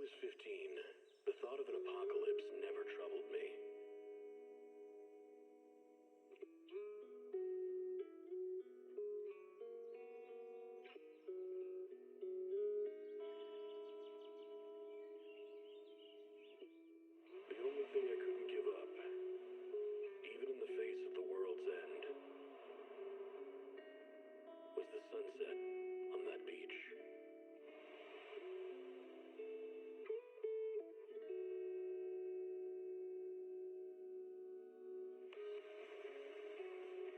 was 15, the thought of an apocalypse never troubled me. The only thing I couldn't give up, even in the face of the world's end, was the sunset on that beach.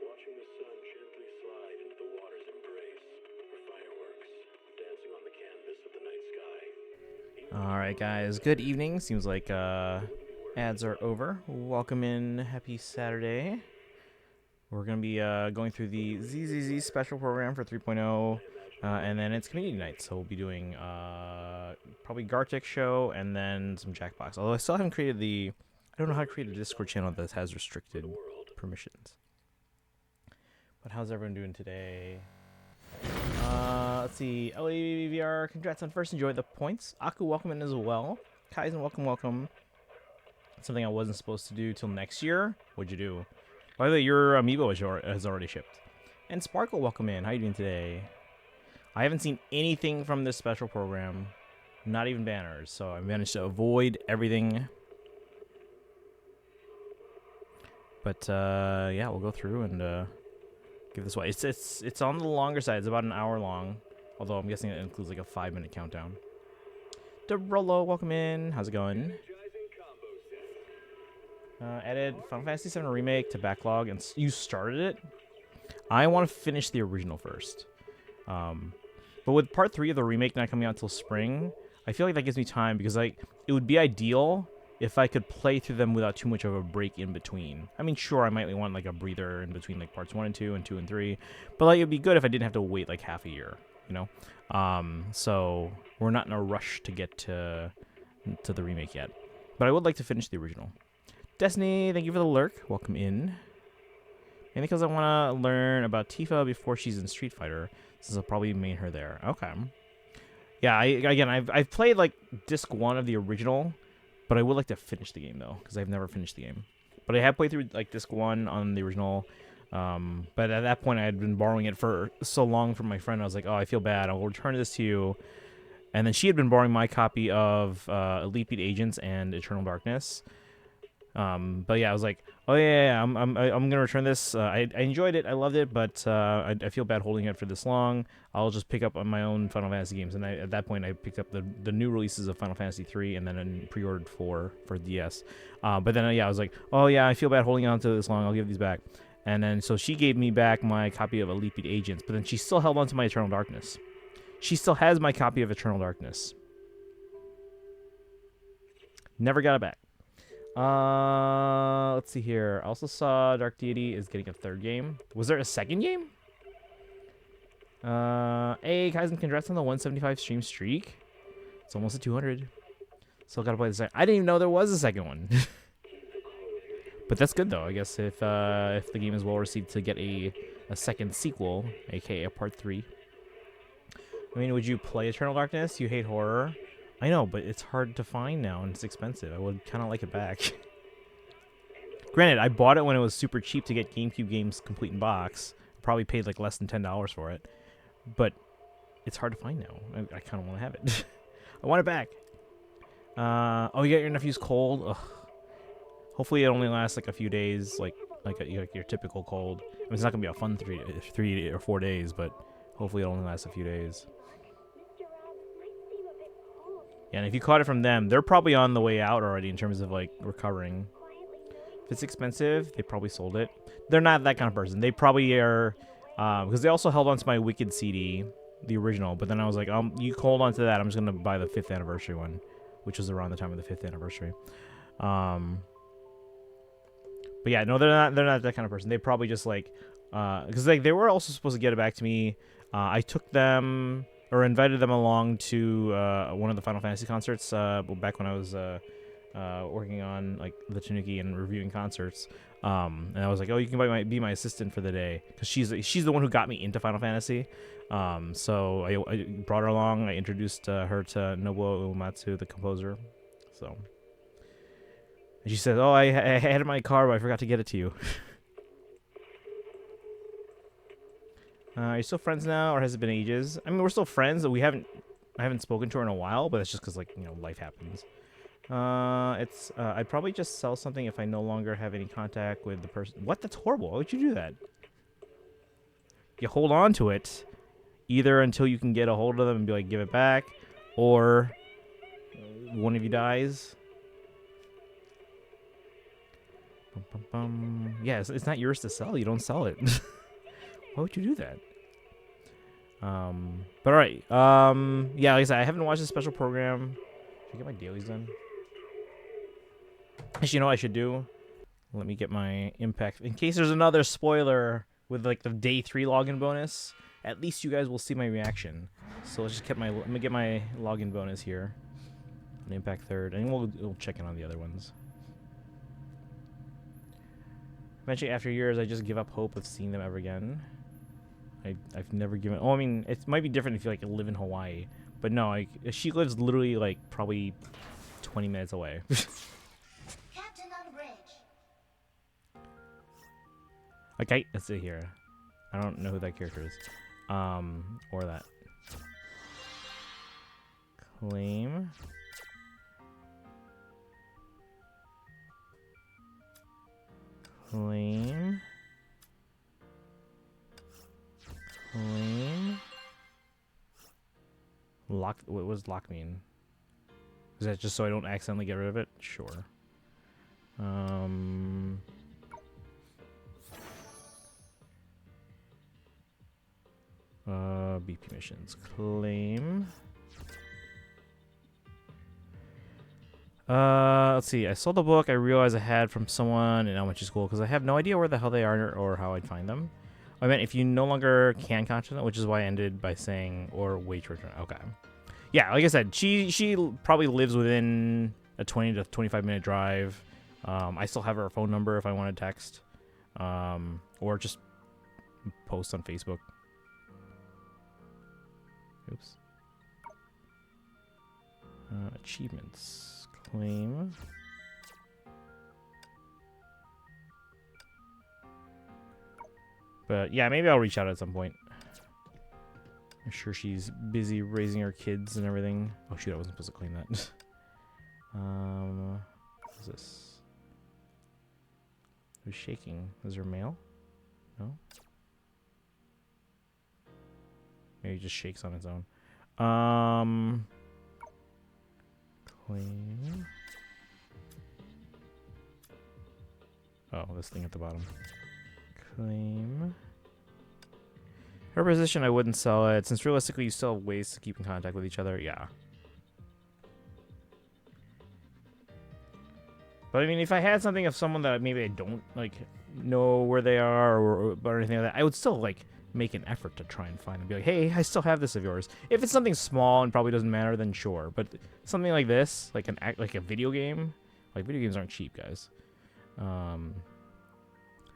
Watching the sun gently slide into the water's embrace were fireworks dancing on the canvas of the night sky. Alright guys, good evening. Seems like ads are over. Welcome in, happy Saturday. We're going to be going through the ZZZ special program for 3.0, and then it's community night, so we'll be doing probably Gartic show and then some Jackbox. Although I still haven't created I don't know how to create a Discord channel that has restricted permissions. But how's everyone doing today? Let's see. LAVR, congrats on first. Enjoy the points. Aku, welcome in as well. Kaizen, welcome. Something I wasn't supposed to do till next year. What'd you do? By the way, your amiibo has already shipped. And Sparkle, welcome in. How you doing today? I haven't seen anything from this special program. Not even banners. So I managed to avoid everything. But yeah, we'll go through and give this away. It's on the longer side. It's about an hour long. Although I'm guessing it includes like a 5-minute countdown. Derolo, welcome in. How's it going? Added Final Fantasy VII Remake to backlog, and you started it? I want to finish the original first. But with part 3 of the remake not coming out until spring, I feel like that gives me time, because like it would be ideal if I could play through them without too much of a break in between. I mean, sure, I might want like a breather in between like parts 1 and 2 and 2 and 3, but like it'd be good if I didn't have to wait like half a year, you know? So we're not in a rush to get to the remake yet, but I would like to finish the original. Destiny, thank you for the lurk. Welcome in. And because I want to learn about Tifa before she's in Street Fighter, since I'll probably main her there. Okay. Yeah, I've played like disc 1 of the original, but I would like to finish the game though, because I've never finished the game. But I have played through like disc 1 on the original. But at that point I had been borrowing it for so long from my friend. I was like, oh, I feel bad. I'll return this to you. And then she had been borrowing my copy of Elite Beat Agents and Eternal Darkness. But yeah, I was like, oh yeah, I'm gonna return this. I enjoyed it, I loved it, but I feel bad holding it for this long. I'll just pick up on my own Final Fantasy games, and at that point I picked up the new releases of Final Fantasy 3, and then pre-ordered 4 for DS. But then yeah, I was like, oh yeah, I feel bad holding on to this long. I'll give these back. And then so she gave me back my copy of Elite Beat Agents, but then she still held on to my Eternal Darkness. She still has my copy of Eternal Darkness. Never got it back. Let's see here. I also saw Dark Deity is getting a 3rd game. Was there a 2nd game? Hey, Kaizen, congrats on the 175 stream streak. It's almost at 200. Still gotta play the second. I didn't even know there was a 2nd one. But that's good though. I guess if the game is well received to get a 2nd sequel, aka a part 3. I mean, would you play Eternal Darkness? You hate horror. I know, but it's hard to find now, and it's expensive. I would kind of like it back. Granted, I bought it when it was super cheap to get GameCube games complete in box. Probably paid like less than $10 for it. But it's hard to find now. I kind of want to have it. I want it back. Oh, you got your nephew's cold? Ugh. Hopefully it only lasts like a few days, like your typical cold. I mean, it's not going to be a fun 3 or 4 days, but hopefully it only lasts a few days. Yeah, and if you caught it from them, they're probably on the way out already in terms of, like, recovering. If it's expensive, they probably sold it. They're not that kind of person. They probably are, because they also held on to my Wicked CD, the original, but then I was like, you hold on to that. I'm just going to buy the 5th anniversary one, which was around the time of the 5th anniversary. But yeah, no, they're not that kind of person. They probably just, like, because, like, they were also supposed to get it back to me. I took them... or invited them along to one of the Final Fantasy concerts back when I was working on like the Tanuki and reviewing concerts. And I was like, oh, you can be my assistant for the day, because she's the one who got me into Final Fantasy. So I brought her along. I introduced her to Nobuo Uematsu, the composer. So and she said, "Oh, I had it in my car, but I forgot to get it to you." Are you still friends now, or has it been ages? I mean, we're still friends, but I haven't spoken to her in a while, but it's just because, like, you know, life happens. I'd probably just sell something if I no longer have any contact with the person. What? That's horrible. Why would you do that? You hold on to it, either until you can get a hold of them and be like, give it back, or one of you dies. Yeah, it's not yours to sell. You don't sell it. Why would you do that? But alright. Yeah, like I said, I haven't watched the special program. Should I get my dailies done? Actually, you know what I should do? Let me get my impact. In case there's another spoiler with like the day 3 login bonus, at least you guys will see my reaction. So let's just let me get my login bonus here. On impact 3rd, and we'll check in on the other ones. Eventually, after years, I just give up hope of seeing them ever again. I've never given. Oh, I mean, it might be different if you like live in Hawaii, but no, she lives literally like probably 20 minutes away. Captain on bridge. Okay, let's see here. I don't know who that character is. Or that. Claim. Claim. Claim. Lock. What does lock mean? Is that just so I don't accidentally get rid of it? Sure. BP missions. Claim. Let's see. I sold the book I realized I had from someone in elementary school because I have no idea where the hell they are or how I'd find them. I meant if you no longer can contact them, which is why I ended by saying or wait to return. Okay. Yeah, like I said, she probably lives within a 20 to 25 minute drive. I still have her phone number if I want to text, or just post on Facebook. Oops. Achievements. Claim. But yeah, maybe I'll reach out at some point. I'm sure she's busy raising her kids and everything. Oh shoot, I wasn't supposed to claim that. What's this? Who's shaking? Is there mail? No? Maybe it just shakes on its own. Claim. Oh, this thing at the bottom. Claim. Her position, I wouldn't sell it, since realistically you still have ways to keep in contact with each other. Yeah. But I mean, if I had something of someone that maybe I don't like know where they are or anything like that, I would still like make an effort to try and find them. Be like, hey, I still have this of yours. If it's something small and probably doesn't matter, then sure. But something like this, like a video game, like video games aren't cheap, guys.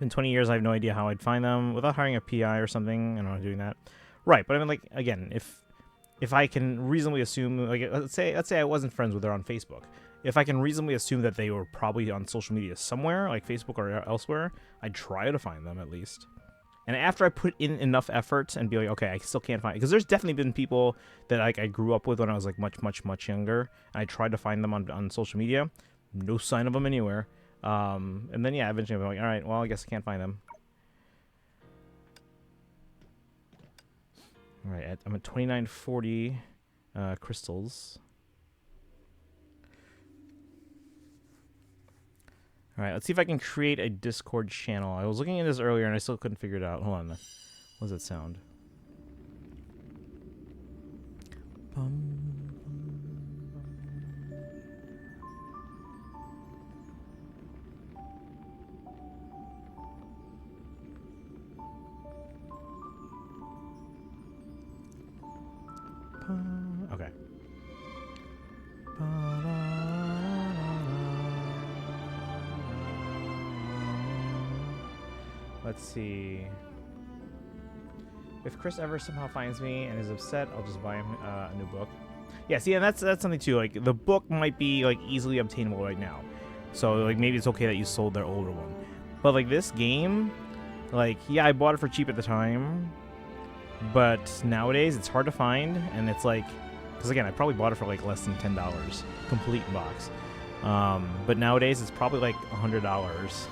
In 20 years, I have no idea how I'd find them without hiring a PI or something. I don't know doing that. Right, but I mean, like, again, if I can reasonably assume, like, let's say I wasn't friends with her on Facebook. If I can reasonably assume that they were probably on social media somewhere, like Facebook or elsewhere, I'd try to find them at least. And after I put in enough effort and be like, okay, I still can't find it. Because there's definitely been people that like I grew up with when I was like much younger. And I tried to find them on social media. No sign of them anywhere. And then, yeah, eventually I'm like, all right, well, I guess I can't find them. All right, I'm at 2940 crystals. All right, let's see if I can create a Discord channel. I was looking at this earlier and I still couldn't figure it out. Hold on. What does that sound? Okay. Let's see. If Chris ever somehow finds me and is upset, I'll just buy him a new book. Yeah, see, and that's something too. Like the book might be like easily obtainable right now, so like maybe it's okay that you sold their older one. But like this game, like yeah, I bought it for cheap at the time, but nowadays it's hard to find, and it's like, because again, I probably bought it for like less than $10, complete box. But nowadays it's probably like $100.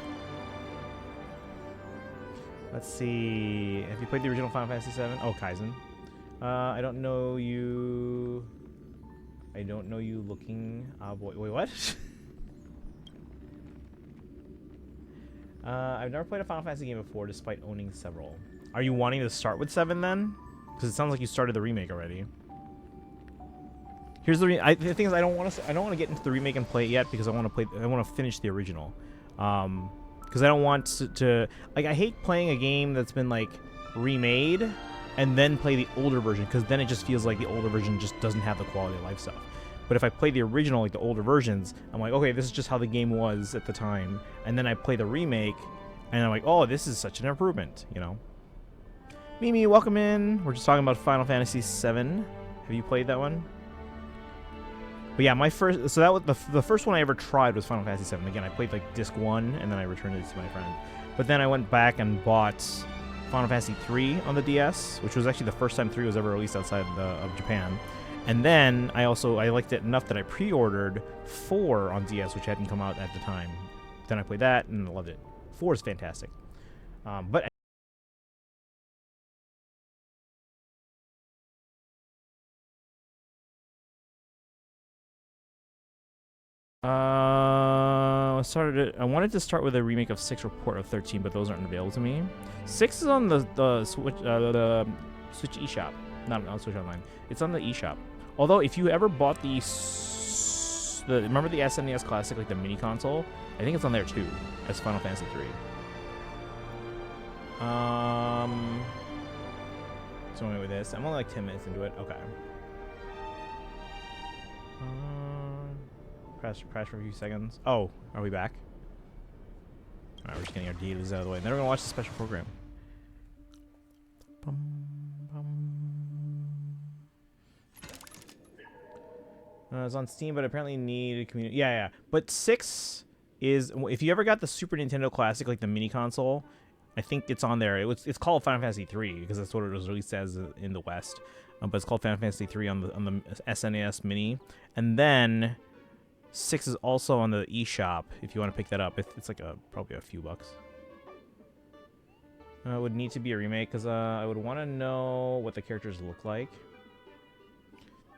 Let's see. Have you played the original Final Fantasy VII? Oh, Kaizen. I don't know you. I don't know you looking. Boy, wait, what? I've never played a Final Fantasy game before, despite owning several. Are you wanting to start with 7 then? Because it sounds like you started the remake already. Here's the the thing is, I don't want to get into the remake and play it yet because I want to finish the original. Because I don't want to like, I hate playing a game that's been like remade and then play the older version, because then it just feels like the older version just doesn't have the quality of life stuff. But if I play the original, like the older versions, I'm like, okay, this is just how the game was at the time, and then I play the remake and I'm like, oh, this is such an improvement, you know. Mimi, welcome in. We're just talking about Final Fantasy VII. Have you played that one? But yeah, my first, so that was the first one I ever tried was Final Fantasy VII. Again, I played like disc 1 and then I returned it to my friend. But then I went back and bought Final Fantasy 3 on the DS, which was actually the first time 3 was ever released outside of Japan. And then I liked it enough that I pre-ordered 4 on DS, which hadn't come out at the time. Then I played that and loved it. 4 is fantastic. But I wanted to start with a remake of 6 or port of 13, but those aren't available to me. 6 is on the Switch, the Switch eShop, not on Switch Online. It's on the eShop. Although, if you ever bought remember the SNES Classic, like the mini console, I think it's on there too, as Final Fantasy 3. So anyway, with this, I'm only like 10 minutes into it. Okay. Crash for a few seconds. Oh, are we back? Alright, we're just getting our deals out of the way. And then we're gonna watch the special program. It's on Steam, but apparently need a community. Yeah. But 6 is, if you ever got the Super Nintendo Classic, like the mini console, I think it's on there. It's called Final Fantasy 3 because that's what it was released as in the West. But it's called Final Fantasy 3 on the SNES Mini, and then 6 is also on the eShop if you want to pick that up. It's like probably a few bucks. It would need to be a remake because I would want to know what the characters look like.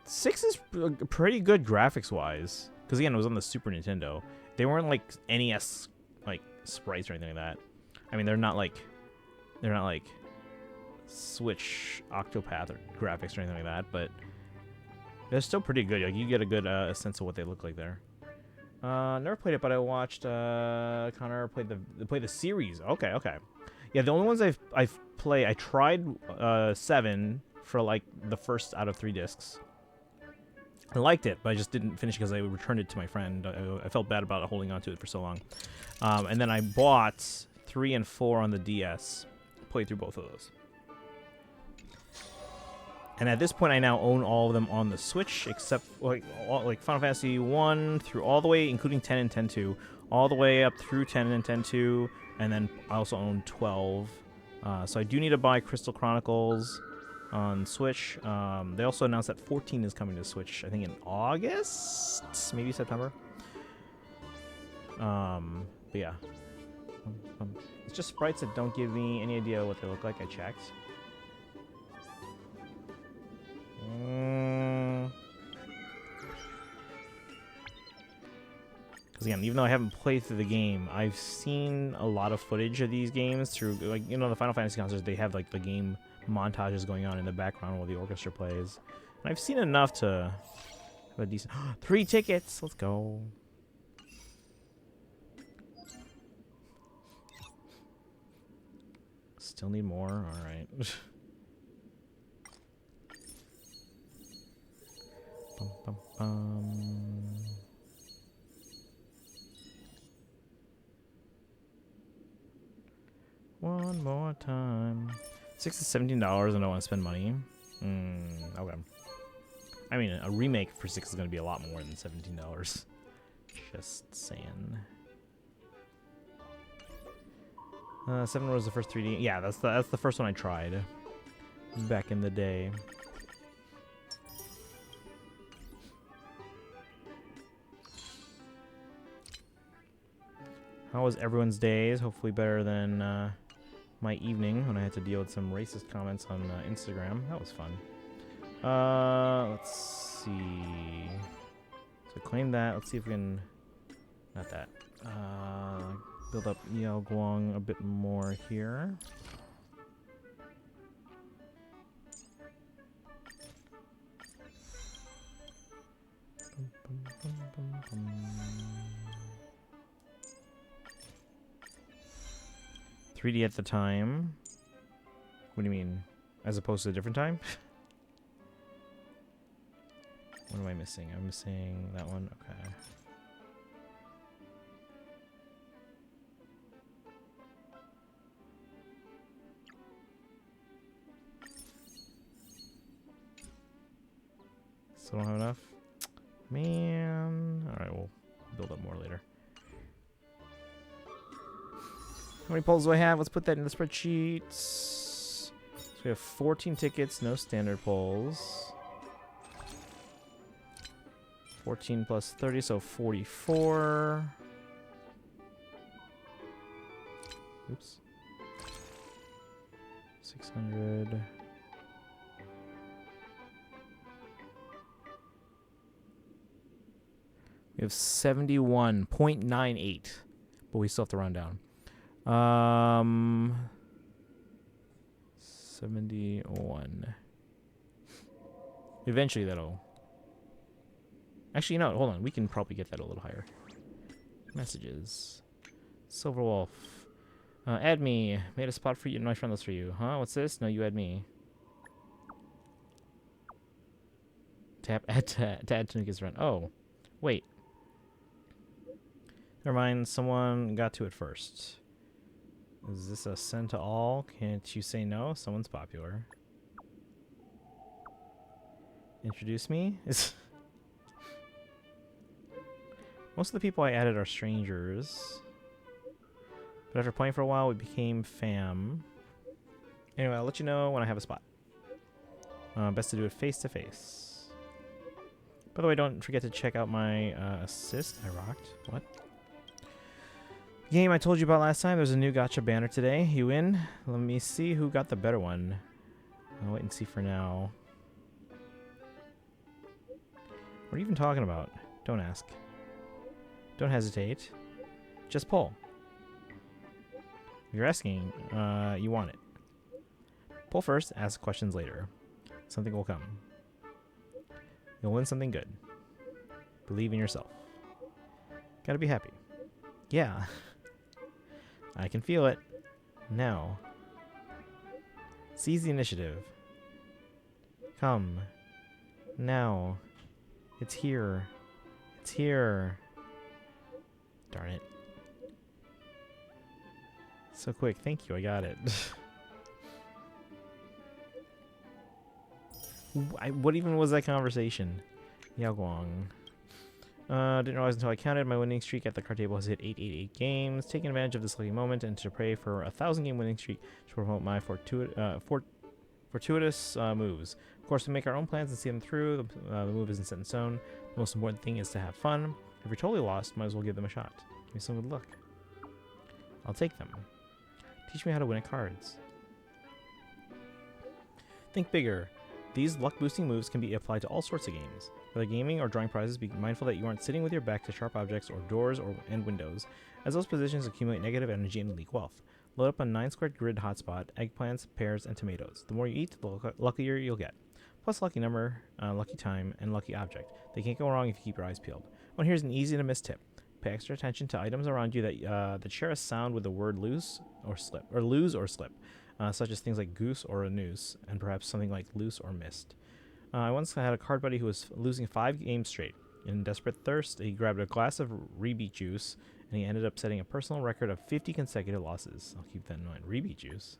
6 is pretty good graphics-wise because again, it was on the Super Nintendo. They weren't like NES like sprites or anything like that. I mean, they're not like Switch Octopath or graphics or anything like that, but they're still pretty good. Like, you get a good sense of what they look like there. Never played it, but I watched Connor play the series. Okay. Yeah, the only ones I've played, I tried 7 for like the first out of 3 discs. I liked it, but I just didn't finish because I returned it to my friend. I felt bad about holding on to it for so long. And then I bought 3 and 4 on the DS. Played through both of those. And at this point, I now own all of them on the Switch, except like Final Fantasy 1 through all the way, including 10 and 10-2, all the way up through 10 and 10-2, and then I also own 12. So I do need to buy Crystal Chronicles on Switch. They also announced that 14 is coming to Switch, I think in August, maybe September. But yeah, it's just sprites that don't give me any idea what they look like. I checked. Because again, even though I haven't played through the game, I've seen a lot of footage of these games through, like, you know, the Final Fantasy concerts. They have like the game montages going on in the background while the orchestra plays, and I've seen enough to have a decent 3 tickets. Let's go. Still need more. All right. One more time. $6 to $17 and I don't want to spend money. Okay. I mean, a remake for $6 is going to be a lot more than $17. Just saying. 7 was the first 3D. Yeah, that's the first one I tried back in the day. How was everyone's days? Hopefully better than my evening when I had to deal with some racist comments on Instagram. That was fun. Let's see. So claim that. Let's see if we can... Not that. Build up Yao Guang a bit more here. Bum, bum, bum, bum, bum. 3D at the time. What do you mean? As opposed to a different time? What am I missing? I'm missing that one. Okay. Still don't have enough? Man. Alright, we'll build up more later. How many polls do I have? Let's put that in the spreadsheet. So we have 14 tickets, no standard polls. 14 plus 30, so 44. Oops. 600. We have 71.98, but we still have to round down. 71. Eventually that'll... Actually, no, hold on. We can probably get that a little higher. Messages. Silverwolf. Add me. Made a spot for you in my friend list for you. Huh? What's this? No, you add me. Tap add to add to Nika's friend. Oh. Wait. Never mind. Someone got to it first. Is this a send to all? Can't you say no? Someone's popular. Introduce me? Most of the people I added are strangers. But after playing for a while, we became fam. Anyway, I'll let you know when I have a spot. Best to do it face to face. By the way, don't forget to check out my assist. I rocked. What? Game I told you about last time. There's a new gacha banner today. You in? Let me see who got the better one. I'll wait and see for now. What are you even talking about? Don't ask. Don't hesitate. Just pull. If you're asking, you want it. Pull first, ask questions later. Something will come. You'll win something good. Believe in yourself. Gotta be happy. Yeah. I can feel it. Now. Seize the initiative. Come. Now. It's here. It's here. Darn it. So quick. Thank you. I got it. What even was that conversation? Yao Guang. Didn't realize until I counted my winning streak at the card table has hit 888 games. Taking advantage of this lucky moment and to pray for a 1,000-game winning streak to promote my fortuitous moves. Of course, we make our own plans and see them through. The move isn't set in stone. The most important thing is to have fun. If you're totally lost, might as well give them a shot. Give me some good luck. I'll take them. Teach me how to win at cards. Think bigger. These luck-boosting moves can be applied to all sorts of games. Whether gaming or drawing prizes, be mindful that you aren't sitting with your back to sharp objects or doors and windows, as those positions accumulate negative energy and leak wealth. Load up a 9-squared grid hotspot, eggplants, pears, and tomatoes. The more you eat, the luckier you'll get. Plus lucky number, lucky time, and lucky object. They can't go wrong if you keep your eyes peeled. Well, here's an easy-to-miss tip. Pay extra attention to items around you that share a sound with the word lose or slip, such as things like goose or a noose, and perhaps something like loose or missed. I once had a card buddy who was losing 5 games straight. In desperate thirst, he grabbed a glass of rebeat juice, and he ended up setting a personal record of 50 consecutive losses. I'll keep that in mind. Rebeat juice.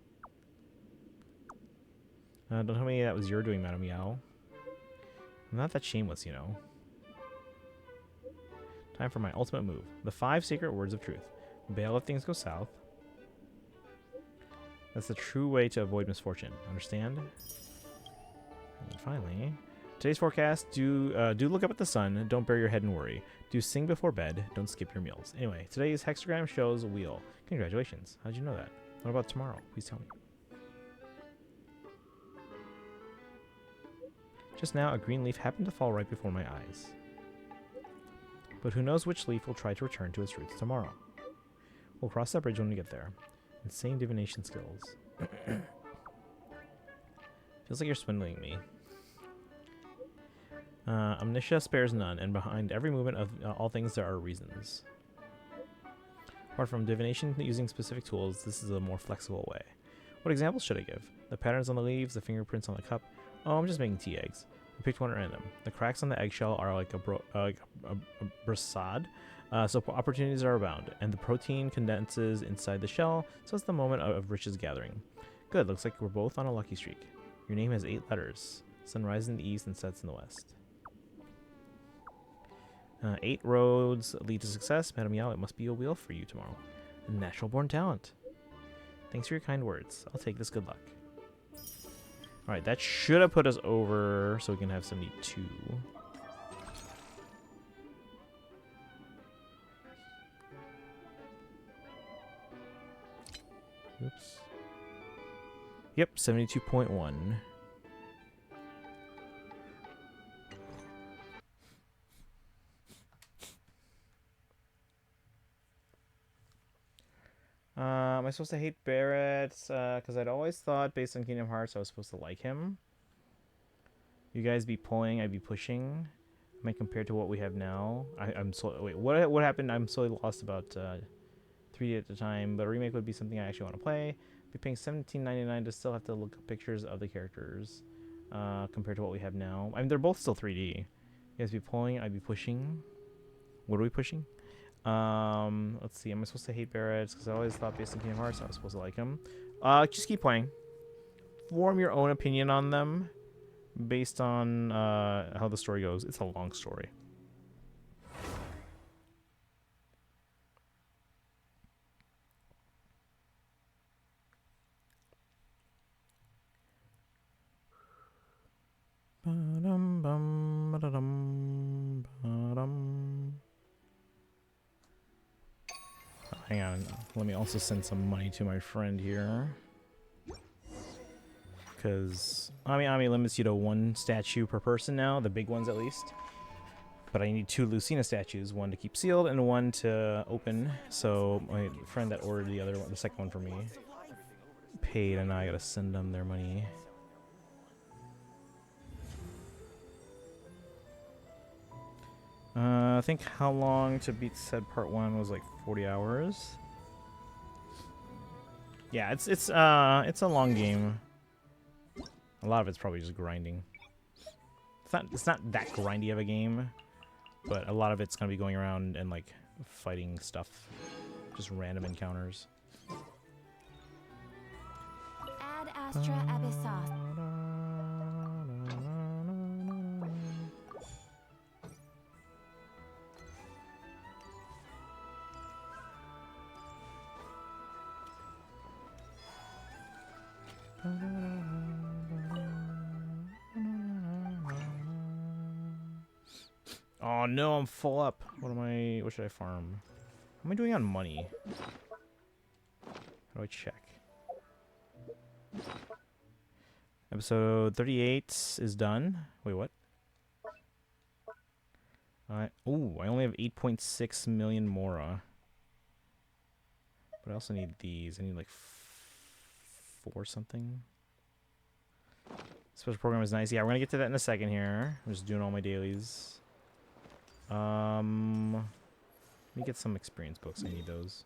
Don't tell me that was your doing, Madam Meow. I'm not that shameless, you know. Time for my ultimate move. The 5 secret words of truth. Bail if things go south. That's the true way to avoid misfortune. Understand? And finally, today's forecast. Do look up at the sun. Don't bury your head in worry. Do sing before bed. Don't skip your meals. Anyway, today's hexagram shows a wheel. Congratulations. How'd you know that? What about tomorrow? Please tell me. Just now, a green leaf happened to fall right before my eyes. But who knows which leaf will try to return to its roots tomorrow. We'll cross that bridge when we get there. Insane divination skills. Feels like you're swindling me. Omniscia spares none, and behind every movement of all things there are reasons. Apart from divination using specific tools, this is a more flexible way. What examples should I give? The patterns on the leaves, the fingerprints on the cup. Oh, I'm just making tea eggs. I picked one at random. The cracks on the eggshell are like a brassade, so opportunities are abound, and the protein condenses inside the shell, so it's the moment of riches gathering. Good, looks like we're both on a lucky streak. Your name has 8 letters. Sun rises in the east and sets in the west. 8 roads lead to success. Madam Meow, it must be a wheel for you tomorrow. A natural born talent. Thanks for your kind words. I'll take this good luck. Alright, that should have put us over so we can have 72. Oops. Yep, 72.1. Am I supposed to hate Barrett? Because I'd always thought, based on Kingdom Hearts, I was supposed to like him. You guys be pulling, I'd be pushing. I mean, compared to what we have now. I'm so wait. What happened? I'm so lost about 3D at the time. But a remake would be something I actually want to play. Be paying $17.99 to still have to look up pictures of the characters compared to what we have now. I mean, they're both still 3D. You guys be pulling, I'd be pushing. What are we pushing? Let's see. Am I supposed to hate Barrett? Because I always thought based on Kingdom Hearts I was supposed to like him. Just keep playing. Form your own opinion on them based on how the story goes. It's a long story. Hang on, let me also send some money to my friend here. Because Ami limits you to 1 statue per person now, the big ones at least. But I need 2 Lucina statues, 1 to keep sealed and 1 to open. So my friend that ordered the second one for me, paid, and now I gotta send them their money. I think how long to beat said part 1 was like 40 hours. Yeah, it's a long game. A lot of it's probably just grinding. It's not that grindy of a game, but a lot of it's gonna be going around and like fighting stuff, just random encounters. Ad Astra Abyssos. Oh no, I'm full up. What should I farm? What am I doing on money? How do I check? Episode 38 is done. Wait, what? I only have 8.6 million Mora. But I also need these. I need like 4 something. Special program is nice. Yeah, we're gonna get to that in a second here. I'm just doing all my dailies. Let me get some experience books. I need those.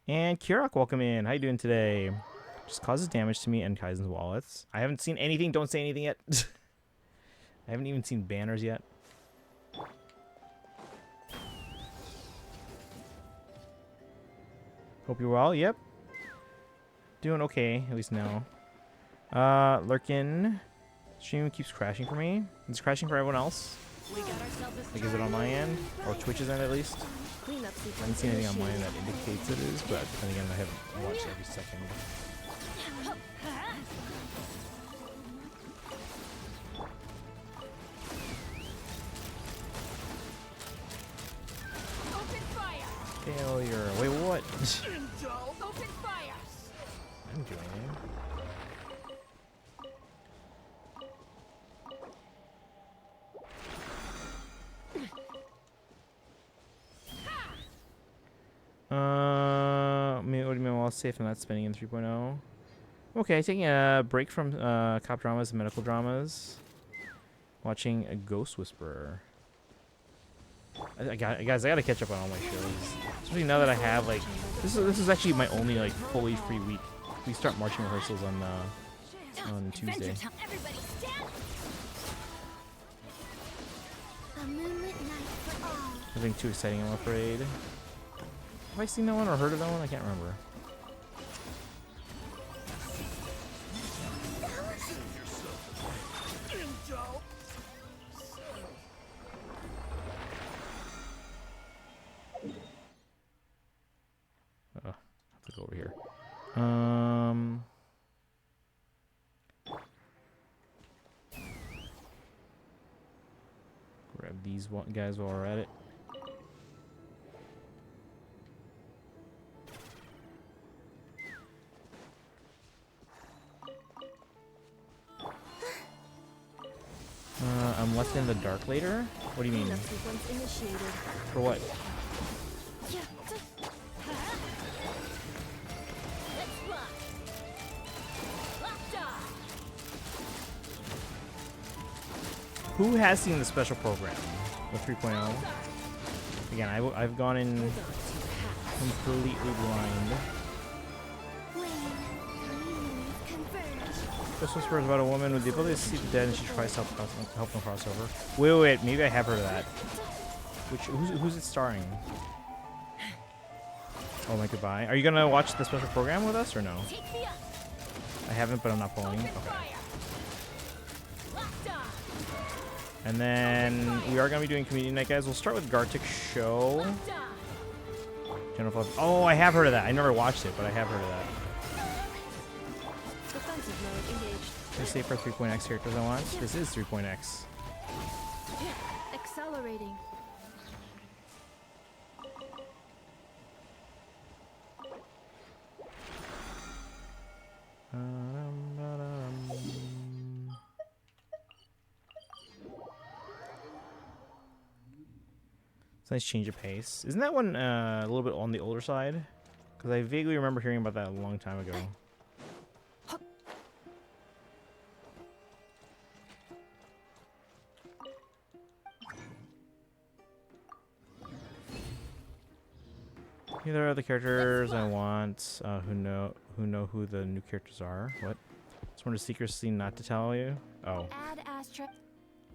And Kirok, welcome in. How you doing today? Just causes damage to me and Kaizen's wallets. I haven't seen anything. Don't say anything yet. I haven't even seen banners yet. Hope you're well. Yep. Doing okay, at least now. Lurkin. Stream keeps crashing for me. It's crashing for everyone else. Like, is it on my end? Or Twitch's end, at least? I haven't seen anything on my end that indicates it is, but then again, I haven't watched every second. Failure. Wait, what? I didn't do anything. What do you mean while safe and not spending in 3.0? Okay, taking a break from cop dramas and medical dramas. Watching a Ghost Whisperer. Guys, I gotta catch up on all my shows. Especially now that I have like this is actually my only like fully free week. We start marching rehearsals on Tuesday. Nothing too exciting, I'm afraid. Have I seen that one or heard of that one? I can't remember. Oh, I have to go over here. Grab these guys while we're at it. I'm left in the dark later? What do you mean? For what? Who has seen the special program with 3.0? Again, I've gone in completely blind. This whisper is about a woman with the ability to see the dead, and she tries to help them cross over. Wait, maybe I have heard of that. Who's it starring? Oh my goodbye. Are you gonna watch the special program with us or no? I haven't, but I'm not pulling. Okay. And then we are gonna be doing community night, guys. We'll start with Gartic's show. Oh, I have heard of that. I never watched it, but I have heard of that. Can I say for 3.x characters I want? This is 3.x. Accelerating. It's a nice change of pace. Isn't that one a little bit on the older side? Because I vaguely remember hearing about that a long time ago. Here are the characters I want. Who know who the new characters are. What? Just wanted to secrecy not to tell you. Oh.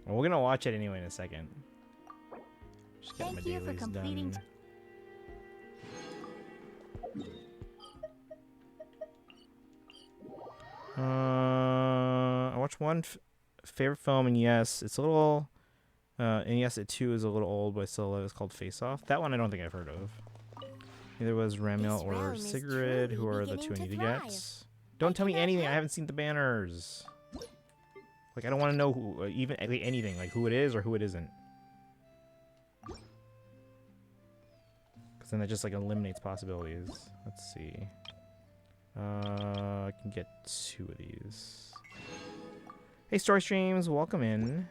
Well, we're gonna watch it anyway in a second. Just get my dailies done. I watched one favorite film, and yes, it's a little. And yes, it too is a little old, but I still love it. It's called Face Off. That one I don't think I've heard of. Neither was Ramil or Sigrid, who are the two I need to get. Don't tell me anything. I haven't seen the banners. Like, I don't want to know who, even like, anything, like who it is or who it isn't. Because then that just like eliminates possibilities. Let's see. I can get 2 of these. Hey, Story Streams, welcome in.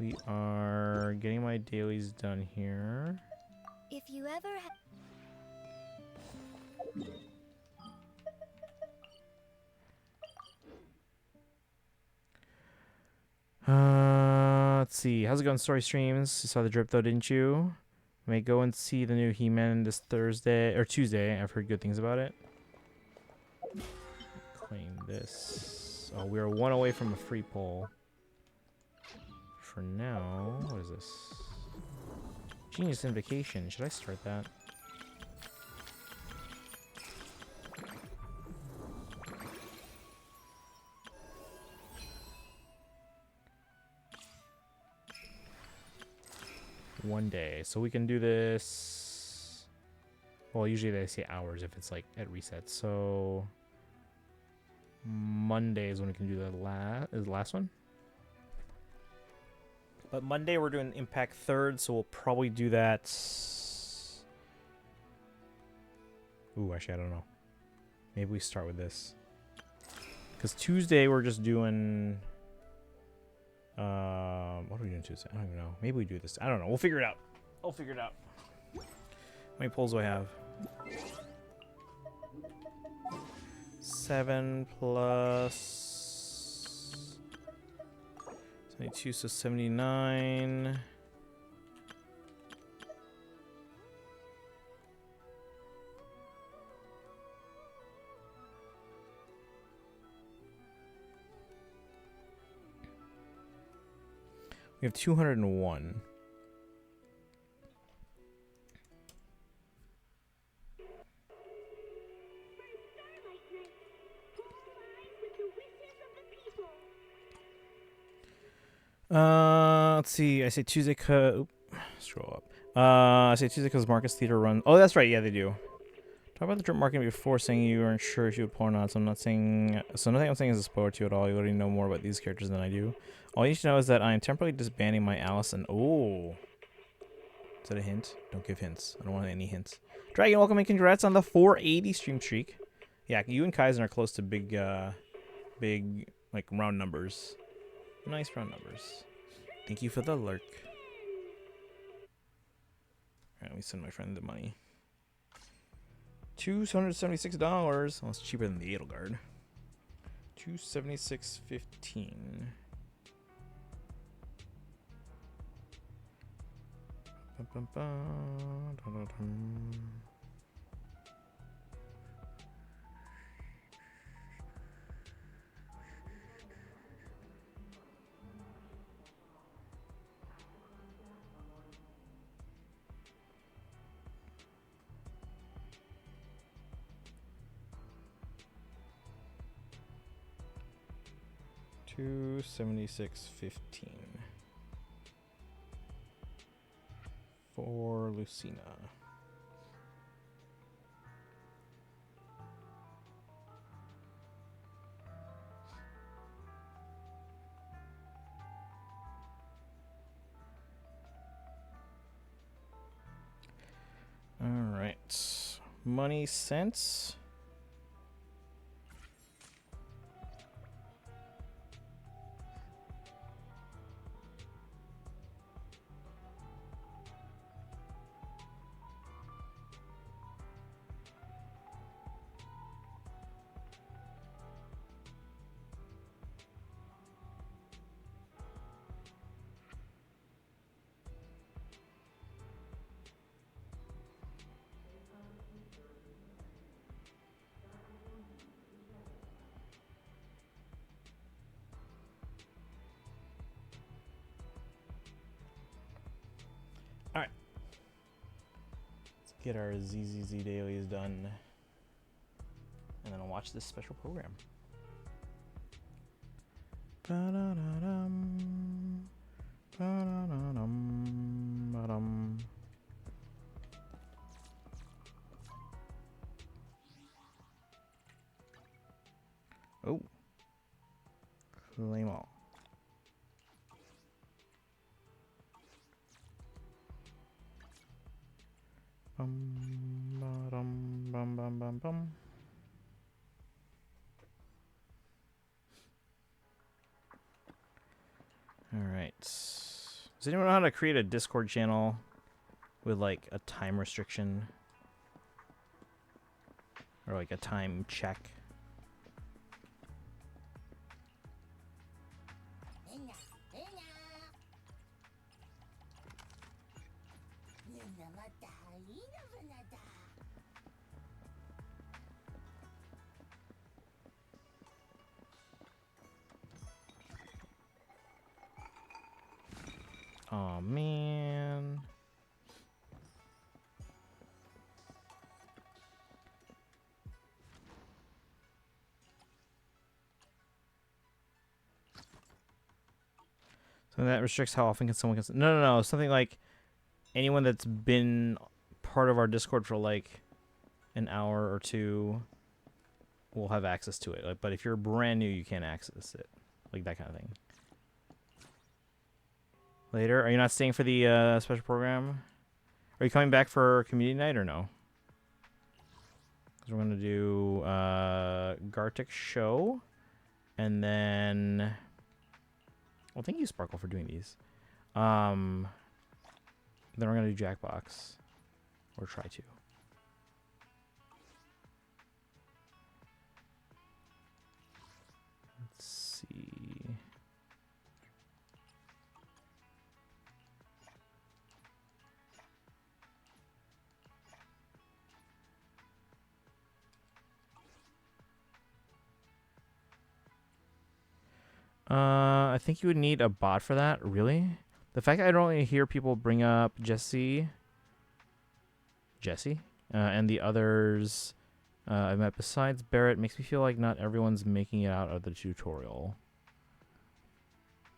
We are getting my dailies done here. If you ever let's see. How's it going, Story Streams? You saw the drip though, didn't you? May go and see the new He-Man this Thursday or Tuesday. I've heard good things about it. Claim this. Oh, we are 1 away from a free poll. For now, what is this? Genius Invocation. Should I start that? 1 day. So we can do this. Well, usually they say hours if it's like at reset. So Monday is when we can do the last one. But Monday we're doing Impact 3rd, so we'll probably do that. Ooh, actually I don't know. Maybe we start with this. Because Tuesday we're just doing. What are we doing Tuesday? I don't even know. Maybe we do this. I don't know. We'll figure it out. I'll figure it out. How many pulls do I have? 7 plus 72, so 79. We have 201. Let's see. I say Tuesday cause scroll up. I say Tuesday because Marcus Theater run. Oh, that's right. Yeah, they do. Talk about the drip market before saying you weren't sure if you would pull or not. So I'm not saying. So nothing I'm saying is a spoiler to you at all. You already know more about these characters than I do. All you need to know is that I am temporarily disbanding my Alice and is that a hint? Don't give hints. I don't want any hints. Dragon, welcome and congrats on the 480 stream streak. Yeah, you and Kaizen are close to big like round numbers. Nice round numbers. Thank you for the lurk. Alright, let me send my friend the money. $276. Well, it's cheaper than the Edelgard. $276.15. Bum, bum, bum, dun, dun, dun. $276.15 for Lucina. All right, money cents. All right, let's get our ZZZ dailies done, and then I'll watch this special program. Ba-da-da-dum, ba-da-da-dum, ba-dum. Oh, claim all. Bum, bum, bum, bum, bum. All right. Does anyone know how to create a Discord channel with like a time restriction or like a time check? Oh man. So that restricts how often can someone No, something like anyone that's been part of our Discord for like an hour or two will have access to it. Like, but if you're brand new, you can't access it. Like that kind of thing. Later, are you not staying for the special program? Are you coming back for community night or no? Because we're gonna do Gartic show, and then well, thank you Sparkle for doing these. Then we're gonna do Jackbox, or try to. Let's see. I think you would need a bot for that. Really? The fact that I don't really hear people bring up Jesse, and the others I've met besides Barrett makes me feel like not everyone's making it out of the tutorial.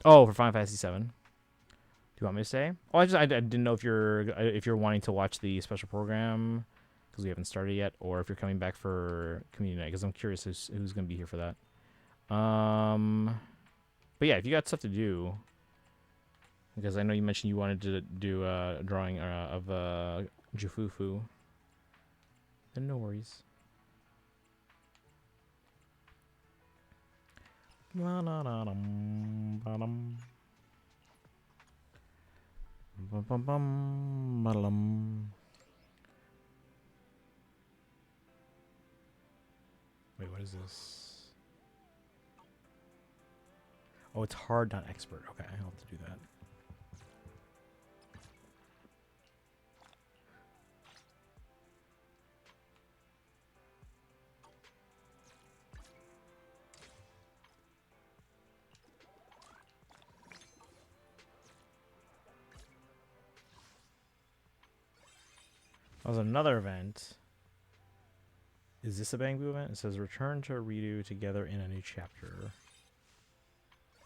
Oh, for Final Fantasy 7. Do you want me to say? Oh, I didn't know if you're wanting to watch the special program because we haven't started yet, or if you're coming back for community night because I'm curious who's going to be here for that. But yeah, if you got stuff to do, because I know you mentioned you wanted to do a drawing of Jufufu, then no worries. Wait, what is this? Oh, it's hard, not expert. Okay, I'll have to do that. That was another event. Is this a Bangbu event? It says return to redo together in a new chapter.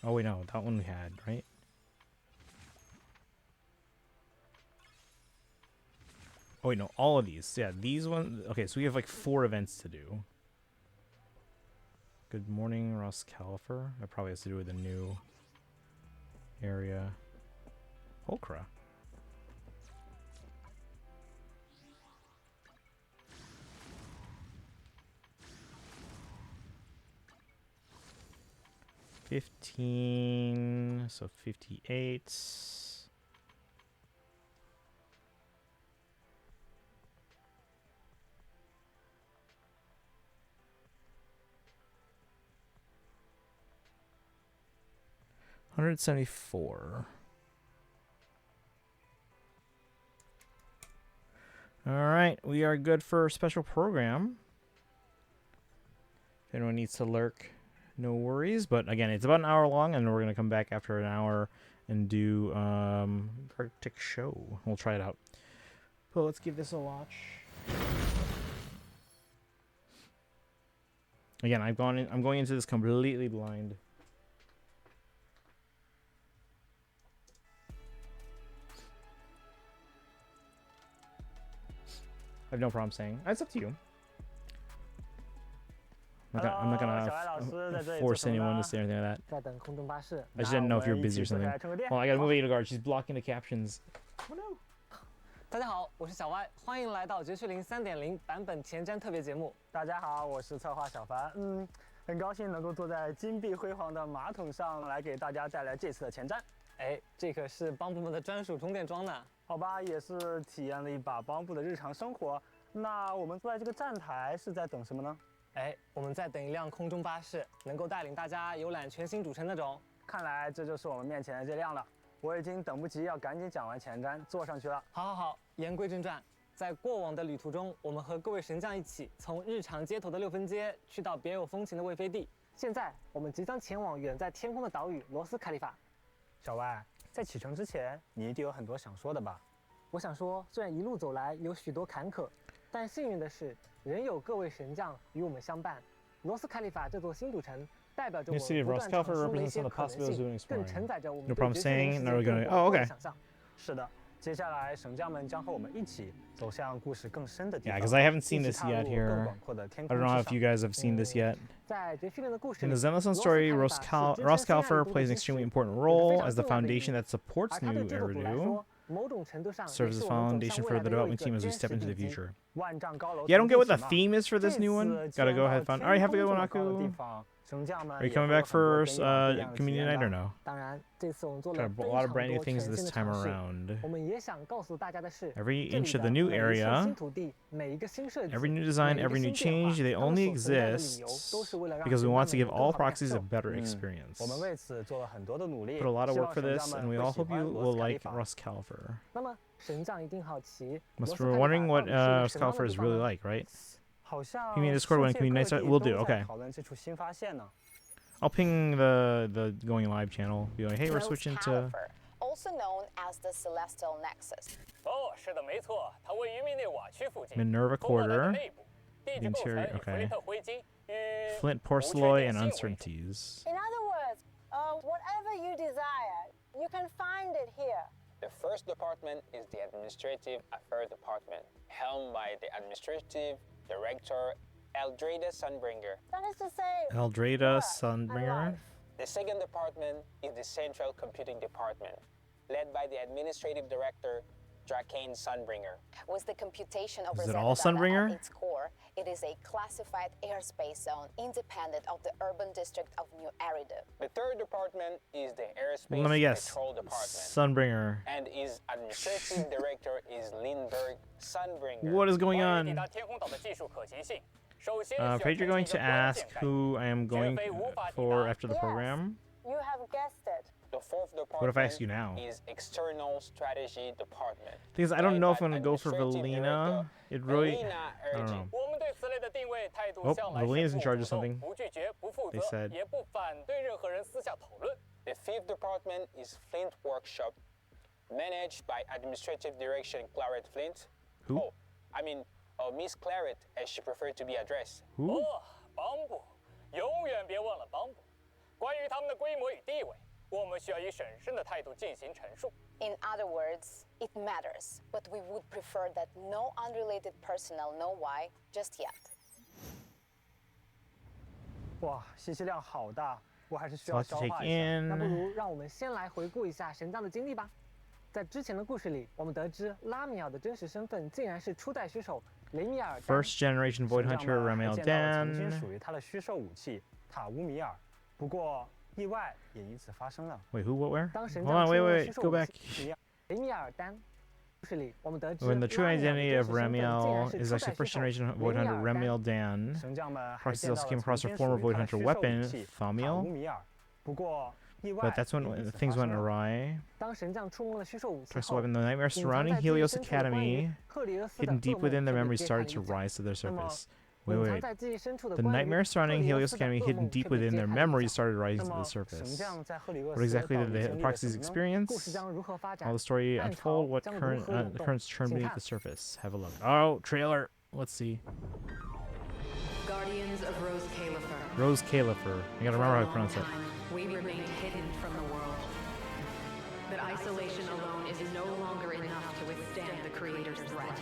Oh wait, no, that one we had, right? Oh wait, no, all of these. Yeah, these ones. Okay, so we have like 4 events to do. Good morning, Ross Califer. That probably has to do with the new area. Okra. $15, so 58. $174. All right, we are good for a special program. If anyone needs to lurk, no worries. But again, it's about an hour long, and we're gonna come back after an hour and do Arctic Show. We'll try it out. So let's give this a watch. Again, I'm going into this completely blind. I have no problem saying. It's up to you. I'm not gonna force anyone to say anything like that. I just didn't know if you were busy or something. Well, I gotta move 8 guard. She's blocking the captions. Oh no. 大家好，我是小歪，欢迎来到绝区零3.0版本前瞻特别节目。大家好，我是策划小凡。很高兴能够坐在金碧辉煌的马桶上来给大家带来这次的前瞻。哎，这可是帮部们的专属充电桩呢。好吧，也是体验了一把帮部的日常生活。那我们坐在这个站台是在等什么呢？哎，我们在等一辆空中巴士，能够带领大家游览全新主城那种。看来这就是我们面前的这辆了。我已经等不及要赶紧讲完前瞻，坐上去了。好，言归正传。在过往的旅途中，我们和各位神将一起，从日常街头的6分街去到别有风情的魏飞地。现在，我们即将前往远在天空的岛屿罗斯卡利法。小歪，在启程之前，你一定有很多想说的吧？我想说，虽然一路走来有许多坎坷，但幸运的是，仍有各位神将与我们相伴。罗斯卡利法这座新主城，代表着我们不断尝试的一些可能性，更承载着我们对绝地人世界的想象。是的，接下来，神将们将和我们一起走向故事更深的地 Yeah, 方。 because I haven't seen 一起 this 踏 yet 入更 here. 广阔的天 I 空 don't know 之 if 上 you guys have seen this yet. 在绝训练的故事 In 里 the ZZZ 罗斯 story, 卡利法是支撑Ross 新亚 Calfer 鲁 plays 的 an 基石 extremely important 有着 role 非常 as the 重要的一 foundation 面 that supports 而它 new 对制作组来 Eridu, 说，某种程度上也 serves 是 as 我们走 foundation 向 for 未来 the 的又一 development 个 team as we 坚 step 实 into the 地基。 future. 万丈高楼 Yeah, I don't get what the 从地起 theme is for 嘛 this new one. 这次 Gotta go 既然 have 到 fun. Alright, have a 天 good 空 one, 这么高的地 Aku. 方，神将们 Are you 也会 coming 有 back 很多 for 跟以往不一样的体 community 验 night 的 or no? 当然，这次我们做了 Got 非 a lot of 常 brand new 多 things 全 this 新的 time 尝试。 around. 我们也想告诉大家的是， Every 这里 inch of 的 the new 每一寸 area, 新土地，每一个新设计， every new design, 每一个 every new 新变化 change, they 它们 only 所存在的理由 exist 都是为了让 because we 神 want 将 to give 们有更 all 好的感 proxies a 受。 better 嗯 experience. 我们为此做了很多的努力， Put a lot of 希 work 望 for 神 this, 将 and 们 we 会 all 喜 hope 欢 you 罗 will 斯卡利 like 法。 Ross Calfer. 那么神将一定好奇， Must 罗斯 be 卡利法 wondering 到 what 底是一个 Ross 什么样的 Calfer 地 is 方 really 呢？ like, right? 好像 Ping me in 世 Discord when 界 Community 各 Night start. 地 We'll 都 do, 在 okay. 讨论这处新发现呢。 I'll ping the going live channel. Be like, hey, we're Rose switching to Califer, also known as the Celestial Nexus. 哦，是的，没错，它位于密内瓦区附近。 Minerva 风暴带的 Quarter, 内部，地质构 interior- 成以弗 okay. 林特灰晶与 Flint 不确 Porcelloy 定 and 性为主。 uncertainties. In other words, whatever you desire, you can find it here. The first department is the Administrative Affairs Department, helmed by the Administrative Director Eldrada Sunbringer. That is to say, Eldrada work and Sunbringer. life. The second department is the Central Computing Department, led by the Administrative Director Drakane Sunbringer. With the computation of Is it Rosetta all data Sunbringer? at its core, it is a classified airspace zone independent of the urban district of New Eridu. The third department is the Airspace Let me guess. Patrol Department, Sunbringer. and its Administrative Director is Lindbergh Sunbringer. What is going 关于抵 on? 达天空岛的技术可行性，首先需要 Afraid you're 澄 going 清 to 一个关 ask 键概念。 who I am going for after the Yes. program. You have guessed it. The fourth department What if I ask you now? is External Strategy Department. Because I don't led know if by I'm gonna go for Administrative Valina. Director It really, Valina I don't know. Ergin. 我们对此类的定位态度 Oh, 向来是 Valina's in 不 charge of 主动 something. 不拒绝、不负 They 责， said. 也不反对任何人私下讨论。 The fifth department is Flint Workshop, managed by Administrative Direction Claret Flint. Who? Oh, I mean, Miss Claret, as she preferred to be addressed. Who? 哦，帮部，永远别忘了帮部。关于他们的规模与地位，我们需要以审慎的态度进行陈述。 In other words, it matters, but we would prefer that no unrelated personnel know why just yet. 哇，信息量好大，我还是需 So 要 let's 消 take 化一下。那不 in. 如让我们先来回顾一下神将的经历吧。在之前的故事里，我们得知拉米尔的真实身份竟然是初代虚手雷米尔丹。 First generation Void 神将 Hunter 们还 Ramiel 见到了曾经 Dan. 属于他的虚兽武器塔乌米尔，不过意外也因此发生了。 Wait, who? What? Where? 当神 Hold 将 on, 出 wait, 了 wait, 虚 wait. 兽 Go 武 back. 器雷米尔丹。故事里，我们得知 When the true 拉米尔的 identity 真 of 实身份竟然 Ramiel 是 is 初 actually 代 first 虚手 generation 雷 Void 米 Hunter 尔丹。 Ramiel Dan. 神将们还 Proxies 见到 also came 了 across 曾 a 经 former 属于 Void 他的 Hunter 虚兽武 weapon, 器塔乌 Thamiel. 米尔，不过意 But 外 that's 也 when 因此 things 发 went 生了。 awry. 当神将触摸了虚兽武器 First 后， weapon, the nightmare 隐藏 surrounding 在自己 Helios 深处的关于 Academy, 克里厄斯的 hidden deep 噩梦 within their 特别 memories 揭开 started 了 to 一角。 rise to their 那么 surface. Wait, 隐 wait, 藏 wait. 在记忆深处的 The 关于 nightmare 克 surrounding 里厄 Helios 斯的 Academy, 噩 hidden 梦 deep 特别 within 揭 their 开了一 memories 角。 started to rise 那 to the 么神 surface. 将在赫里厄 What 斯 exactly 到 did 底 the 经历了 proxies 什么呢？ experience? 故事将如何发展 How the story 暗 unfold? 潮 What 将如 current 何涌 the 动 currents churn 请 beneath 看 the surface? Have a look. Oh, trailer. Let's see. Guardians of Rose Califer. Rose Califer. I gotta remember how to pronounce it. We remain hidden from the world. But isolation alone is no longer enough to withstand the Creator's threat.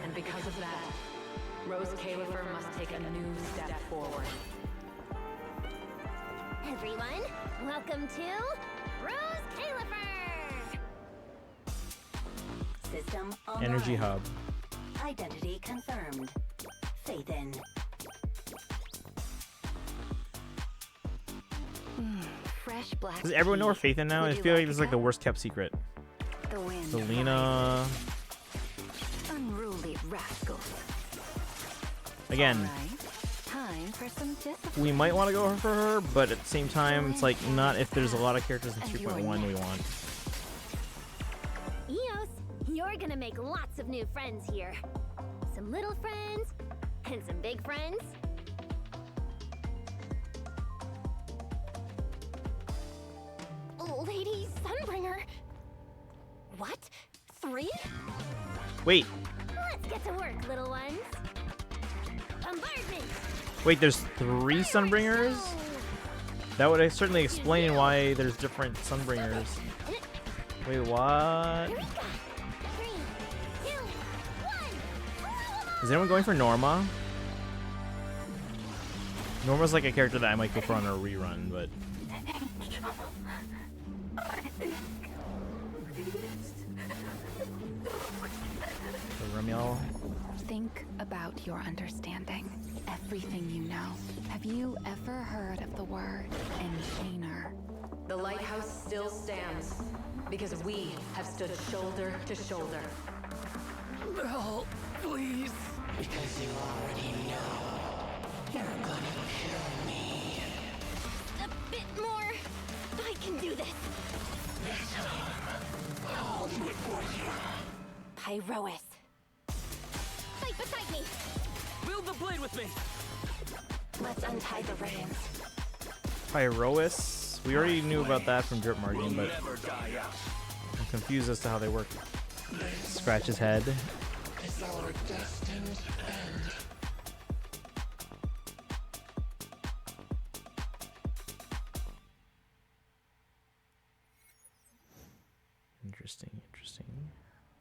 And because of that, Rose Califer must take a new step forward. Everyone, welcome to Rose Califer! System online. Energy hub. Identity confirmed. Faith in. Fresh black. Does everyone know where tea. Faith in now? I Would you feel like like this is a like the cup? worst kept secret. The wind Selena. rises. Unruly rascals. Again, Alright, time for some discipline. we might want to go for her, but at the same time, it's like not if there's a lot of characters in 3.1 we want. Eos, you're gonna make lots of new friends here. Some little friends, and some big friends. Lady Sunbringer. What? 3? Wait, Let's get to work, little ones. Bombardment! wait, there's 3 Sunbringers? That would certainly explain why there's different Sunbringers. Wait, what? Is anyone going for Norma? Norma's like a character that I might go for on a rerun, but... Ramiel. Think about your understanding. Everything you know. Have you ever heard of the word enchainer? The lighthouse still stands because we have stood shoulder to shoulder. No, please. Because you already know. You're gonna kill me. A bit more. I can do this. This time, I'll do it for you. Pyrois. Fight beside me. Build the blade with me. Let's untie the reins. Pyrois. We already knew about that from Drip Margin, but I'm confused as to how they work. Scratch his head. It's our destined end. Interesting, interesting.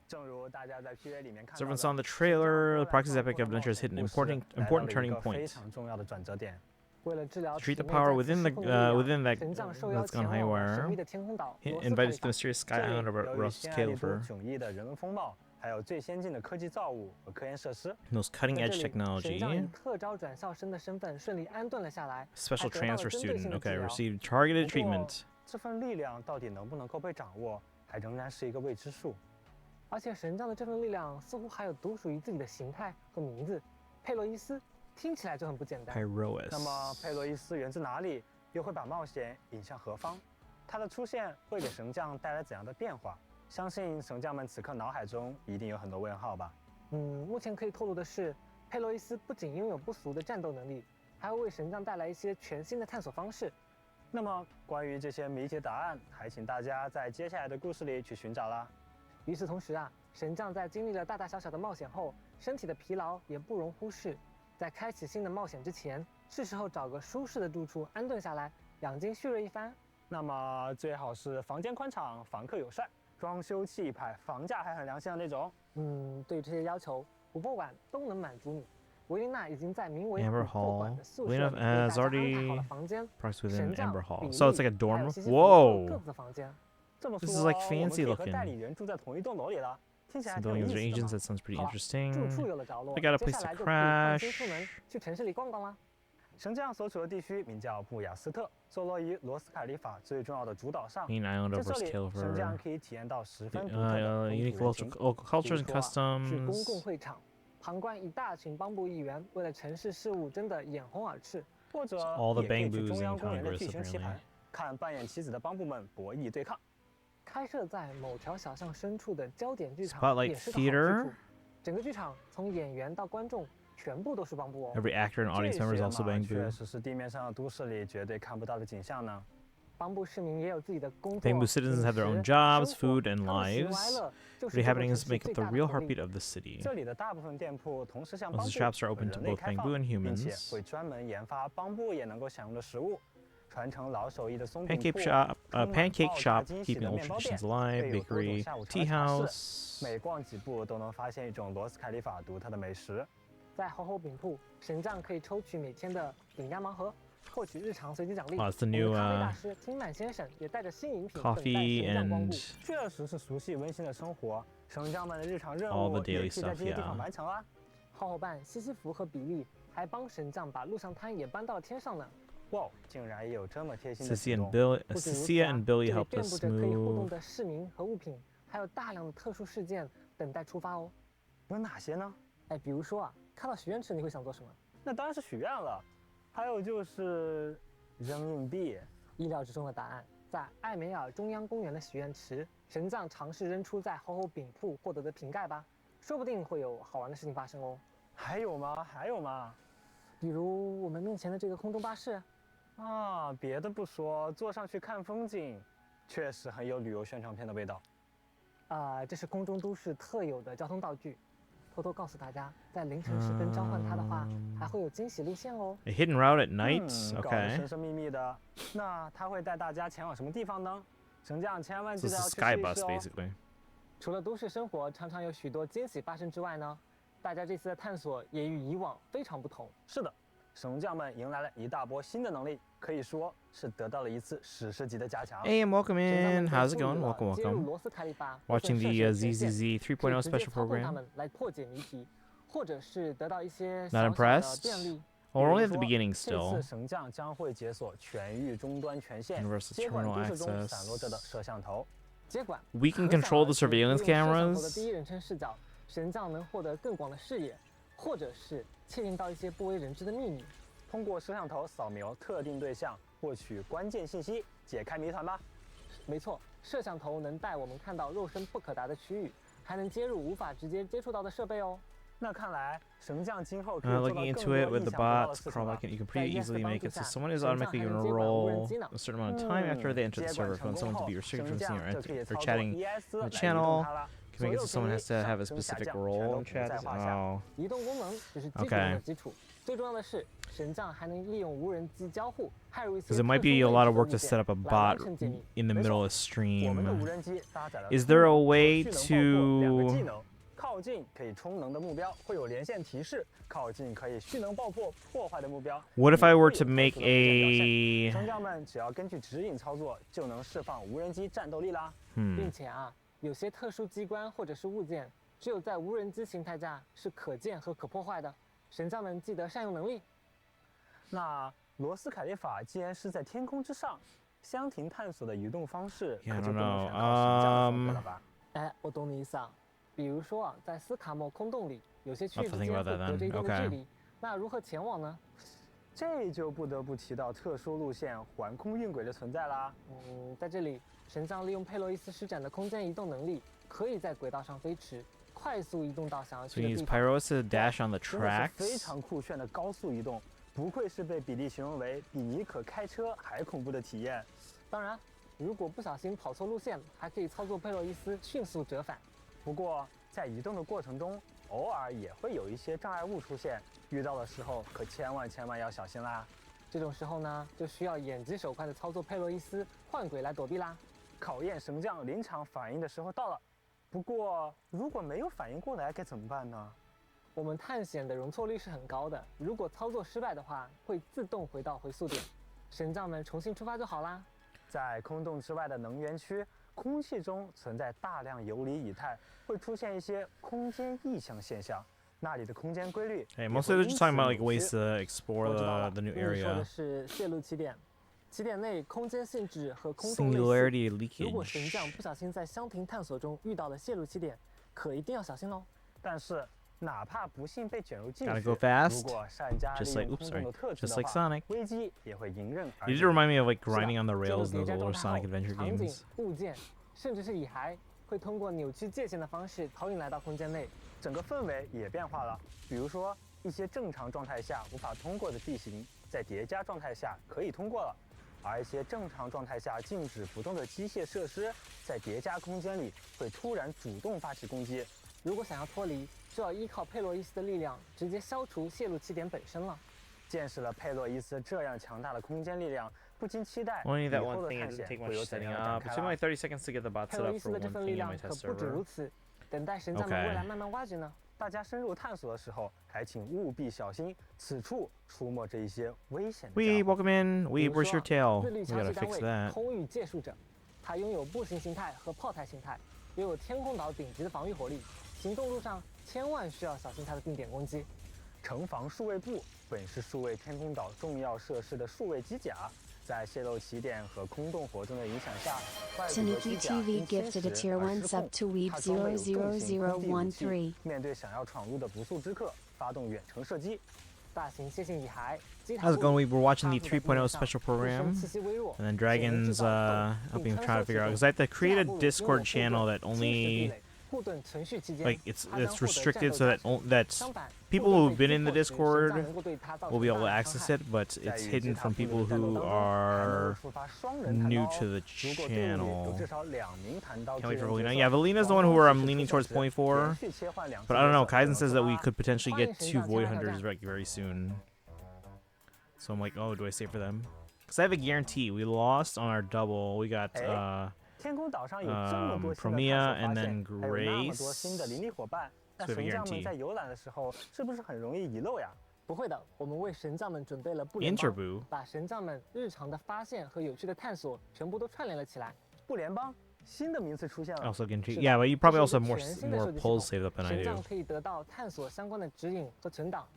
正如大家在 PV 里面看 So 到 everyone saw in the trailer, the Proxy's epic adventure has hit an important turning 非 point. 常重要的转折点。 为了治疗 Treat the 体内 power 再次 within 失 the 控的力量 within that 神将受邀 that's gone 前往神 haywire. 秘的天空岛 He 罗斯 invited 卡 to 里 the 法 mysterious sky 这里 island of 由于 Ross 匈牙利 Scale 都 for 迥异的人文风貌，还有最先进的科技造物和科研设施。 most cutting 在 edge 这里，神将以 technology. 特招转校生的身份顺利安顿了下来， Special 还得到了 transfer 针对性 student. 的治 Okay, 疗。 received targeted 不过 treatment. 这份力量到底能不能够被掌握，还仍然是一个未知数。而且神将的这份力量似乎还有独属于自己的形态和名字，佩洛伊斯，听起来就很不简单。 Pyrois. 那么佩洛伊斯源自哪里？又会把冒险引向何方？它的出现会给神将带来怎样的变化？相信神将们此刻脑海中一定有很多问号吧。目前可以透露的是，佩洛伊斯不仅拥有不俗的战斗能力，还会为神将带来一些全新的探索方式。那么关于这些谜题答案，还请大家在接下来的故事里去寻找啦。与此同时啊，神将在经历了大大小小的冒险后，身体的疲劳也不容忽视。在开启新的冒险之前，是时候找个舒适的住处安顿下来，养精蓄锐一番。那么最好是房间宽敞、房客友善、装修气派、房价还很良心的那种。对于这些要求，琥珀馆都能满足你。维琳娜已经在名为 Amber 琥珀馆 Hall. 的宿舍 Lena 里为大家安 has 排好 already 了房间， priced 神 within 将、 Amber Hall. 比 So it's 利 like a 还有 dorm. 西西弗 Whoa. 都有各自的房间。这么说 This is like 我们 fancy 可以和 looking. 代理人住在同一栋楼里了，听起来 Some 挺有 buildings 意 or 思的 agents. 嘛。 That sounds pretty 好了，住 interesting. 处有了着落， I got a 接 place 下 to 来就可以放心 crash. 出门去城市里逛逛啦。神将所处的地区名叫布雅斯特，坐落于罗斯卡里法最重要的主岛上。 Main island 在 of 这 Ross 里， Scale 神将 for 可以体验到十分独特的 unique 风土人情。 cultures and 比如说啊，去公 customs. 共会场，旁观一大群邦部议员为了城市事务争得眼红耳赤，或者 all the 也可以去 bamboos 中 in 央公园的 Congress 地形棋 apparently. 盘，看扮演棋子的邦部们博弈对抗。开设在某条小巷深处的焦点剧场 Spotlight 也是个好去 Theater 处。整个剧场从演员到观众全部都是邦部哦。 Every actor and audience 这 member is 些 also 嘛 bamboo. 确实是地面上的都市里绝对看不到的景象呢。邦部市民也有自己的工作、 Bamboo citizens have their own 饮食 jobs, 生活 food, and 他们喜怒哀 lives. 乐就是 The 这座城 happenings 市 make 最 up the 大的 real 活力 heartbeat of the city. 这里的大部分店铺同时向 Most 邦 of 部 the shops are 和 open 人 to 类 both 开放， bamboo and 并且 humans. 会专门研发邦部也能够享用的食物。传承老手艺的松饼 Pancake 铺 shop, 充满 pancake 爆炸 shop, 惊喜 keeping 的 old 面包 traditions 店 alive, 会有多种 bakery, 下午茶 tea 茶室 house. 每逛几步都能发现一种罗斯凯里法独特的美食。在猴猴饼铺，神将可以抽取每天的饼干盲盒，获取日常随机奖励。 Oh, it's the 我们 new 咖啡大师金曼先生也带着新饮品等待 coffee 神将光顾。 and 确实是熟悉温馨的生活，神将们的日常任 all 务 the 也可 daily 以在 stuff, 这些地方 yeah. 完成啦。好伙伴西西弗和比利还帮神将把录像摊也搬到了天上呢。哇，竟然也有这么贴心的 Cecilia 举 and 动！ Billy, 不仅如此 Cecilia 啊， and 这 Billy 里 helped 遍 us 布着可以互动 move. 的市民和物品，还有大量的特殊事件等待出发哦。有哪些呢？比如说啊，看到许愿池你会想做什么？那当然是许愿了。还有就是扔硬币。意料之中的答案，在艾梅尔中央公园的许愿池，神将尝试扔出在猴猴饼铺获得的瓶盖吧，说不定会有好玩的事情发生哦。还有吗？还有吗？比如我们面前的这个空中巴士。啊，别的不说，坐上去看风景，确实很有旅游宣传片的味道。这是空中都市特有的交通道具。偷偷告诉大家，在凌晨时分召唤它的话，还会有惊喜路线哦。A hidden route at night. 搞得 Okay. 神神秘秘的。那他会带大家前往什么地方呢？神将千万 So 记 it's 得 a 要去 sky 试一 bus 试哦。 basically. 除了都市生活常常有许多惊喜发生之外呢，大家这次的探索也与以往非常不同。是的，神将们迎来了一大波新的能力，可以说是得到了一次史诗级的加强。 Hey, and welcome 神将 in. 们 How's it 被赋予 going? 了 Welcome, 接入 welcome. 罗斯凯利法 Watching the 部分设施 ZZZ 可以 3.0 直接 special 操控它 program. 们来破解谜题，或者是得到一些 Not 小小的 impressed? 便利。 Well, we're only at the 比如说 beginning 这 still. 次神将将会解锁全域终端权限， Universal 接管 terminal 都市中 access. 散落着的摄像头。接管 We can 可想 control the 而知 surveillance 利用摄像头的 cameras. 第一人称视角，神将能获得更广的视野，或者是窃听到一些不为人知的秘密。通过摄像头扫描特定对象，获取关键信息，解开谜团吧。没错，摄像头能带我们看到肉身不可达的区域，还能接入无法直接接触到的设备哦。那看来神将今后可以做到 Looking 更 into 多 it 意 with the 想不到的 bots, 事情 crawl 了 back in. You can 在 pretty Yes 的 easily 帮 make 助 it so 下， someone is 神将 automatically 还能 going to 接管无人 roll 机呢。 a certain amount of time after they enter the 接 server 管 for 成 someone 功 to 后， be restricted 神 from seeing 将 or 就可以 or 操作 chatting ES the 来移动 channel. 它了。 Can make it so someone has to have a 所有可以 specific 上升下降 role 全 in 都不在 chat. 话下。 Oh. 移动功能只是基础中的基础，最重要的是，神将还能利用无人机交互，害入一些 Because it might be a lot of work to set up a bot in the middle of 我们的 stream. 无人机搭载了 Is there a way 蓄能爆破两个技 to 能，靠近可以充能的目标会有连线提示，靠近可以蓄能爆破破坏的目标。 What if I 也 were 会有 to 特殊 make 的路线表现 a 神将们只要根据指引操作，就能释放无人机战斗力啦。并且啊，有些特殊机关或者是物件，只有在无人机形态下是可见和可破坏的。神将们记得善用能力。那罗斯凯利法既然是在天空之上，箱庭探索的移动方式 Yeah, 可 I 就 don't 不能 know. 全靠神将的方法了吧？哎，我懂你意思啊。比如说啊，在斯卡莫空洞里，有些区 I'll 域 have 之 to think 间 about 会 that 隔着 then. 一定的 Okay. 距离，那如何前往呢？这就不得不提到特殊路线环空运轨的存在啦。在这里，神将利用佩洛伊斯施展的空间移动能力，可以在轨道上飞驰，快速移动到想要 So 去 you 的 use 地方。 Pyros to dash on the 真的是非 tracks? 常酷炫的高速移动，不愧是被比利形容为比尼可开车还恐怖的体验。当然，如果不小心跑错路线，还可以操作佩洛伊斯迅速折返。不过在移动的过程中，偶尔也会有一些障碍物出现，遇到的时候可千万要小心啦。这种时候呢，就需要眼疾手快的操作佩洛伊斯换轨来躲避啦。考验神将临场反应的时候到了。不过如果没有反应过来该怎么办呢？我们探险的容错率是很高的，如果操作失败的话，会自动回到回溯点，神将们重新出发就好啦。在空洞之外的能源区，空气中存在大量游离以太，会出现一些空间异象现象。那里的空间规律 Hey, mostly they're just talking about like ways to explore 我知道了 the new 你说的 area. 是泄露起点，起点内空间性质和空洞类似。 Singularity 如果神 leakage. 将不小心在箱庭探索中遇到了泄露起点，可一定要小心喽。但是哪怕不幸被卷入进 Gotta 去， go fast, 如果善加 just 利 like- 用 oops, 空洞的 sorry, 特质 just 的 like 话， Sonic. 危机也会迎刃而 You 解。 did remind me of like 是的 grinding on the 进入 rails in 叠加 those 状 older 态后 Sonic Adventure 场景 games.、物件，甚至是蚁骸，会通过扭曲界限的方式投影来到空间内。整个氛围也变化了。比如说，一些正常状态下无法通过的地形，在叠加状态下可以通过了；而一些正常状态下静止不动的机械设施，在叠加空间里会突然主动发起攻击。如果想要脱离，就要依靠佩洛伊斯的力量，直接消除泄露起点本身了。见识了佩洛伊斯这样强大的空间力量，不禁期待 Only 以 that 后 one 的 thing it 探 doesn't 险 take 会 much 有怎 setting 样的 up. 展 It 开 took me 啦 like 30 seconds to get the bot 佩 set 洛 up 伊斯 for 的这 one 份力 thing in 量 my 可 test 不止 server. 如此，等待神将 Okay 们未来慢慢挖掘呢。大家深入探索的时候，还请务必小心，此处出没着一些危险的 Weeb, 家伙。 welcome in. 比 Weeb, 如 where's 说 your tail? 自律 We 强 gotta 袭单 fix 位 that. 空域借术者，它拥有步行形态和炮台形态，拥有天空岛顶级的防御火力，行动路上千万需要小心它的定点攻击。城防数位部本是数位天空岛重要设施的数位机甲，在泄露起点和空洞活动的影响下，外部的机甲 Tanuki 因 TV 侵 gifted a 蚀 tier 而 1 失 sub 控。 to Weeb 它装备有重型空地武器 00013. 面对想要闯入的不速之客，发动远程射击。大型楔形蚁骸，基塔 How's it 部 going? Weeb, we're watching 它 the 附在地面 3.0 上 special 自身 program. 气息微弱 And then 只能制 Dragon's 造洞 helping 并 try to 穿梭 figure out 其 because I have to 中 create a 基塔部拥有 Discord 护 channel 盾 that 侵蚀壁 only 垒护盾存续期间 like it's 它将获得 restricted 战 so 斗 that 加成 that 相反 people 护 who've 盾 been in 被 the 击破时神将 Discord 能够对它造 will 成 be able to 大量 access 伤害 it, but 在 it's 与 hidden 其他 from 部 people 队的战斗 who 当中，还能 are 触发发双人弹刀 new 哦。 to the 如果队伍里有 channel. 至少2名弹刀 Can't wait 巨 for 人 Valina. 角 Yeah, 色， Valina's the one 双 who 方 I'm 持续 leaning 出 towards 手时 point 连 for. 续切换2次 But I don't know. 角色就 Kaizen 能 says 触 that we 发。 could potentially 欢迎 get 神 2将 Void 加入 Hunters 战。 very soon. So I'm like, oh, do I save for them? Because I have a guarantee. We lost on our double. We got 天空岛上有这么多新的 Promia 探索 and 发 then 现，还有那么多新的 Grace. 邻里伙伴，那 So we have a 神将们 guarantee. 在游览的时候是不是很容易遗漏呀？不会的，我们为神将们准备了布联邦， Interview. 把神将们日常的发现和有趣的探索全部都串联了起来。布联邦新的名词出现了。 Also guarantee. 是的 Yeah, but you probably 这 also 是 have 一 more 个全新的 more 收集系 pulls 统 saved up than I 神将 do. 可以得到探索相关的指引和存档，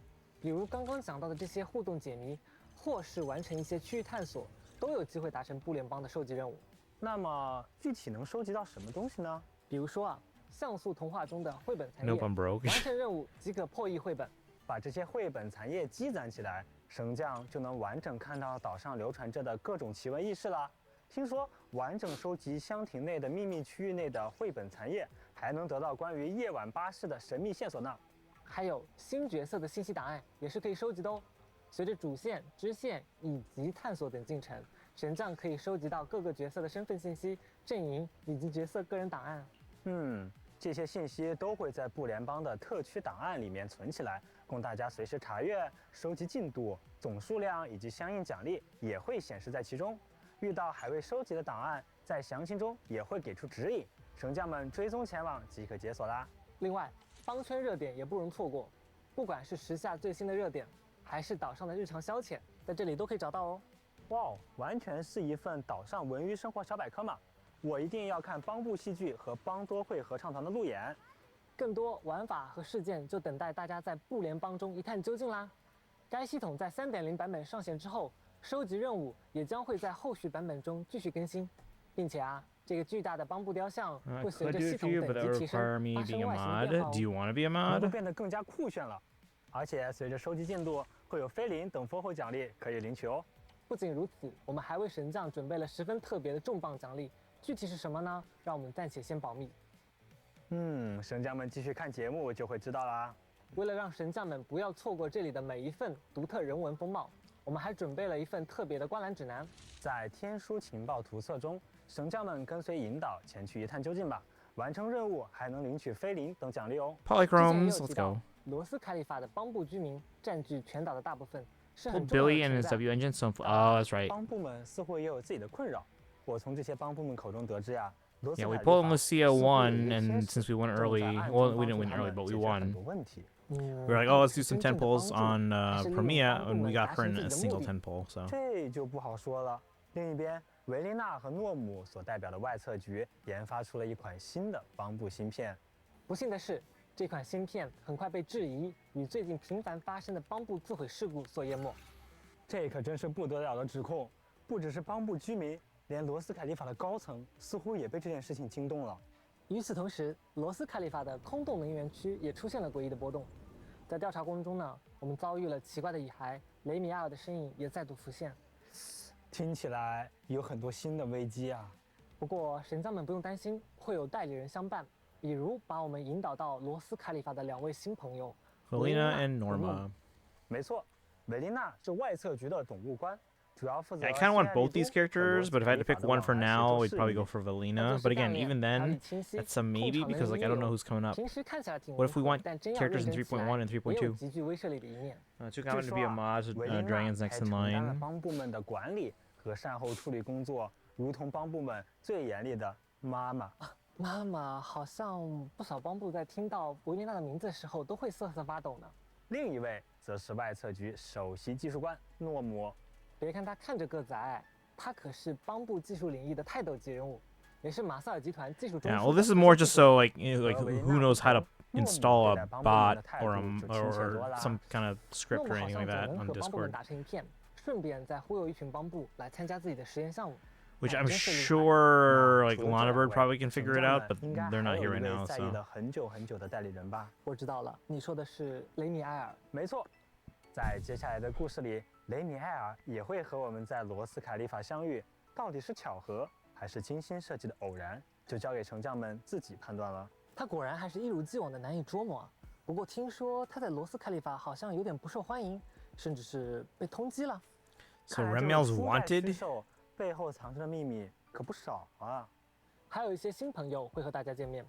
比如刚刚讲到的这些互动解谜，或是完成一些区域探索，都有机会达成布联邦的收集任务。那么具体能收集到什么东西呢？比如说啊，像素童话中的绘本残页， Nope, I'm broke. 完成任务即可破译绘本。把这些绘本残页积攒起来，神将就能完整看到岛上流传着的各种奇闻异事啦。听说完整收集箱庭内的秘密区域内的绘本残页，还能得到关于夜晚巴士的神秘线索呢。还有新角色的信息档案也是可以收集的哦。随着主线、支线以及探索等进程，神将可以收集到各个角色的身份信息、阵营以及角色个人档案。这些信息都会在布联邦的特区档案里面存起来，供大家随时查阅、收集进度、总数量以及相应奖励也会显示在其中。遇到还未收集的档案，在详情中也会给出指引，神将们追踪前往即可解锁啦。另外，帮圈热点也不容错过，不管是时下最新的热点，还是岛上的日常消遣，在这里都可以找到哦。哇，完全是一份岛上文娱生活小百科嘛！我一定要看邦布戏剧和邦多会合唱团的路演。更多玩法和事件就等待大家在布联邦中一探究竟啦。该系统在 3.0 版本上线之后，收集任务也将会在后续版本中继续更新，并且啊，这个巨大的邦布雕像会随 Could 着 do 系 a 统 few, but 等 that 级提 would 升 require me 发 being 生 a 外形的变化 mod. 哦。 Do you want to be a 能够 mod? 变得更加酷炫了，而且随着收集进度，会有菲林等丰厚奖励可以领取哦。不仅如此，我们还为神将准备了十分特别的重磅奖励，具体是什么呢？让我们暂且先保密。神将们继续看节目就会知道啦。为了让神将们不要错过这里的每一份独特人文风貌，我们还准备了一份特别的观览指南。在天书情报图册中，神将们跟随引导前去一探究竟吧。完成任务还能领取菲林等奖励哦。Polychromes, let's go. 罗斯凯里法的邦布居民占据全岛的大部分，是 Pull 很重要的 Billy and 存 his 在。 W engine. So, oh, that's right. 邦布们似乎也有自己的困扰。我从这些邦布们口中得知呀，罗斯 Yeah, 凯 we 里 pulled 法 Lucia 似乎有 1, 一些 and 事 since we won 正在 early, 暗中 well, we 帮 didn't 助 win 他 early, 们 but we 解决 won. 很多问题。 We were like, oh, let's do some 10 pulls on 还是利用 Promia, 帮助 and 们 we got 达 her 成 in 自 a 己的目 single 的。 10 pull. So 这就不好说了。另一边，维琳娜和诺姆所代表的外测局研发出了一款新的邦布芯片。不幸的是，这款芯片很快被质疑与最近频繁发生的邦布自毁事故所淹没。这可真是不得了的指控，不只是邦布居民，连罗斯凯利法的高层似乎也被这件事情惊动了。与此同时，罗斯凯里法的空洞能源区也出现了诡异的波动。在调查过程中呢，我们遭遇了奇怪的蚁骸，雷米埃尔的身影也再度浮现。听起来有很多新的危机啊！不过神将们不用担心，会有代理人相伴，比如把我们引导到罗斯凯里法的2位新朋友 Helena and Norma. 没错，维琳娜是外测局的总务官，主要负责。 I kind of want both these characters, but if I had to pick one for now, we'd probably go for Valina. But again, even then, that's a maybe because like I don't know who's coming up. 平时看起来挺 What if we want 但真要 characters 认 in 真起来 3.1 and 也有 3.2? 极具威慑力的一面。Took out to be a mod to 维琳娜 Dragons 还 next 承 in 担了 line. 帮部们的管理和善后处理工作，如同帮部们最严厉的妈妈。妈妈好像不少帮部在听到维琳娜的名字的时候都会瑟瑟发抖呢。另一位则是外测局首席技术官诺姆。别看他看着个子矮，他可是帮部技术领域的泰斗级人物，也是马塞尔集团技术中枢。 Yeah, well, this is more just so like who knows how to install a bot or some kind of script or anything like that on Discord. 打成一片，顺便再忽悠一群帮部来参加自己的实验项目。 Which I'm sure like Lana Bird probably can figure it out, but they're not here right now. 在意 So 了很久很久的代理人吧？我知道了，你说的是雷米埃尔。没错，在接下来的故事里，雷米埃尔也会和我们在罗斯凯利法相遇，到底是巧合还是精心设计的偶然，就交给成将们自己判断了。他果然还是一如既往的难以捉摸啊。不过听说他在罗斯凯利法好像有点不受欢迎，甚至是被通缉了。So Remiel's wanted. 背后藏着的秘密可不少啊。还有一些新朋友会和大家见面，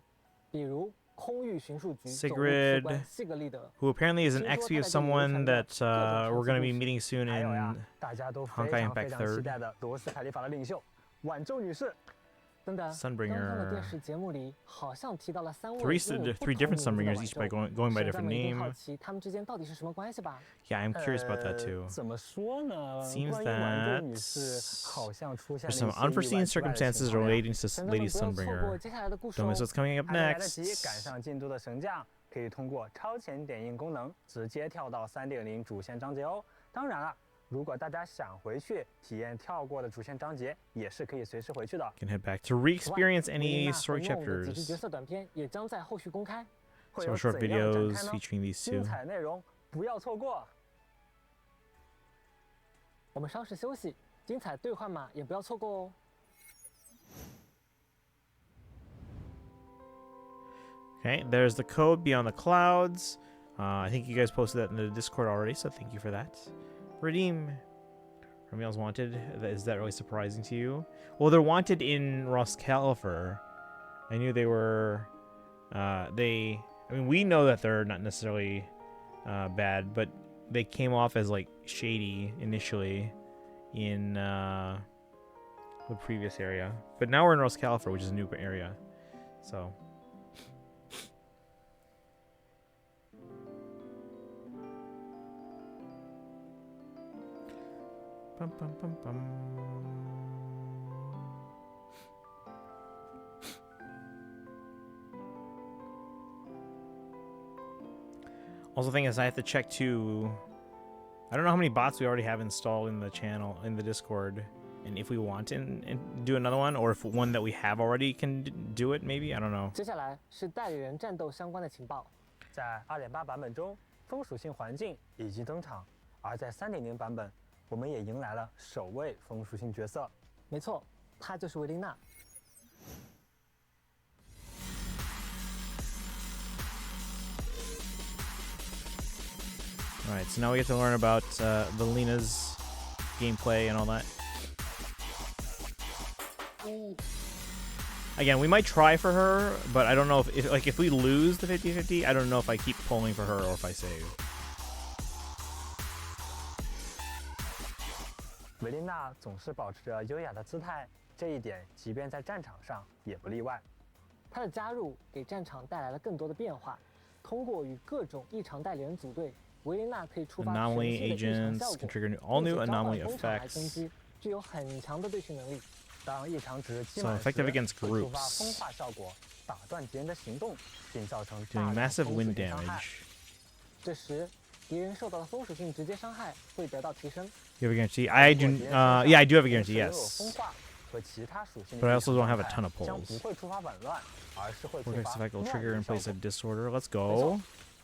比如空域巡数局总务次 Sigrid, 官西格利德， who apparently is an 听说 XP 他 of 在这里流 someone 传着 that 各种 we're 传 going to 奇 be 故事 meeting soon 还有呀 in 大家都 Honkai 非常 Impact 非常期 3rd. 待的罗斯凯利法的领袖晚舟女士。等等， Sunbringer 刚刚的电视节目里好像提到了3位 Three 拥有不 three 同 different 名字的 Sunbringers, 晚 each by 舟 going by 小 different 战们一定好 name. 奇他们之间到底是什么关系吧？ Yeah, I'm curious about that too. 怎么说呢？ Seems 关于晚舟 that 女士好像出现 there's 了 some 一些意外 unforeseen 之外的 circumstances 情况呀 relating to 等等们 Lady 不要错过 Sunbringer. 接下来的故事 Don't 哦 miss。what's coming up 还没来得及赶 next. 上进度的神将，可以通过超前点映功能直接跳到3.0主线章节哦。当然了，如果大家想回去体验跳过的主线章节，也是可以随时回去的。 Can head back to re-experience 维琳 any 娜和 story 诺姆的几支角 chapters. 色短片也将在后续公开。会 Some 有 short 怎样的展 videos 开呢？ featuring these 精 two. 彩内容不要错过。我们稍事休息，精彩兑换码也不要错过哦。 Okay, there's the code Beyond the Clouds. I think you guys posted that in the Discord already, so thank you for that. Redeem. Ramiel's wanted. Is that really surprising to you? Well, they're wanted in Roscalifer. I knew they were. I mean, we know that they're not necessarily bad, but they came off as like shady initially in the previous area. But now we're in Roscalifer, which is a new area. So. Bum, bum, bum, bum. Also, thing is, I have to check too. I don't know how many bots we already have installed in the channel, in the Discord, and if we want to and do another one, or if one that we have already can do it, maybe I don't know. 接下来是代理人战斗相关的情报。在2.8版本中，风属性环境已经登场，而在3.0版本，我们也迎来了首位风属性角色。没错，她就是维琳娜。 All right, so now we get to learn about Valina's gameplay and all that. Again, we might try for her, but I don't know if we lose the 50-50, I don't know if I keep pulling for her or if I save. 维琳娜总是保持着优雅的姿态，这一点即便在战场上也不例外。她的加入给战场带来了更多的变化。通过与各种异常代理人组队，维琳娜可以触发全 Anomaly 新的异常 agents 效 can 果， trigger all 并 new 且召唤 anomaly 风场来攻 effects. 击，具有很强的对训能力。当异常值积 So 满时， effective against 会触发 groups. 风化效果，打断敌人的行动，并造成大 Doing 量 massive 风属 wind 性伤害。 damage. 这时，敌人受到的风属性直接伤害会得到提升。 You have a guarantee? I do. Yeah, I do have a guarantee. 拥有 Yes. 风化和其他属性 But I 的 also 异常 don't have a 伤 ton of 害将 pulls. 不会触发紊乱，而是会触 Vortex 发 effect will 乱 trigger 流 in 效 place 果 of disorder. Let's 没错 go.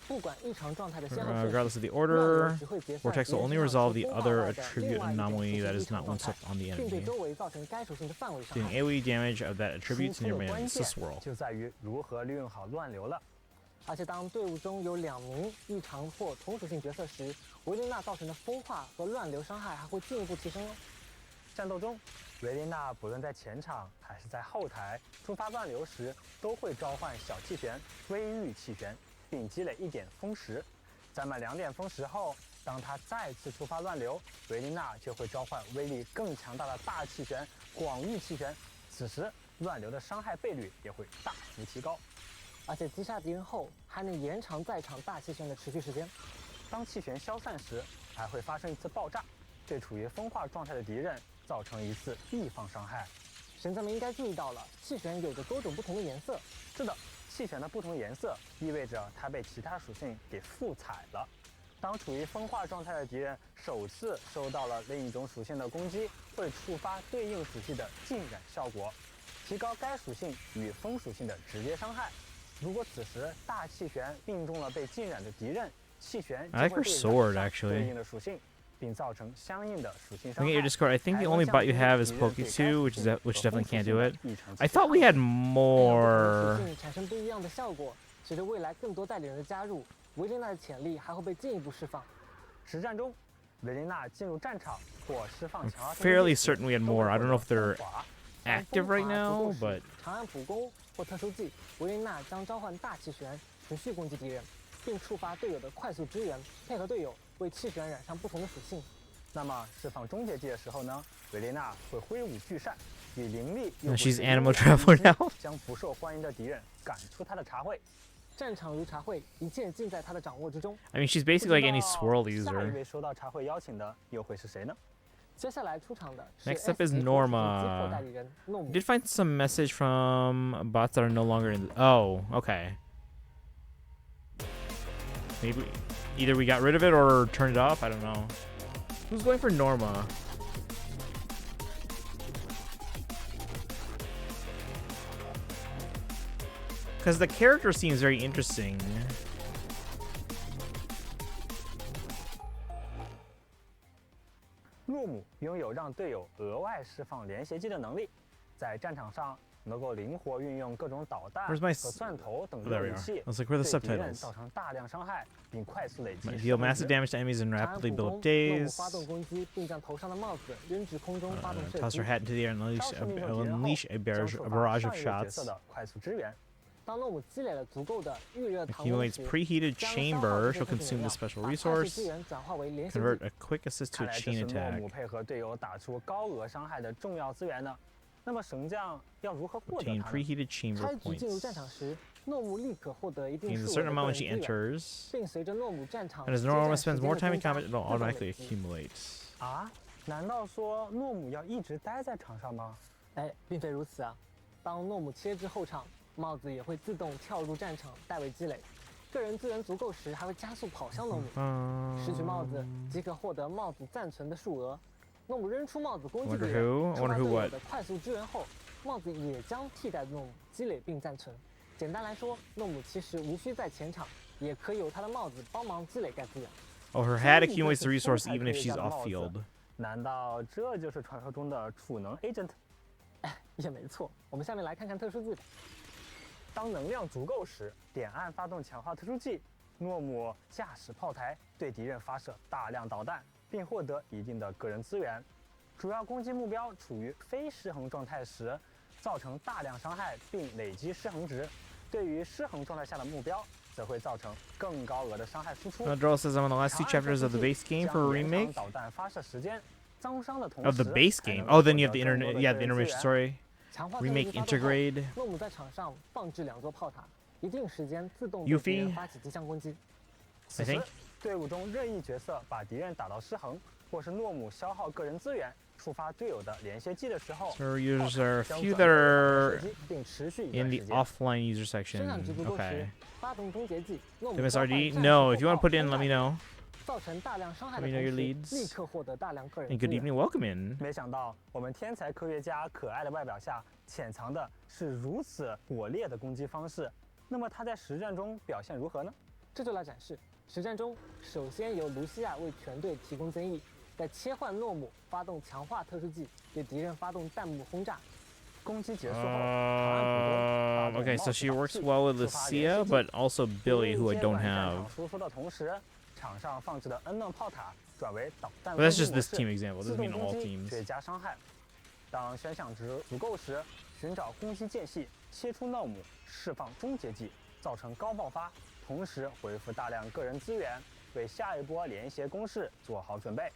不管异常状态的先后顺序， Regardless of the 乱流 order, 只会解散 Vortex 敌 will 人 only 身上 resolve 其 the 风化 other 外的 attribute 另外一种 anomaly 属 that 性 is 异常 not 状 one 态 step on the 并对 enemy. 周围造成该属性的范围伤 Doing 害。 AoE damage of that 输 attribute 出 in 的 your 关 mana 键 swirl. 就在于如何利用好乱流了。而且当队伍中有2名异常或同属性角色时，维琳娜造成的风化和乱流伤害还会进一步提升哦。战斗中，维琳娜不论在前场还是在后台触发乱流时，都会召唤小气旋、微玉气旋，并积累1点风石。攒满2点风石后，当她再次触发乱流，维琳娜就会召唤威力更强大的大气旋、广域气旋。此时，乱流的伤害倍率也会大幅提高。而且击杀敌人后，还能延长在场大气旋的持续时间。当气旋消散时，还会发生一次爆炸，对处于风化状态的敌人造成一次易放伤害。神将们应该注意到了，气旋有着多种不同的颜色。是的，气旋的不同颜色意味着它被其他属性给复彩了。当处于风化状态的敌人首次收到了另一种属性的攻击，会触发对应属性的浸染效果，提高该属性与风属性的直接伤害。如果此时大气旋命中了被浸染的敌人，气旋就 I 会 like her 对 sword, 染上 actually. 对应的属性，并造成相应的属性伤 Looking 害。 at your Discord, I think the only bot you have is Poke2, which definitely can't do it. I thought we had 属 more. 性产生不一样的效果，随着未来更多代理人的加入，维琳娜的潜力还会被进一步释放。实战中，维琳娜进入战场或释放 I'm 强化特殊 fairly 技 certain we had more. I don't know if they're 华 active right 当 now, 风华足够 but 时长按普攻或特殊技，维琳娜将召唤大气旋，持续攻击敌人，并触发队友的快速支援，配合队友为气旋染上不同的属性。那么释放终结技的时候呢，维琳娜会挥舞巨扇，以凌厉又 And 不 she's 失 Animal 优雅的 Traveler 攻击 now. 将不受欢迎的敌人赶出她的茶会。战场如茶会，一切尽在他的掌握之中。 I mean, she's basically like any swirl 下一 user. 位收到茶会邀请的又会是谁呢？接下来出场的是 Next up is S 级 Norma. 击破代理人诺姆 Did find some message from bots that are no longer in. Oh, okay. Maybe either we got rid of it or turned it off. I don't know. Who's going for Norma? Because the character seems very interesting. 诺姆拥有让队友额外释放连携技的能力，在战场上能够灵活运用各种导弹 Where's my 和钻头等 Oh, there we 武 are. 器， I was like, where are the 对敌人 subtitles? 造成大量伤害，并快速累积 Might 生 deal 命 massive 值。 damage to enemies and 长按 rapidly 普 build 攻， up 诺姆 days. 发动攻击，并将头上的帽子扔至空中发动射 Toss 击 her。hat into the air and 超时命中敌人后， unleash a 将 barrage, 触 a 发 barrage 上 of 一位角 shots. 色的快速支援。当诺姆积累了足够的预热糖温 Accumulates 时， preheated 将消耗 chamber. 这 She'll 部分 consume 能 the 量 special 把快速 resource. 支援转化为连续 Convert 技。 a quick assist to 看 a 来这 chain 是诺姆 attack. 配合队友打出高额伤害的重要资源呢。那么神将要如何获得 Obtain 它呢？ preheated chamber 开局进入 points. 战场时，诺姆立刻获得一定 Gains a 数 certain 额的 amount 个 when 人 she 资源， enters. 并随着诺姆战场 And as 接 Norma 战 spends 时间 more 的 time in 增加 combat, it'll 自动 automatically 累积。 accumulate. 啊？难道说诺姆要一直待在场上吗？哎，并非如此啊！当诺姆切至后场，帽子也会自动跳入战场，代为积累。个人资源足够时，还会加速跑向诺姆。失去帽子即可获得帽子暂存的数额。诺姆扔出帽子攻击敌 Wonder 人， who? 触 Wonder 发 who 队友 what? 的快速支援后，帽子也将替代诺姆积累并暂存。简单来说，诺姆其实无需在前场，也可以由他的帽子帮忙积累该资源。 Oh, her hat accumulates the resource even if she's off field. 难道这就是传说中的储能 agent？ 也没错。我们下面来看看特殊技吧。当能量足够时，点按发动强化特殊技。诺姆驾驶炮台对敌人发射大量导弹，并获得一定的个人资源。主要攻击目标处于非失衡状态时，造成大量伤害并累积失衡值。对于失衡状态下的目标，则会造成更高额的伤害输出。 Now, Joel says I'm on the last two chapters of the base game for a 将延长 remake 导弹发射时间，增伤的同时 of the base 还 game. 能 Oh, then you 获 have the 得更多 internet. 的 Yeah, 个 the 人资 intermission. 源 Sorry. 强化特殊 Remake 技发动后 integrate. 诺姆在场上放置2座炮塔，一定时间自动对敌人 Yuffie 发起机枪攻击。此 I 时 think.，队伍中任意角色把敌人打到失衡，或是诺姆消耗个人资源，触发队友的连携技的时候， So users are a 将 few 转 that 为 are 射击并持续一 in 段 the 时间。 offline user 生 section. 产值足够时 Okay. 发动终结技，诺姆 Did 召 Miss 唤 RD? 战 No. 士 If you want to 火 put it in, 炮 let me know. 造成大量伤害的 Let 同 me know 时， your leads. 立刻获得大量个人 And 资 good 源。 evening, welcome in. 没想到我们天才科学家可爱的外表下，潜藏的是如此火烈的攻击方式。那么他在实战中表现如何呢？这就来展示。实战中，首先由卢西亚为全队提供增益，再切换诺姆发动强化特殊技，对敌人发动弹幕轰炸。攻击结束后，长按普攻，发动 Okay, 帽 so 子 she 打 works 气 well with 触发连 Lucia, 续技 but also Billy, who I 接 don't 管战场 have. 输出的同时，场上放置的 N 能炮塔转为导弹 But 攻 that's 击 just 模 this 式 team example. It 自 doesn't 动 mean 攻 all 击 teams. 追加伤害。当悬赏值足够时，寻找攻击间隙，切出诺姆，释放终结技，造成高爆发，同时回复大量个人资源，为下一波连携攻势做好准备。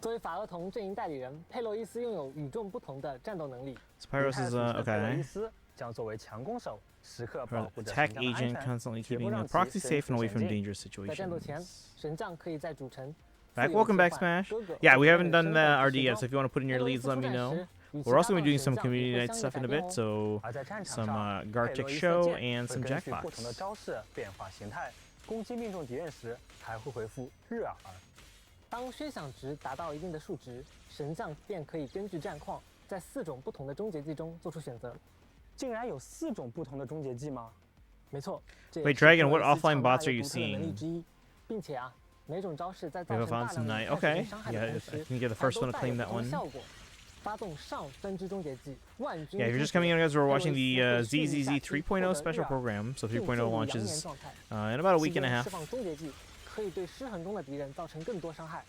作为法厄同阵营代理人，佩洛伊斯拥有与众不同的战斗能力。 Spyros is 佩洛 okay. 伊斯将作为强攻手，时刻 Her 保护着 attack 神将的安 agent 全， constantly 绝不 keeping 让 the 其 proxy 身 safe and 处 away 险 from 境。 dangerous 在战斗前， situations. 神将可以在主城 Back, 自由 welcome 切 back, 换 Smash. 哥哥 Yeah, 或 we 者 haven't 女 done 生 the 的 RD 时 yet, 装 so if you want to put in 佩 your 洛伊 leads, 斯 let 出 me 战 know. 时与其 We're also 他 going to be doing 的 some 神将 community 会 night 相应 stuff in a 改变 bit, 哦 so 而在战场 some 上， Gartic 佩洛伊斯 Show 剑 and 会 some 根据不同的 Jackbox. 招式变化形态，攻击命中敌人时还会回复日耳。当宣享值达到一定的数值，神将便可以根据战况，在4种不同的终结技中做出选择。竟然有4种不同的终结技吗？没错。Wait, Dragon, what offline bots are you 能力之 seeing? 一，并且啊，每种招式在 We 造 have 成 found 大 some 量 night. 的 Okay, 伤害的 yeah, 同 I 时， think you're the 还 first 都 one to 带 claim 有 that 不同 one. 效果。发动上分支终结技万军 Yeah, if you're just coming in, guys, we're watching the ZZZ 3.0 special program. So 3.0 launches in about a week and a half. 释放终结技可以对失衡中的敌人造成更多伤害。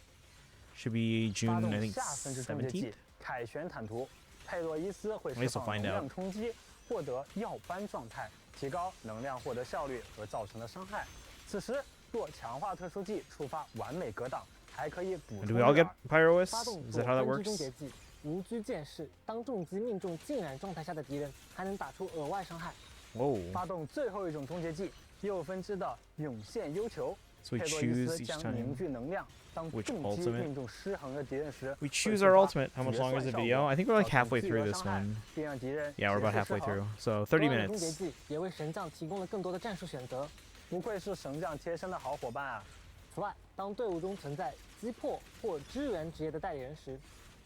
Should be 发 June, 动 I think, 下分支终结 17th. 技凯旋坦途，佩洛伊斯会 I 释 guess we'll 放 find 能 out. 量冲击，获得耀斑状态，提高能量获得效率和造成的伤害。此时若强化特殊技触发完美格挡，还可以补 Do 充 we all 热 get 耳。Pyrois? 发动 Is 左 that how that 分支终 works? 结技无拘剑士，当重击命中浸染状态下的敌人，还能打出额外伤害。Whoa. 发动最后一种终结技右分支的涌现幽球， So we 佩洛伊 choose 斯 each 将 time 凝聚能量，当 which 重击 ultimate 命中失衡的敌人时， we 会 choose 触 our 发 ultimate. How much 结 longer is 算 the 效 video? 果 I think we're like 造成 halfway 巨 through 额 this 伤害 one. 并让敌人 Yeah, we're about 结束 halfway 失衡 through. So 30同样的终结 minutes. 技也为神将提供了更多的战术选择。不愧是神将贴身的好伙伴啊！此外，当队伍中存在击破或支援职业的代理人时，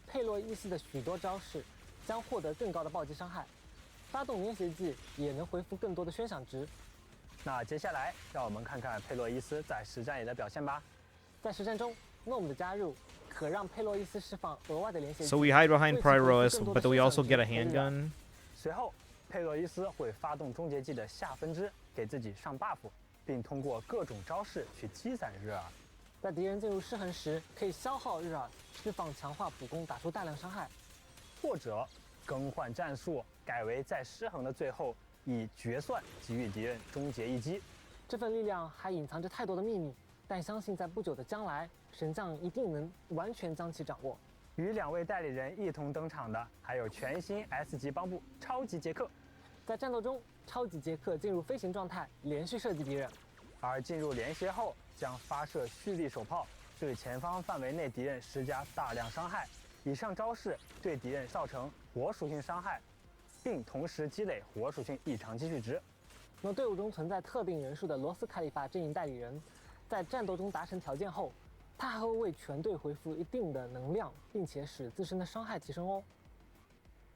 佩洛伊斯的许多招式将获得更高的暴击伤害。发动连携技也能回复更多的宣享值。那接下来让我们看看佩洛伊斯在实战里的表现吧。在实战中，诺姆的加入可让佩洛伊斯释放额外的连携技。 So we hide behind Pyrois, but we also get a handgun. 随后，佩洛伊斯会发动终结技的下分支，给自己上 buff， 并通过各种招式去积攒日耳。在敌人进入失衡时，可以消耗日耳，释放强化普攻，打出大量伤害。或者更换战术，改为在失衡的最后以决算给予敌人终结一击。这份力量还隐藏着太多的秘密，但相信在不久的将来，神将一定能完全将其掌握。与2位代理人一同登场的还有全新 S 级帮部超级杰克。在战斗中，超级杰克进入飞行状态，连续射击敌人，而进入连携后将发射蓄力手炮，对前方范围内敌人施加大量伤害。以上招式对敌人造成火属性伤害，并同时积累火属性异常积蓄值。那队伍中存在特定人数的罗斯卡里法阵营代理人，在战斗中达成条件后，他还会为全队回复一定的能量，并且使自身的伤害提升哦。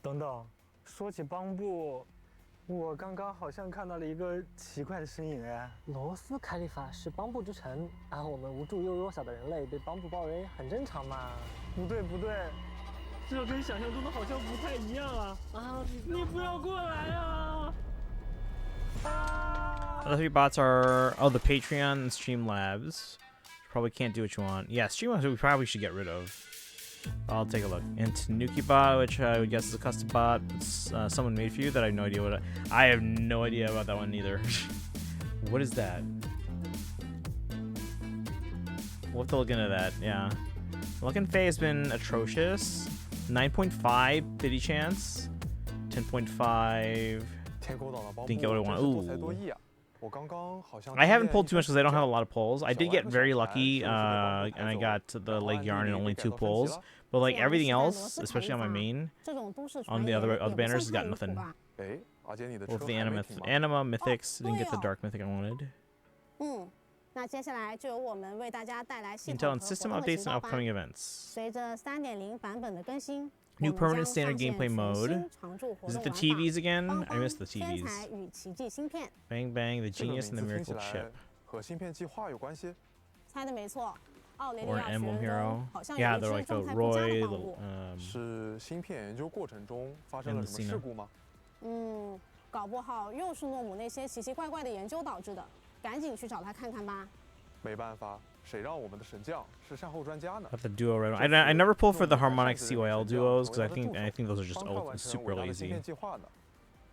等等，说起帮部，我刚刚好像看到了一个奇怪的身影哎。罗斯卡里法是帮部之城，而我们无助又弱小的人类被帮部包围，很正常嘛。不对不对，这跟想象中的好像不太一样啊！啊，你不要过来啊！ Other 3 bots are the Patreon and Streamlabs. Probably can't do what you want. Yeah, Streamlabs we probably should get rid of. I'll take a look. And Tanuki bot, which I would guess is a custom bot. It's someone made for you that I have no idea what. I have no idea about that one either. What is that? We'll have to look into that. Yeah. Looking Faye has been atrocious. 9.5 pity chance. 10.5. Didn't get what I want. Ooh. I haven't pulled too much because I don't have a lot of pulls. I did get very lucky, and I got the leg yarn and only 2 pulls. But like everything else, especially on my main, on the other banners, has got nothing. Both the anima mythics didn't get the dark mythic I wanted. 那接下来就由我们为大家带来系 Intel 统 and 和 system 活动的 updates 情 and 报吧。 upcoming events. 随着3.0版本的更新， New 我们 permanent 将 standard 上线 gameplay 全 mode. 新常驻活 Is 动 it the 玩法 TVs again? 邦 I 邦 missed the 天 TVs. 才与奇迹芯片。 Bang Bang, the Genius and the Miracle Chip. 和芯片计划有关系？猜的没错，奥雷利 Or 亚 an 学 emblem 人 hero. 中好像有 Yeah, 一 they're 支 like the 状态不佳的 Roy, 帮部。是芯片研究过程中发生了什么事故吗？搞不好又是诺姆那些奇奇怪怪的研究导致的，赶紧去找他看看吧。没办法，谁让我们的神将是善后专家呢？ Have the duo red one. I never pull for the harmonic COL duos because I think those are just super lazy.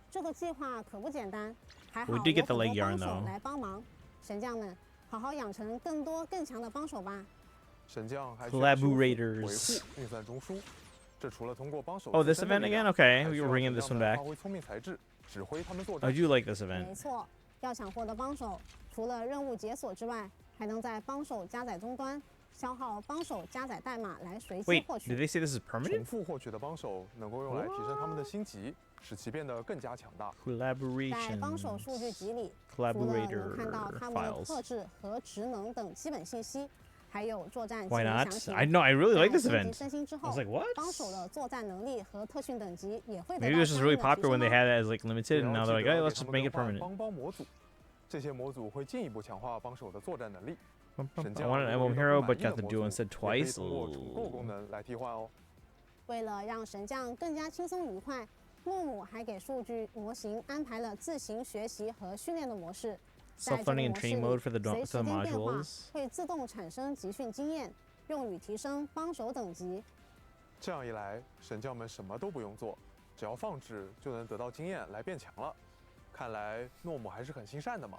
这个计划可不简单，还好 We 有 did get 很 the 多 leg yarn 帮手 though. 来帮忙。神将们，好好养成更多更强的帮手吧。神将还 Collaborators. 运算中枢，这除了通过帮手 Oh, this event again? Okay, we were bringing this one back. 发挥聪明才智，指挥他们作 I 战。 do like this event. 没错，要想获得帮手，除了任务解锁之外，还能在帮手加载终端消耗帮手加载代码来随机 Wait, 获 did 取。 they say this is 重 permanent? 复获取的帮手能够用来提升他们的星级，使其变得更加强大。在帮手数据集里，除了能看到他们的特质和职能等基本信息，还有作战 Why 技能 not? 详情。 I know, I really like this 在升级 event. 升星之 I 后 was like, what? 帮手的作战能力和特训等级也会得 Maybe 到 this was 相 really 应的提 popular when 升 they 哦。 had it as like limited, and now they're like, hey, let's just make it permanent. 帮帮模组，这些模组会进一步强化帮手的作战能力。 I 神将 wanted an 如果 emblem 遇到 hero, 不 but 满意的 got to 模 do 组 instead 也可以 twice. 通过重构功能来替换哦。为了让神将更加轻松愉快，诺姆还给数据模型安排了自行学习和训练的模式。在这个 Self-learning and 模式 training mode for 里， the 随时间变化 modules. 会自动产生集训经验，用于提升帮手等级。这样一来，神将们什么都不用做，只要放置就能得到经验来变强了。看来诺姆还是很心善的嘛。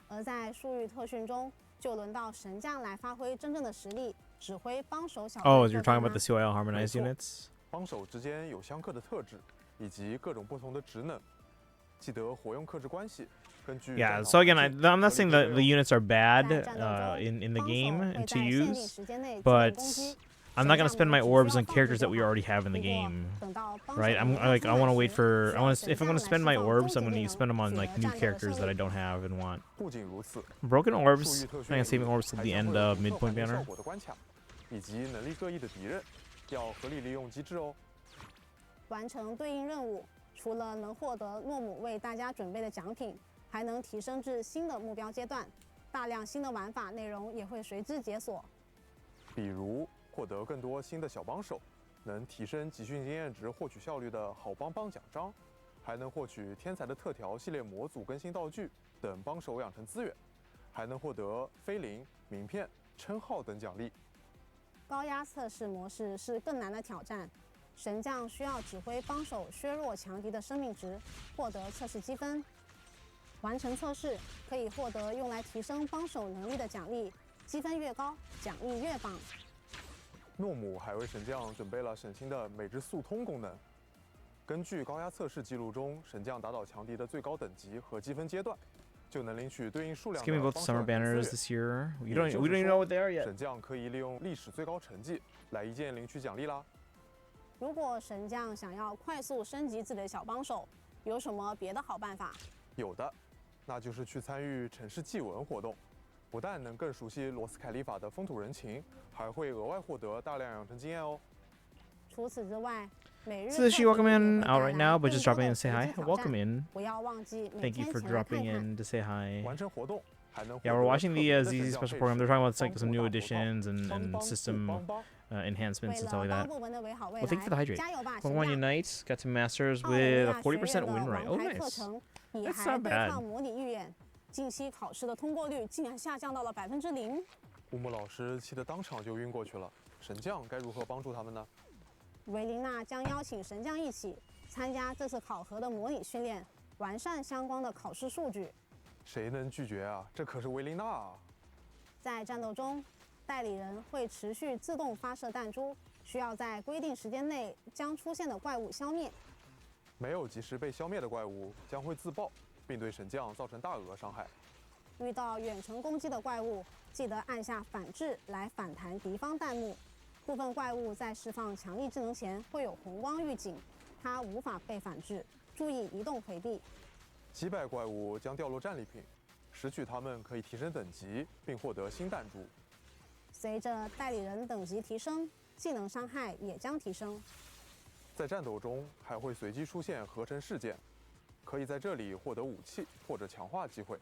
而在数域特训中，就轮到神将来发挥真正的实力，指挥帮手小队 Oh, 作 you're 战 talking 啦 about the COL harmonized 没错 units? 帮手之间有相克的特质，以及各种不同的职能。记得活用克制关系。根据 Yeah. 战场 So again, 环境 I'm not 合 saying 理 that 利 the 用 units are bad 在战斗中， in the 帮手 game 会 and 在 to 限定 use, 时间内进行 but 攻击。 I'm not gonna 神 spend 将 my 们只 orbs 需要 on 放 characters 置 that 就 we 好。 already have in the 不过 game. 等到帮手 Right? 能 I'm 量 like I 充 want to 满 wait 时， for 需 I 要 want to 神 if I'm 将 gonna 来 spend 释 my 放 orbs, 终 I'm 极 gonna 技 spend them 能， on 取 like 得 new 战斗的 characters 胜 that I 利。 don't have and want. 不仅如此， Broken orbs. 数域特 I'm 训 gonna saving 里 orbs till 还 the 将 end 会有 of 独特 midpoint 反应效 banner. 果的关卡，以及能力各异的敌人，要合理利用机制哦。完成对应任务，除了能获得诺姆为大家准备的奖品，还能提升至新的目标阶段，大量新的玩法内容也会随之解锁。比如获得更多新的小帮手，能提升集训经验值获取效率的好帮帮奖章，还能获取天才的特调系列模组更新道具等帮手养成资源，还能获得菲林、名片、称号等奖励。高压测试模式是更难的挑战，神将需要指挥帮手削弱强敌的生命值，获得测试积分。完成测试可以获得用来提升帮手能力的奖励，积分越高，奖励越棒。诺姆还为神将准备了省心的每日速通功能。根据高压测试记录中，神将打倒强敌的最高等级和积分阶段，就能领取对应数量 Let's 的 give me 帮 both 手 summer 养成 banners 资 this 源。 year. We 也 don't 就 we 是 don't even know 说 what they are yet. 神将可以利用历史最高成绩来一键领取奖励啦。如果神将想要快速升级自己的小帮手，有什么别的好办法？有的，那就是去参与城市祭文活动，不但能更熟悉罗斯凯利法的风土人情，还会额外获得大量养成经验哦。除此之外，每日 So is she welcome in out right now, but 更 just 多 dropping in 的 to say 随 hi? 机挑 Welcome 战 in. 不要忘记每 Thank you 天 for 前来看 dropping 看。 in to say hi. 完成活动还能 Yeah, we're watching the ZZ special program. They're talking about like some new additions and 帮 system 帮帮 enhancements 为 and stuff 了 like 帮 that. 部门的美好未 Well, thank you for the 来， hydrate. 加油吧，神 Pokemon 将！ Unites got to Masters 奥雷 with 亚 a 学院 40% 的 win 王 rate. Oh, 牌课 nice. 程，你 That's 还 not 对 bad. 抗模拟预演，近期考试的通过率竟然下降到了0%。乌木老师气得当场就晕过去了。神将该如何帮助他们呢？维琳娜将邀请神将一起参加这次考核的模拟训练，完善相关的考试数据。谁能拒绝啊？这可是维琳娜啊！在战斗中，代理人会持续自动发射弹珠，需要在规定时间内将出现的怪物消灭。没有及时被消灭的怪物将会自爆，并对神将造成大额伤害。遇到远程攻击的怪物，记得按下反制来反弹敌方弹幕。部分怪物在释放强力技能前会有红光预警，它无法被反制，注意移动回避。击败怪物将掉落战利品，拾取它们可以提升等级，并获得新弹珠。随着代理人等级提升，技能伤害也将提升。在战斗中还会随机出现合成事件，可以在这里获得武器或者强化机会。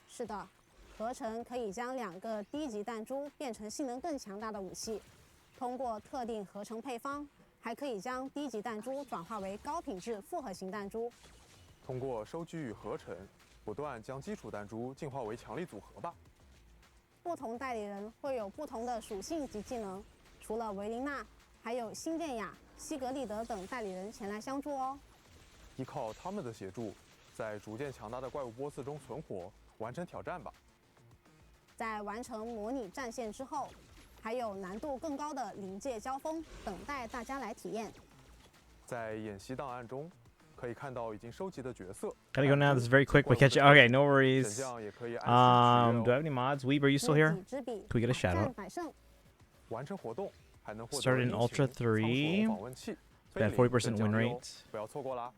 是的，合成可以将2个低级弹珠变成性能更强大的武器。通过特定合成配方，还可以将低级弹珠转化为高品质复合型弹珠。通过收集与合成，不断将基础弹珠进化为强力组合吧。不同代理人会有不同的属性及技能，除了维琳娜，还有辛殿雅、西格利德等代理人前来相助哦。依靠他们的协助，在逐渐强大的怪物波斯中存活，完成挑战吧。在完成模拟战线之后，还有难度更高的临界交锋等待大家来体验。在演习档案中，可以看到已经收集的角色。 Gotta go now. This is very quick, but catch it. Okay, no 神 worries. 将也可以 Do 按 I have any mods? Weeb, are you still here? Can we get a shout out? 百胜。完成活动还能获得 Started in 英 Ultra 雄仓鼠龙 3. 访问器 Bad 40% win rate. 不要错过啦。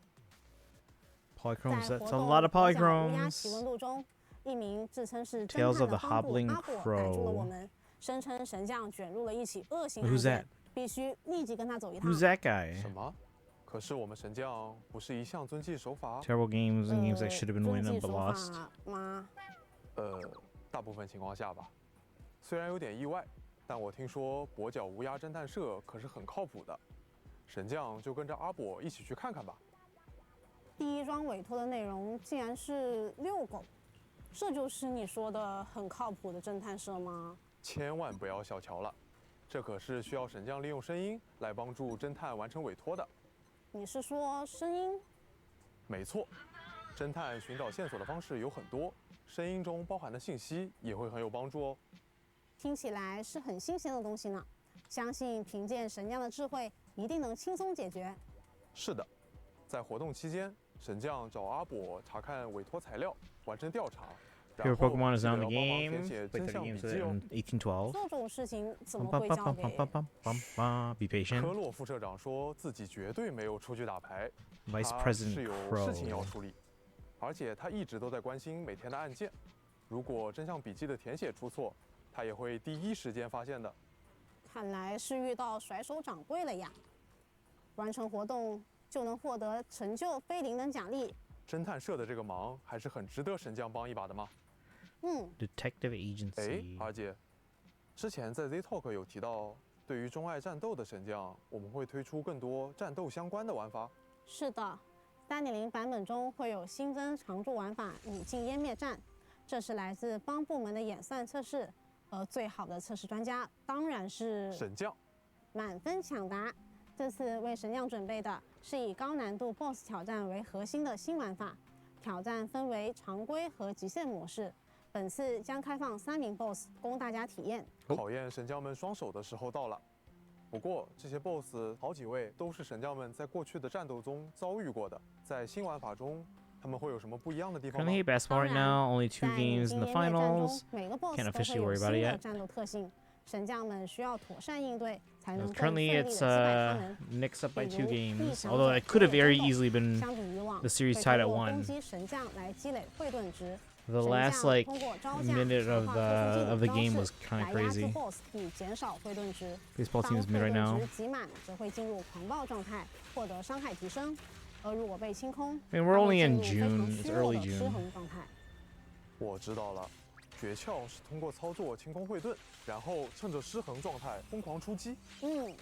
Polychromes. 在 That's 活 a 动 lot of 国角乌鸦奇 Polychromes. 闻录中，一名自称是 Tales 侦 of 探 the 的方布 Hobbling 阿布逮住了我 Crow. 们，声称神将卷入了一起恶性 Who's 案件 that？ 必须立即跟他走一趟。 Who's that guy？ 什么？可是我们神将不是一向遵纪守法？ Terrible games and games that should have been 遵 winning 纪 but 守 lost. 法吗？大部分情况下吧。虽然有点意外，但我听说跛脚乌鸦侦探社可是很靠谱的。神将就跟着阿跛一起去看看吧。第一桩委托的内容竟然是遛狗，这就是你说的很靠谱的侦探社吗？千万不要小瞧了，这可是需要神将利用声音来帮助侦探完成委托的。你是说声音？没错，侦探寻找线索的方式有很多，声音中包含的信息也会很有帮助哦。听起来是很新鲜的东西呢，相信凭借神将的智慧，一定能轻松解决。是的，在活动期间，神将找阿跛查看委托材料，完成调查。 Your Pokemon is not in the 记得要帮忙 game. 填写 Wait, 真 the 相 game 笔 said 记哦 in 1812. 这种事情怎么会交给？ Be patient. 科洛副社长说自己绝对没有出去打牌， Vice 他 President 是有 Crow 事情要处理，而且他一直都在关心每天的案件。如果真相笔记的填写出错，他也会第一时间发现的。看来是遇到甩手掌柜了呀！完成活动就能获得成就非灵能奖励。侦探社的这个忙还是很值得神将帮一把的嘛。 Detective 哎， Agency. 二姐，之前在 Z Talk 有提到，对于钟爱战斗的神将，我们会推出更多战斗相关的玩法。是的，3.0版本中会有新增常驻玩法“你进湮灭战”，这是来自帮部门的演算测试，而最好的测试专家当然是神将。满分抢答。这次为神将准备的是以高难度 BOSS 挑战为核心的新玩法，挑战分为常规和极限模式。 本次将开放3名 BOSS 供大家体验。考验神将们双手的时候到了。不过这些 BOSS 好几位都是神将们在过去的战斗中遭遇过的，在新玩法中，他们会有什么不一样的地方吗？ Currently basketball right now. Only 2 games in the finals. 每个 BOSS Can't 都会 officially 有 worry 新 about it 的 yet. 战斗特性，神将们需要妥善应对，才能更顺 Currently 利地 it's 击败他们。 mixed up by 比 2如 games. 逆强 Although 者 it could have 也有 very 战斗 easily been 相比以往 the series 会 tied 通 at 过攻 1. 击神将来积累慧盾值。 The 神 last 将 like 通过招架 minute 强 of 化 the 特 of 殊 the 技 game 能 was 招式 kind 来 of 压制 crazy. BOSS 以减少慧盾值。 Baseball 当 team is 慧 mid right 盾 now. 值集满，则会进入狂暴状态，获得伤害提升。而如果被清空， I mean, we're 它会 only 进 in 入非常 June. 虚 It's 弱 early 的失 June. 衡状态。我知道了，诀窍是通过操作清空慧盾，然后趁着失衡状态疯狂出击。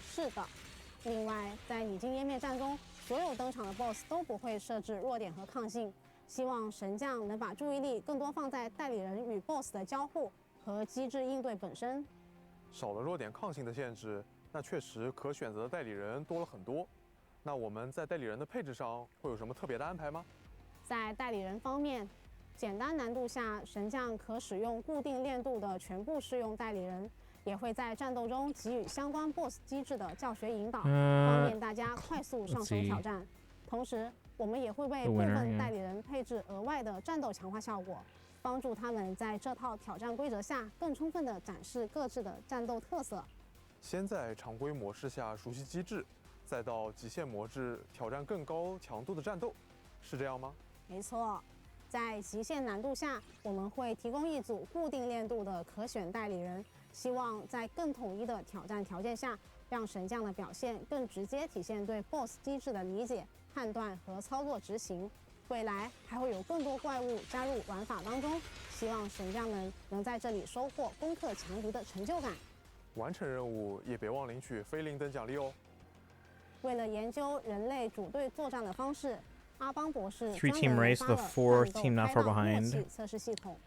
是的。另外，在你进湮灭战中，所有登场的 BOSS 都不会设置弱点和抗性。希望神将能把注意力更多放在代理人与 BOSS 的交互和机制应对本身。少了弱点抗性的限制，那确实可选择的代理人多了很多。那我们在代理人的配置上会有什么特别的安排吗？在代理人方面，简单难度下，神将可使用固定练度的全部适用代理人，也会在战斗中给予相关 BOSS 机制的教学引导，方便大家快速上手挑战。同时，我们也会为部分代理人配置额外的战斗强化效果，帮助他们在这套挑战规则下更充分地展示各自的战斗特色。先在常规模式下熟悉机制，再到极限模式挑战更高强度的战斗，是这样吗？没错，在极限难度下，我们会提供一组固定练度的可选代理人，希望在更统一的挑战条件下，让神将的表现更直接体现对 BOSS 机制的理解、判断和操作执行。未来还会有更多怪物加入玩法当中，希望神将们能在这里收获攻克强敌的成就感。完成任务也别忘领取非灵等奖励哦。为了研究人类组队作战的方式，阿邦博士 3-team race, the 4th team not far behind. 测试系统。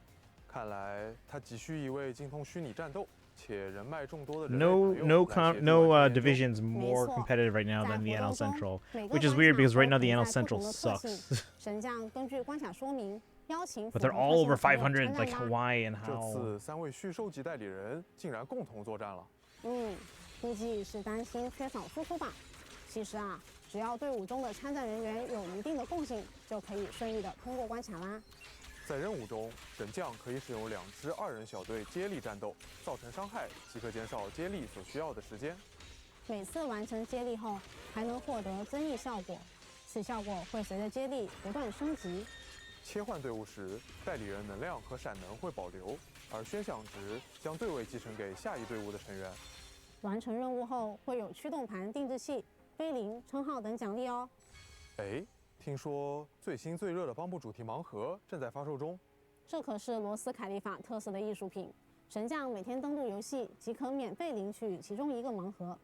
看来他急需一位精通虚拟战斗且人脉众多的人 No divisions more competitive right now than the NL Central, which is weird because right now the NL Central sucks. 神将根据关卡说明邀请 But they're all over 500, like why and 这 how? 次3位续收级代理人竟然共同作战了。估计是担心缺少输出吧。其实啊，只要队伍中的参战人员有一定的共性，就可以顺利的通过关卡啦。在任务中，神将可以使用2支2人小队接力战斗，造成伤害即可减少接力所需要的时间。每次完成接力后，还能获得增益效果，此效果会随着接力不断升级。切换队伍时，代理人能量和闪能会保留，而宣响值将队位继承给下一队伍的成员。完成任务后会有驱动盘定制器、碑林、称号等奖励哦。哎，听说最新最热的帮部主题盲盒正在发售中。这可是罗斯凯利法特色的艺术品，神将每天登录游戏即可免费领取其中一个盲盒。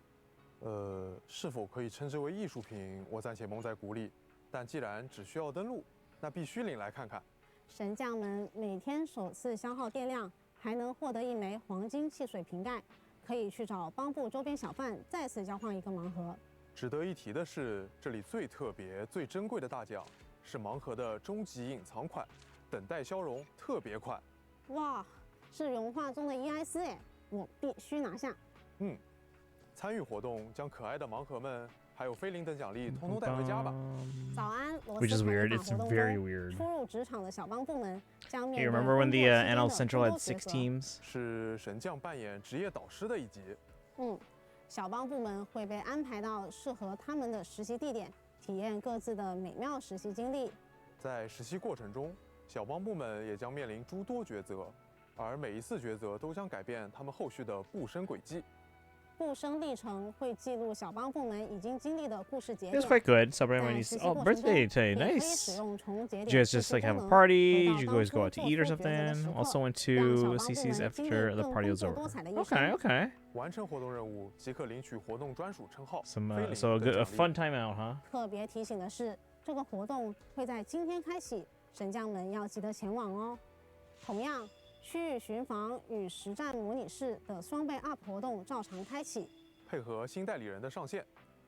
是否可以称之为艺术品，我暂且蒙在鼓里。但既然只需要登录，那必须领来看看。神将们每天首次消耗电量，还能获得一枚黄金汽水瓶盖，可以去找帮部周边小贩再次交换一个盲盒。值得一提的是，这里最特别、最珍贵的大奖是盲盒的终极隐藏款，等待消融特别款。哇，是融化中的伊埃斯哎，我必须拿下。参与活动将可爱的盲盒们还有菲林等奖励通通带回家吧。早安，罗 Which 斯 is 凯 weird. 利法 It's 活动 very 中 weird. 初入职场的小帮部们将 Hey, 面对 remember when the 工作 NL 期间 Central 的 had 工作 6 抉择 teams? 是神将扮演职业导师的一集。小帮部们会被安排到适合他们的实习地点，体验各自的美妙实习经历。在实习过程中，小帮部们也将面临诸多抉择，而每一次抉择都将改变他们后续的步生轨迹。步生历程会记录小帮部们已经经历的故事节 It 点。 was quite good. Celebrating 在 my 实 niece. 习 Oh, 过程中 birthday today. 也可以 Nice. 使用重节 Did 点 you guys 实 just 施 like have 功 a 能 party? 回 Did 到 you guys 当 go out 初 to eat or 做抉择的 something? 时刻 Also went 让小 to 帮部 CC's 们经历 after the 更 party 丰 was 富 over. 多彩的一 Okay, 生。 okay. 完成活动任务即可领取活动专属称号。 Some 菲林 so a 等 good a 奖励 fun time out, huh? 特别提醒的是，这个活动会在今天开启，神将们要记得前往哦。同样，区域巡防与实战模拟室的双倍 UP 活动照常开启。配合新代理人的上线，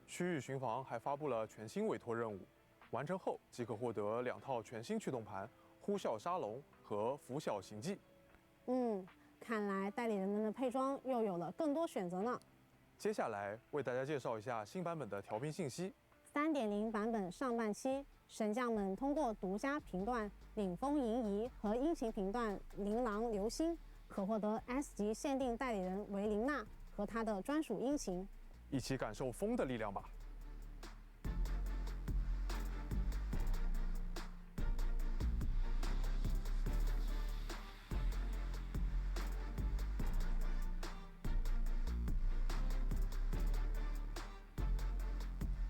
区域巡防还发布了全新委托任务，完成后即可获得2套全新驱动盘呼啸沙龙和拂晓行迹。看来代理人们的配装又有了更多选择呢。接下来为大家介绍一下新版本的调频信息。3.0 版本上半期，神将们通过独家频段领风银仪和鹰形频段琳琅流星，可获得 S 级限定代理人维琳娜和她的专属鹰形。一起感受风的力量吧。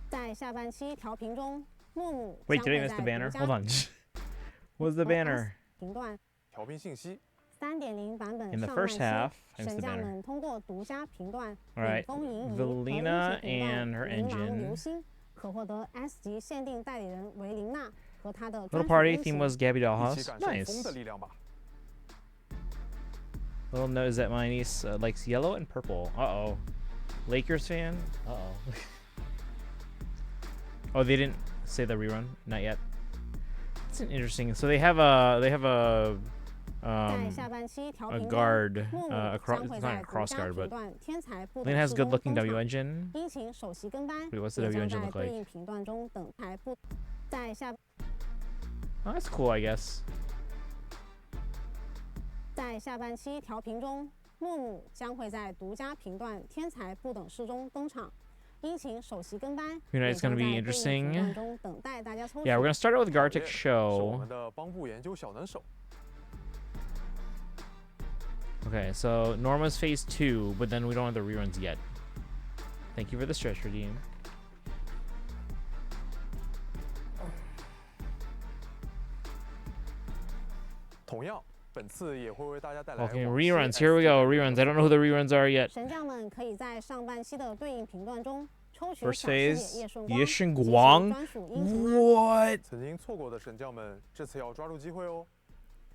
在下半期调频中，木木 Wait, 将 did I 会 miss 在 the banner? 独家 Hold on. What was the banner? 频段调频信息。3.0 版本 In the 上半 first 期 half,，I missed 神 the 将 banner. 们通过独家频段 All right, 领风银仪和 Velina 鹰形频 and 段 her 琳琅 engine. 流星，可获得 S 级限定代理人维琳娜和她的 Little 专属 party 鹰 theme 形。 was Gabby 一起 Dollhouse. 感受风 Nice. 的力量吧。 Little note is that my niece likes yellow and purple. Uh oh. Lakers fan? Uh oh. Oh, they didn't say the rerun? Not yet. It's an interesting. So they have a 在下半期调 a 频中， guard 木木 a 将 cross 会 it's 在 not a 独 cross 家 guard 频 but 段天才不 I 得 think it has 势 good 中 looking 登 W 场。 engine. 鹰形首席跟班 Wait, what's the 也 W 将 engine 在 look 对 like? 应频段中等台不在下 Oh, that's cool, I guess. 在下半期调频中，木木将会在独家频段天才不等式中登场。鹰形首席跟班 You know, 也 it's 将 gonna 在 be 对应频 interesting. 段中等待大家抽取。 Yeah, we're gonna start out with 好 Gartic 耶是我 Show. 们的帮部研究小能手。 Okay, so Norma's phase 2, but then we don't have the reruns yet. Thank you for the stretch redeem. 同样，本次也会为大家带来 Okay, 往期 reruns. Here we go. SD Reruns. I don't know who the reruns are yet. 神将们可以在上半期的对应频段中抽取 First 小视野 phase, 叶顺 Ye 及 Shun 其 Guang. 专属鹰形 What? 曾经错过的神将们，这次要抓住机会哦。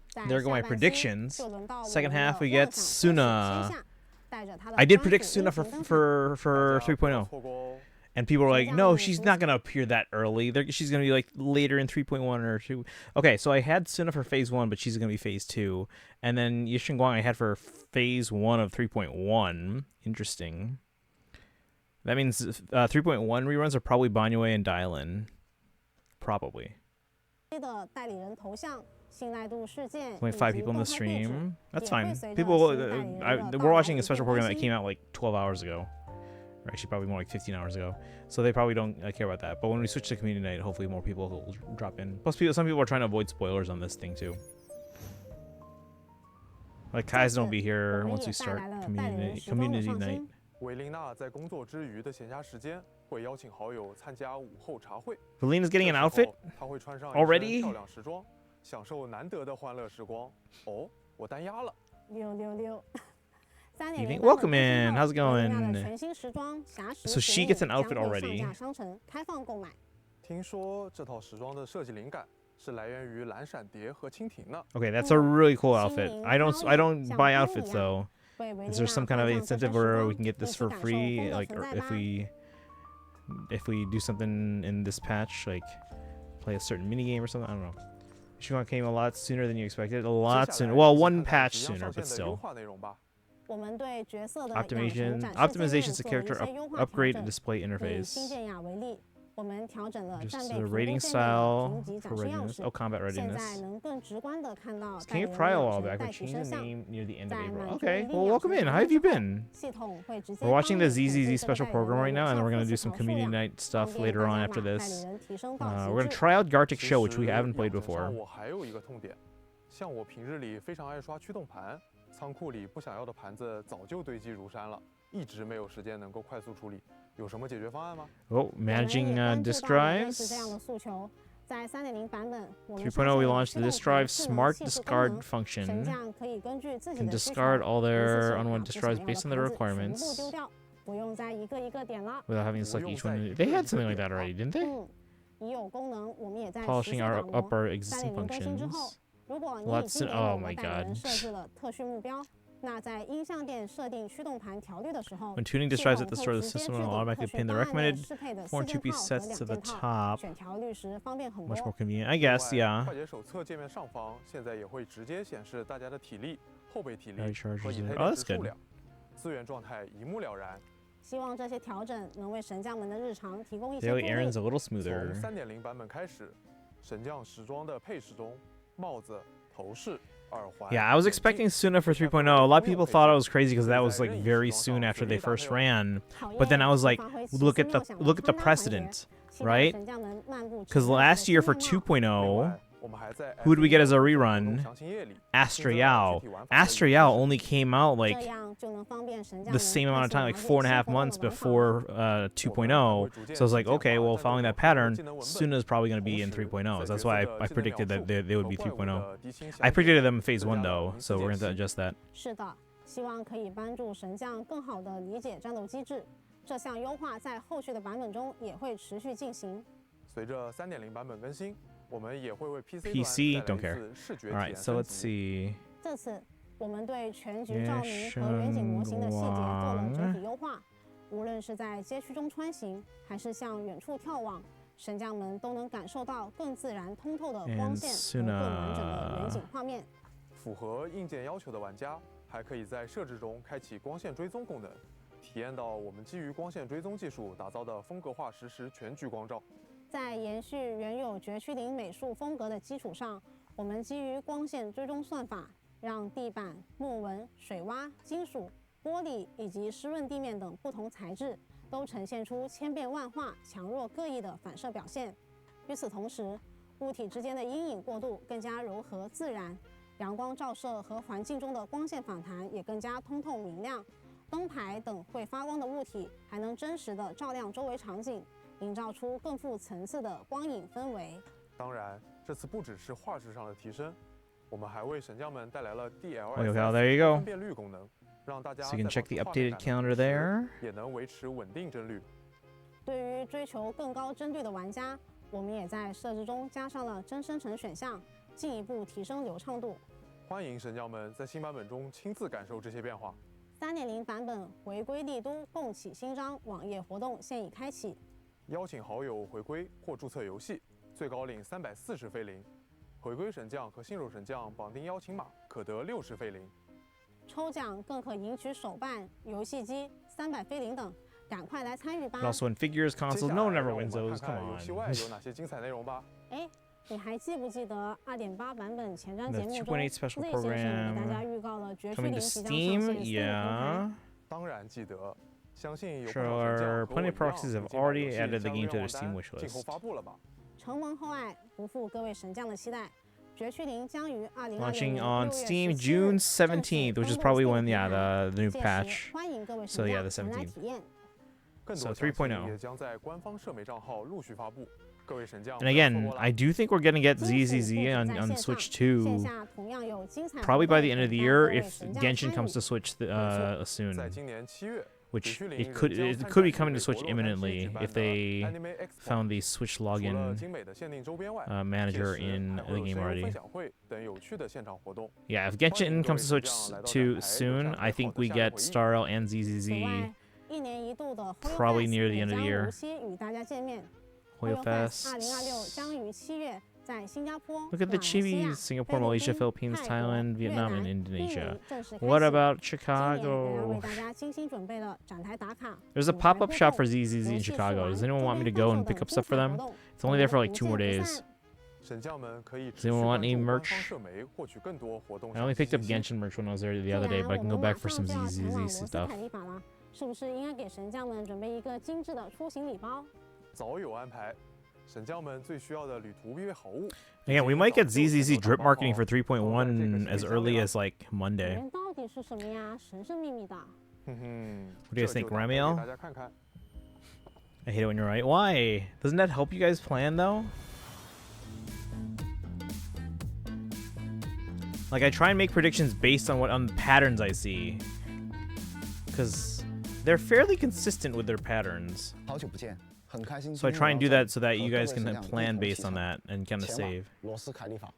在 There go 下 my 半期 predictions. 就轮到我们 Second 的 half, we 妄 get 想天使 Suna. 天下带着他的 I did 专 predict 属 Suna 鹰 for 形登场 for 大家不要 3.0. 错过哦。 And people were like, Yeah, no, yeah, she's yeah. not going to appear that early. She's going to be like later in 3.1 or 2. Okay, so I had Suna for phase 1, but she's going to be phase 2. And then Yishin Guang I had for phase 1 of 3.1. Interesting. That means 3.1 reruns are probably Banyue and Dylan. Probably. 的代理人头像、信赖度事件 Only 5以及 people in 公 the 开地址 stream. That's 也会 fine. 随着 People, 新代理人的 we're 到来 watching a 与 special 变 program 更 that 新。 came out like 12 hours ago. Or actually, probably more like 15 hours ago. So they probably don't care about that. But when we switch to community night, hopefully more people will drop in. Plus, some people are trying to avoid spoilers on this thing too. Like Kai's don't be here once we start community night. 维琳娜在工作之余的闲暇时间，会邀请好友参加午后茶会。Velena's getting an outfit 她会穿上 already 漂亮时装，享受难得的欢乐时光。哦，我单压了。溜。Evening. Welcome in. How's it going? 全新时装侠士 So she gets an outfit already. 将会上架商城开放购买。听说这套时装的设计灵感是来源于蓝闪蝶和蜻蜓呢。Okay, that's a really cool outfit. I don't buy outfits though. Is there some kind of incentive where we can get this for free? Like, or if we do something in this patch, like play a certain mini game or something? I don't know. Shuan came a lot sooner than you expected. A lot sooner. Well, one patch sooner, but still. Optimizations to character upgrade and display interface. Just the rating style for readiness. Oh, combat readiness. Can you pry a while back? We're changing the name near the end of April. Okay, well, welcome in. How have you been? We're watching the ZZZ special program right now, and then we're going to do some community night stuff later on after this. We're going to try out Gartic Show, which we haven't played before. 像我平日里非常爱刷驱动盘，仓库里不想要的盘子早就堆积如山了，一直没有时间能够快速处理。有什么解决方案吗？ Oh, managing disk drives. 3.0 we launched the disk drive smart discard function. Can discard all their unwanted disk drives based on their requirements without having to select each one. They had something like that already, didn't they? Polishing our existing functions. Lots of, oh my god. When tuning disk drives at the start of the system, it will automatically pin the recommended 4 sets to the top. Much more convenient, I guess, yeah. 快捷手册界面上方现在也会直接显示大家的体力、后备体力和Oh, 已配 that's 电池数 good. 量，资源状态一目了然。希望这些调整能为神将们的日常提供一些 Daily errands a little smoother. 从3.0版本开始，神将时装的配饰中，帽子、头饰。Yeah, I was expecting sooner for 3.0. A lot of people thought I was crazy because that was like very soon after they first ran. But then I was like, look at the precedent, right? Because last year for 2.0, who did we get as a rerun? Astra Yao. Astra Yao only came out like the same amount of time, like 4.5 months before 2.0. So I was like, okay, well, following that pattern, Suna is probably going to be in 3.0. So that's why I predicted that they would be 3.0. I predicted them in phase 1 though, so we're going to adjust that. 是的，希望可以帮助神将更好地理解战斗机制。这项优化在后续的版本中也会持续进行。随着3.0版本更新，我们也会为 PC don't care. All right, so let's see. 这次我们对全局照明和远景模型的细节做了整体优化，无论是在街区中穿行，还是向远处眺望，神将们都能感受到更自然通透的光线和更完整的远景画面。符合硬件要求的玩家，还可以在设置中开启光线追踪功能，体验到我们基于光线追踪技术打造的风格化实时全局光照。在延续原有绝区零美术风格的基础上，我们基于光线追踪算法，让地板、木纹、水洼、金属、玻璃以及湿润地面等不同材质都呈现出千变万化、强弱各异的反射表现。与此同时，物体之间的阴影过渡更加柔和自然，阳光照射和环境中的光线反弹也更加通透明亮。灯牌等会发光的物体还能真实的照亮周围场景，营造出更富层次的光影氛围。当然，这次不只是画质上的提升，我们还为神将们带来了 Okay, there you go. 分辨率功能，让大家 So you can check the updated calendar there. 也能维持稳定帧率。对于追求更高帧率的玩家，我们也在设置中加上了真生成选项，进一步提升流畅度。欢迎神将们在新版本中亲自感受这些变化。3.0版本回归帝都共启新章网页活动现已开启。邀请好友回归或注册游戏，最高领340菲林。回归神将和新手神将绑定邀请码，可得60菲林。抽奖更可赢取手办、游戏机、300菲林等，赶快来参与吧 But also in figures, consoles, no one ever wins those. Come 游戏外有哪些精彩内容吧？哎，你还记不记得2.8版本前瞻节目中 2.8 special Z 先生给大 program 家预告了绝区 coming 零 to 即将上 Steam, 线4个头牌？yeah. 当然记得， Sure, plenty of proxies have already added the game to their Steam wishlist. 承蒙厚爱，不负各位神将的期待，绝区零将于2026 Launching 年 on 6月 Steam 17 June 日 17th, which is probably when the new 届时 patch. 欢迎各位 So 神 yeah, 将 the 前来 17th. 体验。 So 3.0. 也将在官方社媒账号陆续发布。各位神将 And again, I do think we're gonna get ZZZ on Switch 2 线下同样有精彩 probably 活 by 动 the end of the 等待 year 各位 if 神将 Genshin 参 comes 与 to Switch soon. 在今年7月， Which it could be coming to Switch imminently if they found the Switch login manager in the game already. Yeah, if Genshin comes to Switch too soon, I think we get Star Rail and 此 ZZZ 外，一年一度的 probably near the end of the 也 year. 将如期与大家见面。 Hoyo Fest Fest. 2026将于7月在新加坡、 Look at the 马来西亚、 Chibis: Singapore, 菲律 Malaysia, 宾、 Philippines, 泰国、 Thailand, 越 Vietnam, 南、 and 印 Indonesia. 尼正式开 What 启。 about 今年仍然 Chicago? 为大家精心准备了展台打卡、 There's a 舞台 pop-up 互 shop 动 for ZZZ in 游戏 Chicago. 试 Does 玩 anyone want me to 周边 go 贩 and 售 pick 等 up 精 stuff for 彩 them? 活动 It's only there for like 不 2 见 more 不 days. 散。 神将们可以 Does anyone want any merch? 社媒获取更多活动 I only picked up Genshin merch when I was there the other day, but I can go back for some 既然我们马上就要前往 ZZZ 罗斯 stuff. 凯利法了，是不是应该给神将们准备一个精致的出行礼包？早有安排。神将们最需要的旅途必备好物。 Again, we might get ZZZ drip marketing for 3.1 as early as like 里 Monday. 面到底是什么呀？神神秘秘的。 What do you guys think, Ramiel? I hate it when you're right. Why? Doesn't that help you guys plan though? Like I try and make predictions based on patterns I see, because they're fairly consistent with their patterns. 好久不见，很开心。 So I try and do that so that you guys can plan based on that and kind of save. 罗斯凯利法，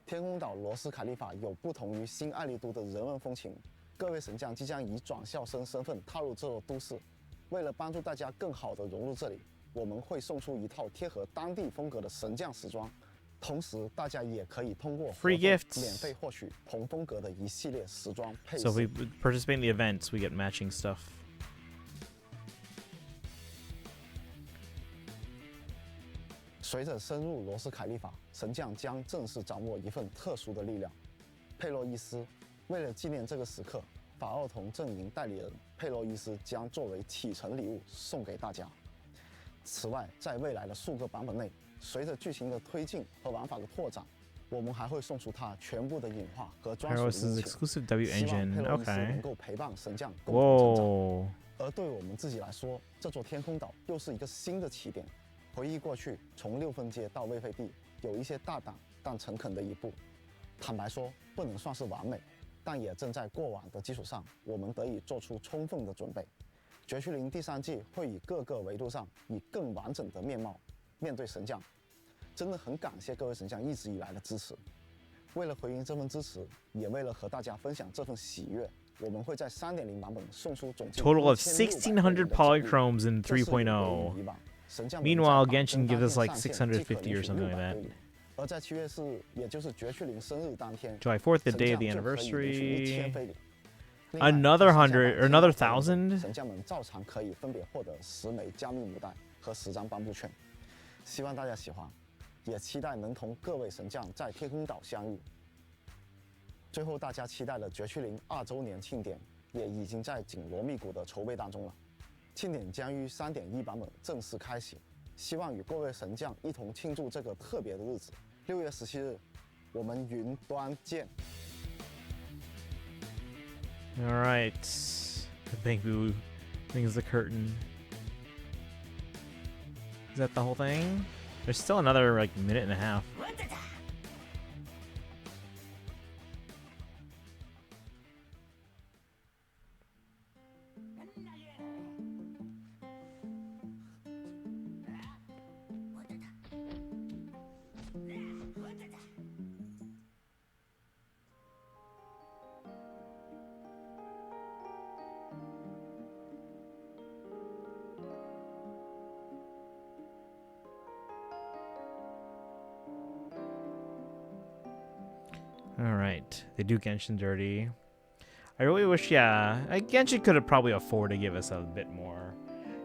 天空岛罗斯凯利法有不同于新爱丽都的人文风情。各位神将即将以转校生身份踏入这座都市，为了帮助大家更好地融入这里，我们会送出一套贴合当地风格的神将时装。 同时，大家也可以通过 Free gifts 免费获取同风格的一系列时装配饰。 So if we participate in the events, we get matching stuff. 随着深入罗斯凯利法，神将将正式掌握一份特殊的力量。佩洛伊斯，为了纪念这个时刻，法奥童阵营代理人佩洛伊斯将作为启程礼物送给大家。此外，在未来的数个版本内， 随着剧情的推进和玩法的拓展，我们还会送出它全部的隐化和专属的 Pyros' 引擎， exclusive W 希望 engine. 佩洛伊斯 Okay. 能够陪伴神将共同成长。 Whoa. 而对我们自己来说，这座天空岛又是一个新的起点。回忆过去，从6分街到未费地，有一些大胆但诚恳的一步。坦白说，不能算是完美，但也正在过往的基础上，我们得以做出充分的准备。绝区零第3季会以各个维度上以更完整的面貌面对神将。 真的很感谢各位神将一直以来的支持。为了回应这份支持，也为了和大家分享这份喜悦，我们会在3.0版本送出总计 Total of 1600 polychromes in 3.0. Meanwhile, Genshin gives us like 650 or something like that. 而在7月4日，也就是绝区零生日当天 July 4th, the day of the anniversary. Another 100 or another 1,000? 神将们照常可以分别获得10枚加密母带和10张颁布券。希望大家喜欢。 也期待能同各位神将在天空岛相遇。最后，大家期待的绝区零2周年庆典也已经在紧锣密鼓的筹备当中了。庆典将于3.1版本正式开启，希望与各位神将一同庆祝这个特别的日子。6月17日，我们云端见。All right. I think is the curtain. Is that the whole thing? There's still another like minute and a half. Alright, they do Genshin dirty. I really wish, yeah, Genshin could have probably afforded to give us a bit more.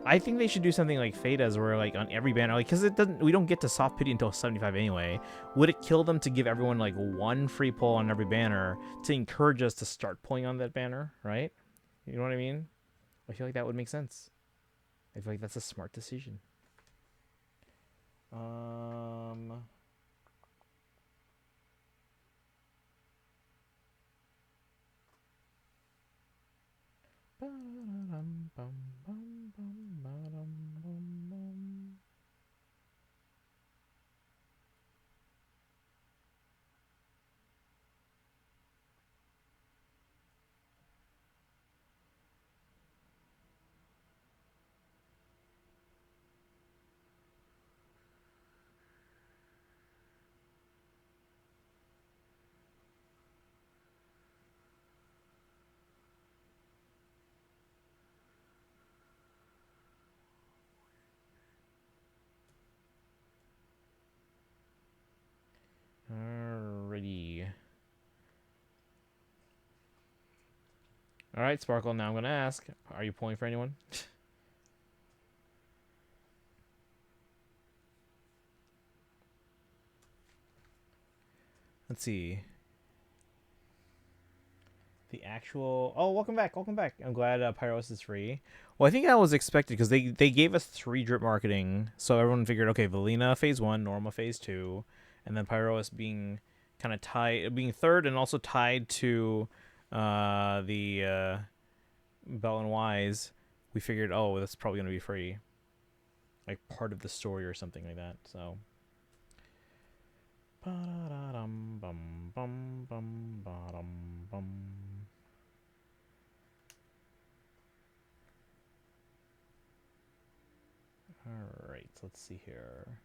I think they should do something like Fadas, where like on every banner, like, because we don't get to soft pity until 75 anyway. Would it kill them to give everyone like one free pull on every banner to encourage us to start pulling on that banner, right? You know what I mean? I feel like that would make sense. I feel like that's a smart decision. Alrighty. Alright, Sparkle, now I'm going to ask, are you pulling for anyone? Let's see. The actual... Oh, welcome back, welcome back. I'm glad Pyros is free. Well, I think that was expected because they gave us 3 drip marketing. So everyone figured, okay, Valina phase 1, Norma phase 2, and then Pyros being kind of tied, being third and also tied to the Bell and Wise. We figured, oh, that's probably going to be free. Like part of the story or something like that, so... Alright, let's see here.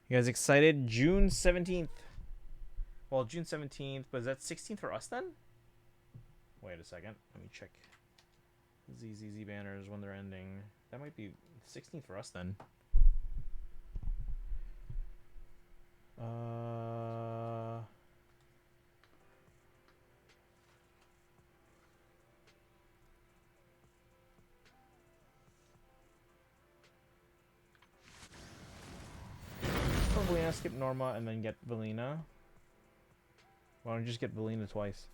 You guys excited? June 17th. Well, June 17th, but is that 16th for us then? Wait a second. Let me check. ZZZ banners when they're ending. That might be 16th for us then. Probably gonna skip Norma and then get Valina. Why don't you just get Valina twice?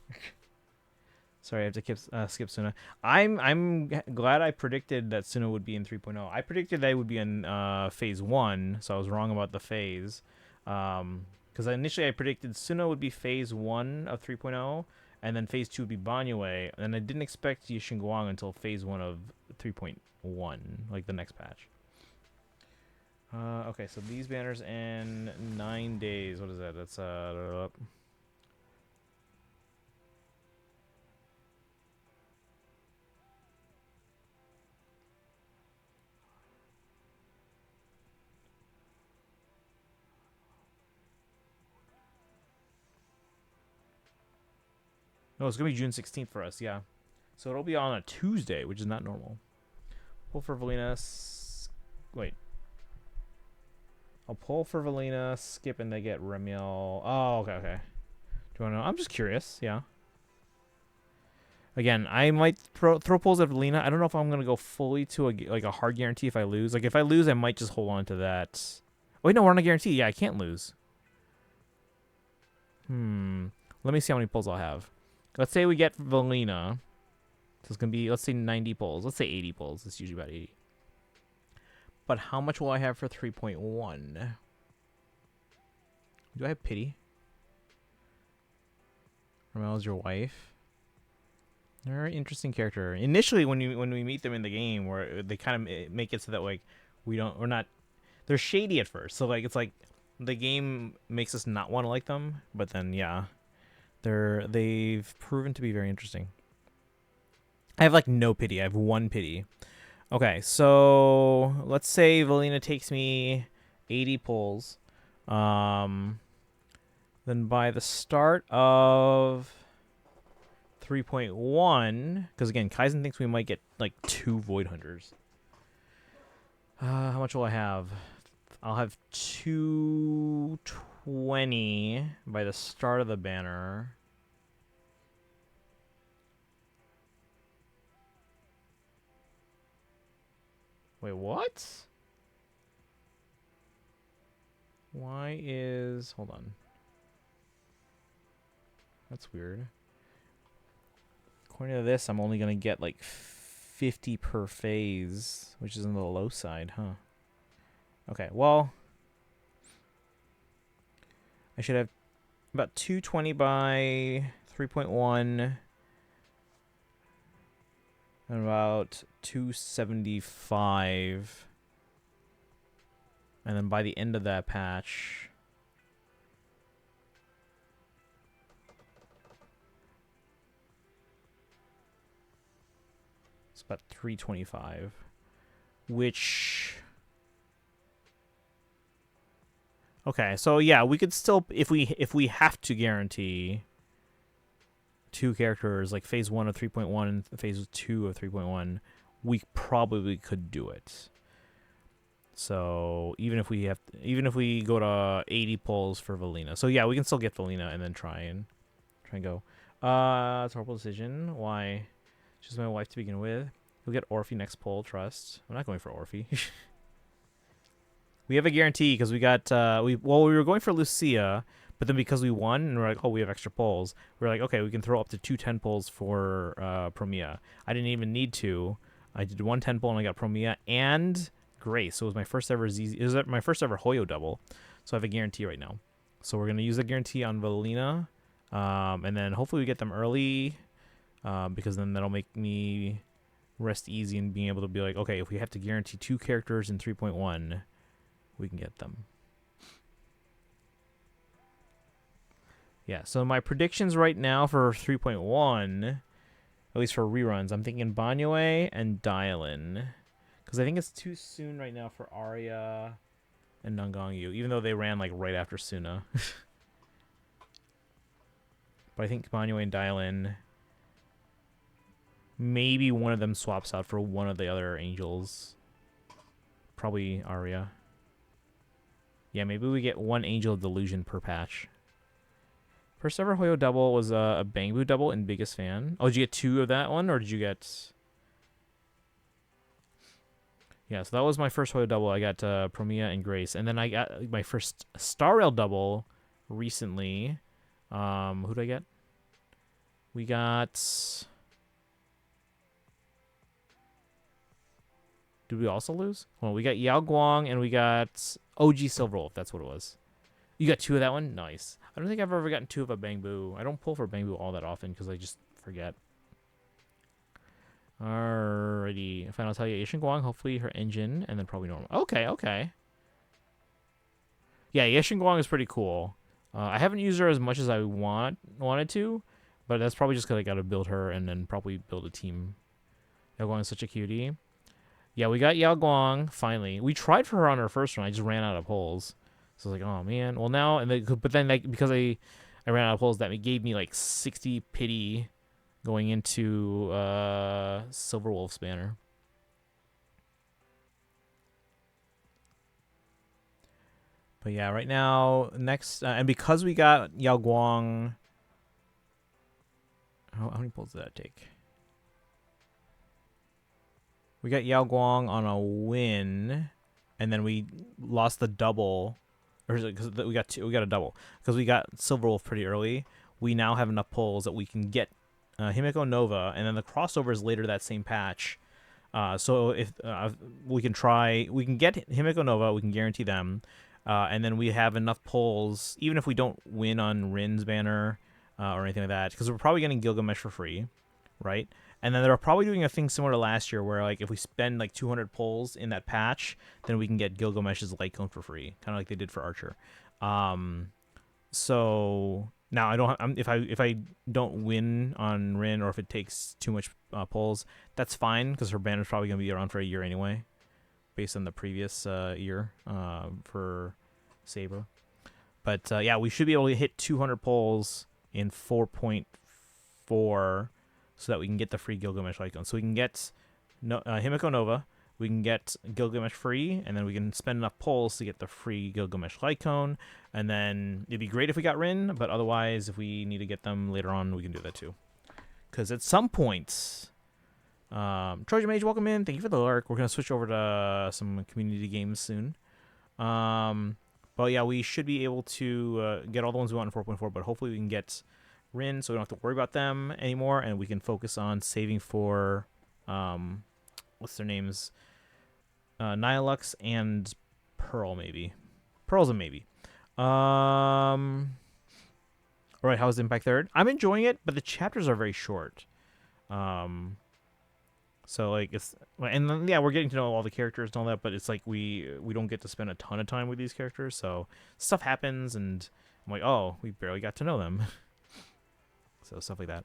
Sorry, I have to skip Suna. I'm glad I predicted that Suna would be in 3.0. I predicted that it would be in phase 1, so I was wrong about the phase. Because initially I predicted Suna would be phase 1 of 3.0, and then phase 2 would be Banyue, and I didn't expect Yishinguang until phase 1 of 3.1, like the next patch. Okay, so these banners in 9 days. What is that? That's no, it's gonna be June 16th for us, yeah. So it'll be on a Tuesday, which is not normal. Pull for Valina. Wait. I'll pull for Valina, skip, and they get Remiel. Oh, okay, okay. Do you want to know? I'm just curious, yeah. Again, I might throw pulls at Valina. I don't know if I'm going to go fully to a hard guarantee if I lose. Like, if I lose, I might just hold on to that. Wait, no, we're on a guarantee. Yeah, I can't lose. Let me see how many pulls I'll have. Let's say we get Valina. So it's going to be, let's say 90 pulls. Let's say 80 pulls. It's usually about 80. But how much will I have for 3.1? Do I have pity? Ramel's your wife. Very interesting character. Initially, when we meet them in the game, where they kind of make it so that like we're not. They're shady at first, so like it's like the game makes us not want to like them, but then yeah, they've proven to be very interesting. I have like no pity. I have 1 pity. Okay, so let's say Valina takes me 80 pulls. Then by the start of 3.1, because again, Kaizen thinks we might get like 2 Void Hunters. How much will I have? I'll have 220 by the start of the banner. Wait, what? Why is... Hold on. That's weird. according to this, I'm only going to get like 50 per phase, which is on the low side, huh? Okay, well, I should have about 220 by 3.1 and about 275. And then by the end of that patch, it's about 325, which... Okay, so yeah, we could still, if we have to guarantee 2 characters, like phase 1 of 3.1 and phase 2 of 3.1, we probably could do it. So even if we go to 80 pulls for Valina, so yeah, we can still get Valina and then try and go. It's a horrible decision. Why? She's my wife to begin with. You'll get Orphe next pull. Trust. I'm not going for Orphe. We have a guarantee because we got we were going for Lucia, but then because we won and we're like, oh, we have extra pulls, we're like, okay, we can throw up to 2 10 pulls for Promia. I didn't even need to. I did 1 10 pull and I got Promia and Grace. So it was my first ever ZZ. It was my first ever Hoyo double. So I have a guarantee right now. So we're gonna use a guarantee on Valina, and then hopefully we get them early, because then that'll make me rest easy and being able to be like, okay, if we have to guarantee 2 characters in 3.1. we can get them. Yeah, so my predictions right now for 3.1, at least for reruns, I'm thinking Banyue and Dialin. Because I think it's too soon right now for Arya and Nangongyu, even though they ran like right after Suna. But I think Banyue and Dialin, maybe one of them swaps out for one of the other angels. Probably Arya. Yeah, maybe we get 1 Angel of Delusion per patch. First ever Hoyo double was a Bangbu double in Biggest Fan. Oh, did you get 2 of that one, or did you get... Yeah, so that was my first Hoyo double. I got Promia and Grace. And then I got my first Star Rail double recently. Who did I get? We got... Did we also lose? Well, we got Yao Guang and we got OG Silverwolf. That's what it was. You got 2 of that one? Nice. I don't think I've ever gotten 2 of a Bangbu. I don't pull for Bangbu all that often because I just forget. Alrighty. Final tell you, Yashin Guang, hopefully her engine, and then probably normal. Okay, okay. Yeah, Yashin Guang is pretty cool. I haven't used her as much as I wanted to, but that's probably just because I got to build her and then probably build a team. Yao Guang is such a cutie. Yeah, we got Yao Guang, finally. We tried for her on our first one. I just ran out of pulls. So I was like, oh, man. Well, now... But then, like, because I ran out of pulls, that gave me, like, 60 pity going into Silverwolf's banner. But, yeah, right now, next... and because we got Yao Guang... How many pulls did that take? We got Yao Guang on a win, and then we lost the double, or because we got a double because we got Silverwolf pretty early. We now have enough pulls that we can get Himeko Nova, and then the crossover is later that same patch. So if we can get Himeko Nova, we can guarantee them, and then we have enough pulls, even if we don't win on Rin's banner or anything like that, because we're probably getting Gilgamesh for free, right? And then they're probably doing a thing similar to last year where, like, if we spend, like, 200 pulls in that patch, then we can get Gilgamesh's light cone for free, kind of like they did for Archer. So now I don't if I don't win on Rin, or if it takes too much pulls, that's fine, because her banner's probably going to be around for a year anyway, based on the previous year for Saber. But, yeah, we should be able to hit 200 pulls in 4.4, so that we can get the free Gilgamesh light cone. So we can get Himeko Nova, we can get Gilgamesh free, and then we can spend enough pulls to get the free Gilgamesh light cone. And then it'd be great if we got Rin, but otherwise, if we need to get them later on, we can do that too. Because at some point, Trojan Mage, welcome in. Thank you for the lurk. We're going to switch over to some community games soon. But yeah, we should be able to get all the ones we want in 4.4, but hopefully we can get Rin, so we don't have to worry about them anymore, and we can focus on saving for, what's their names? Nihilux and Pearl, maybe. Pearl's a maybe. All right, how's Impact Third? I'm enjoying it, but the chapters are very short. So like it's, and then, yeah, we're getting to know all the characters and all that, but it's like we don't get to spend a ton of time with these characters, so stuff happens, and I'm like, oh, we barely got to know them. So stuff like that.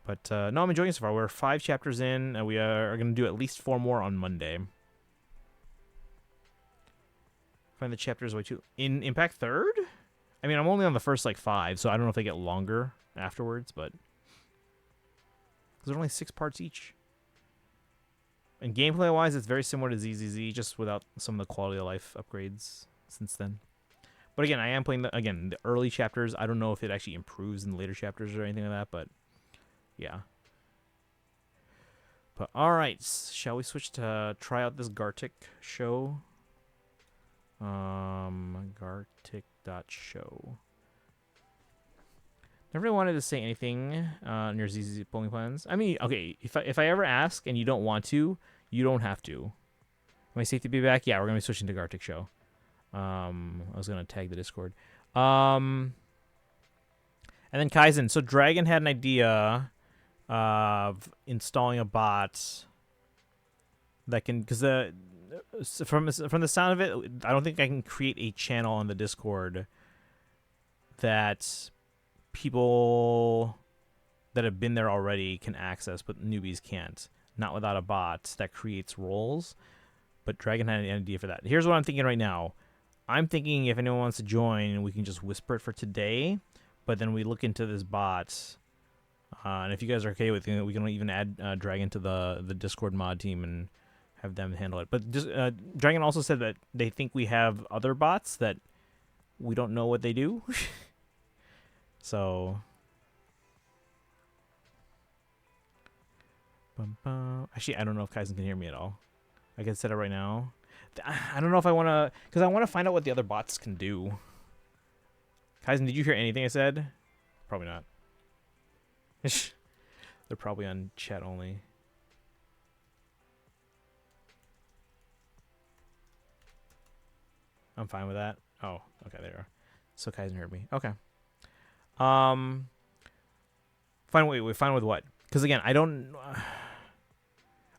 But no, I'm enjoying it so far. We're 5 chapters in, and we are going to do at least 4 more on Monday. Find the chapters way too in Impact Third. I mean, I'm only on the first like 5, so I don't know if they get longer afterwards, but there's only 6 parts each. And gameplay-wise, it's very similar to ZZZ, just without some of the quality of life upgrades since then. But again, I am playing the early chapters. I don't know if it actually improves in the later chapters or anything like that, but yeah. But all right, shall we switch to try out this Gartic show? Gartic.show. Never really wanted to say anything on your ZZZ polling plans. I mean, okay, if I ever ask and you don't want to, you don't have to. Am I safe to be back? Yeah, we're gonna be switching to Gartic show. I was gonna tag the Discord. And then Kaizen. So Dragon had an idea of installing a bot that can, because from the sound of it, I don't think I can create a channel on the Discord that people that have been there already can access, but newbies can't. Not without a bot that creates roles. But Dragon had an idea for that. Here's what I'm thinking right now. I'm thinking if anyone wants to join, we can just whisper it for today. But then we look into this bot. And if you guys are okay with it, we can even add Dragon to the Discord mod team and have them handle it. But just, Dragon also said that they think we have other bots that we don't know what they do. So, actually, I don't know if Kaizen can hear me at all. I can set it right now. I don't know if I want to, because I want to find out what the other bots can do. Kaizen, did you hear anything I said? Probably not. They're probably on chat only. I'm fine with that. Oh, okay, there you are. So Kaizen heard me. Okay. Fine. Wait. Fine with what? Because again, I don't.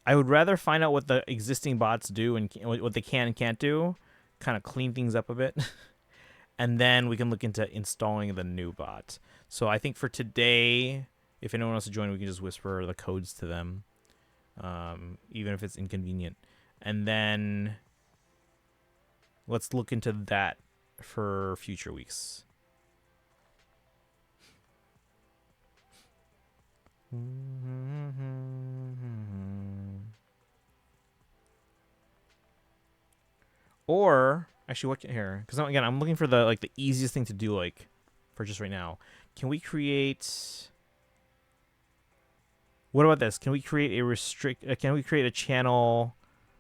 I would rather find out what the existing bots do and what they can and can't do, kind of clean things up a bit, and then we can look into installing the new bot. So I think for today, if anyone wants to join, we can just whisper the codes to them, even if it's inconvenient, and then let's look into that for future weeks. Or actually, what can here? Because again, I'm looking for the easiest thing to do, like for just right now. Can we create? What about this? Can we create a can we create a channel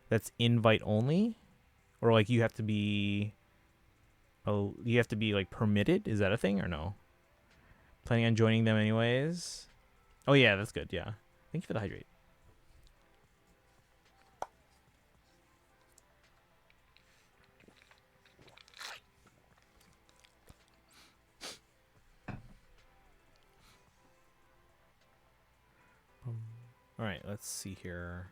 that's invite only, or like you have to be? Oh, you have to be like permitted. Is that a thing or no? Planning on joining them anyways. Oh yeah, that's good. Yeah, thank you for the hydrate. All right, let's see here.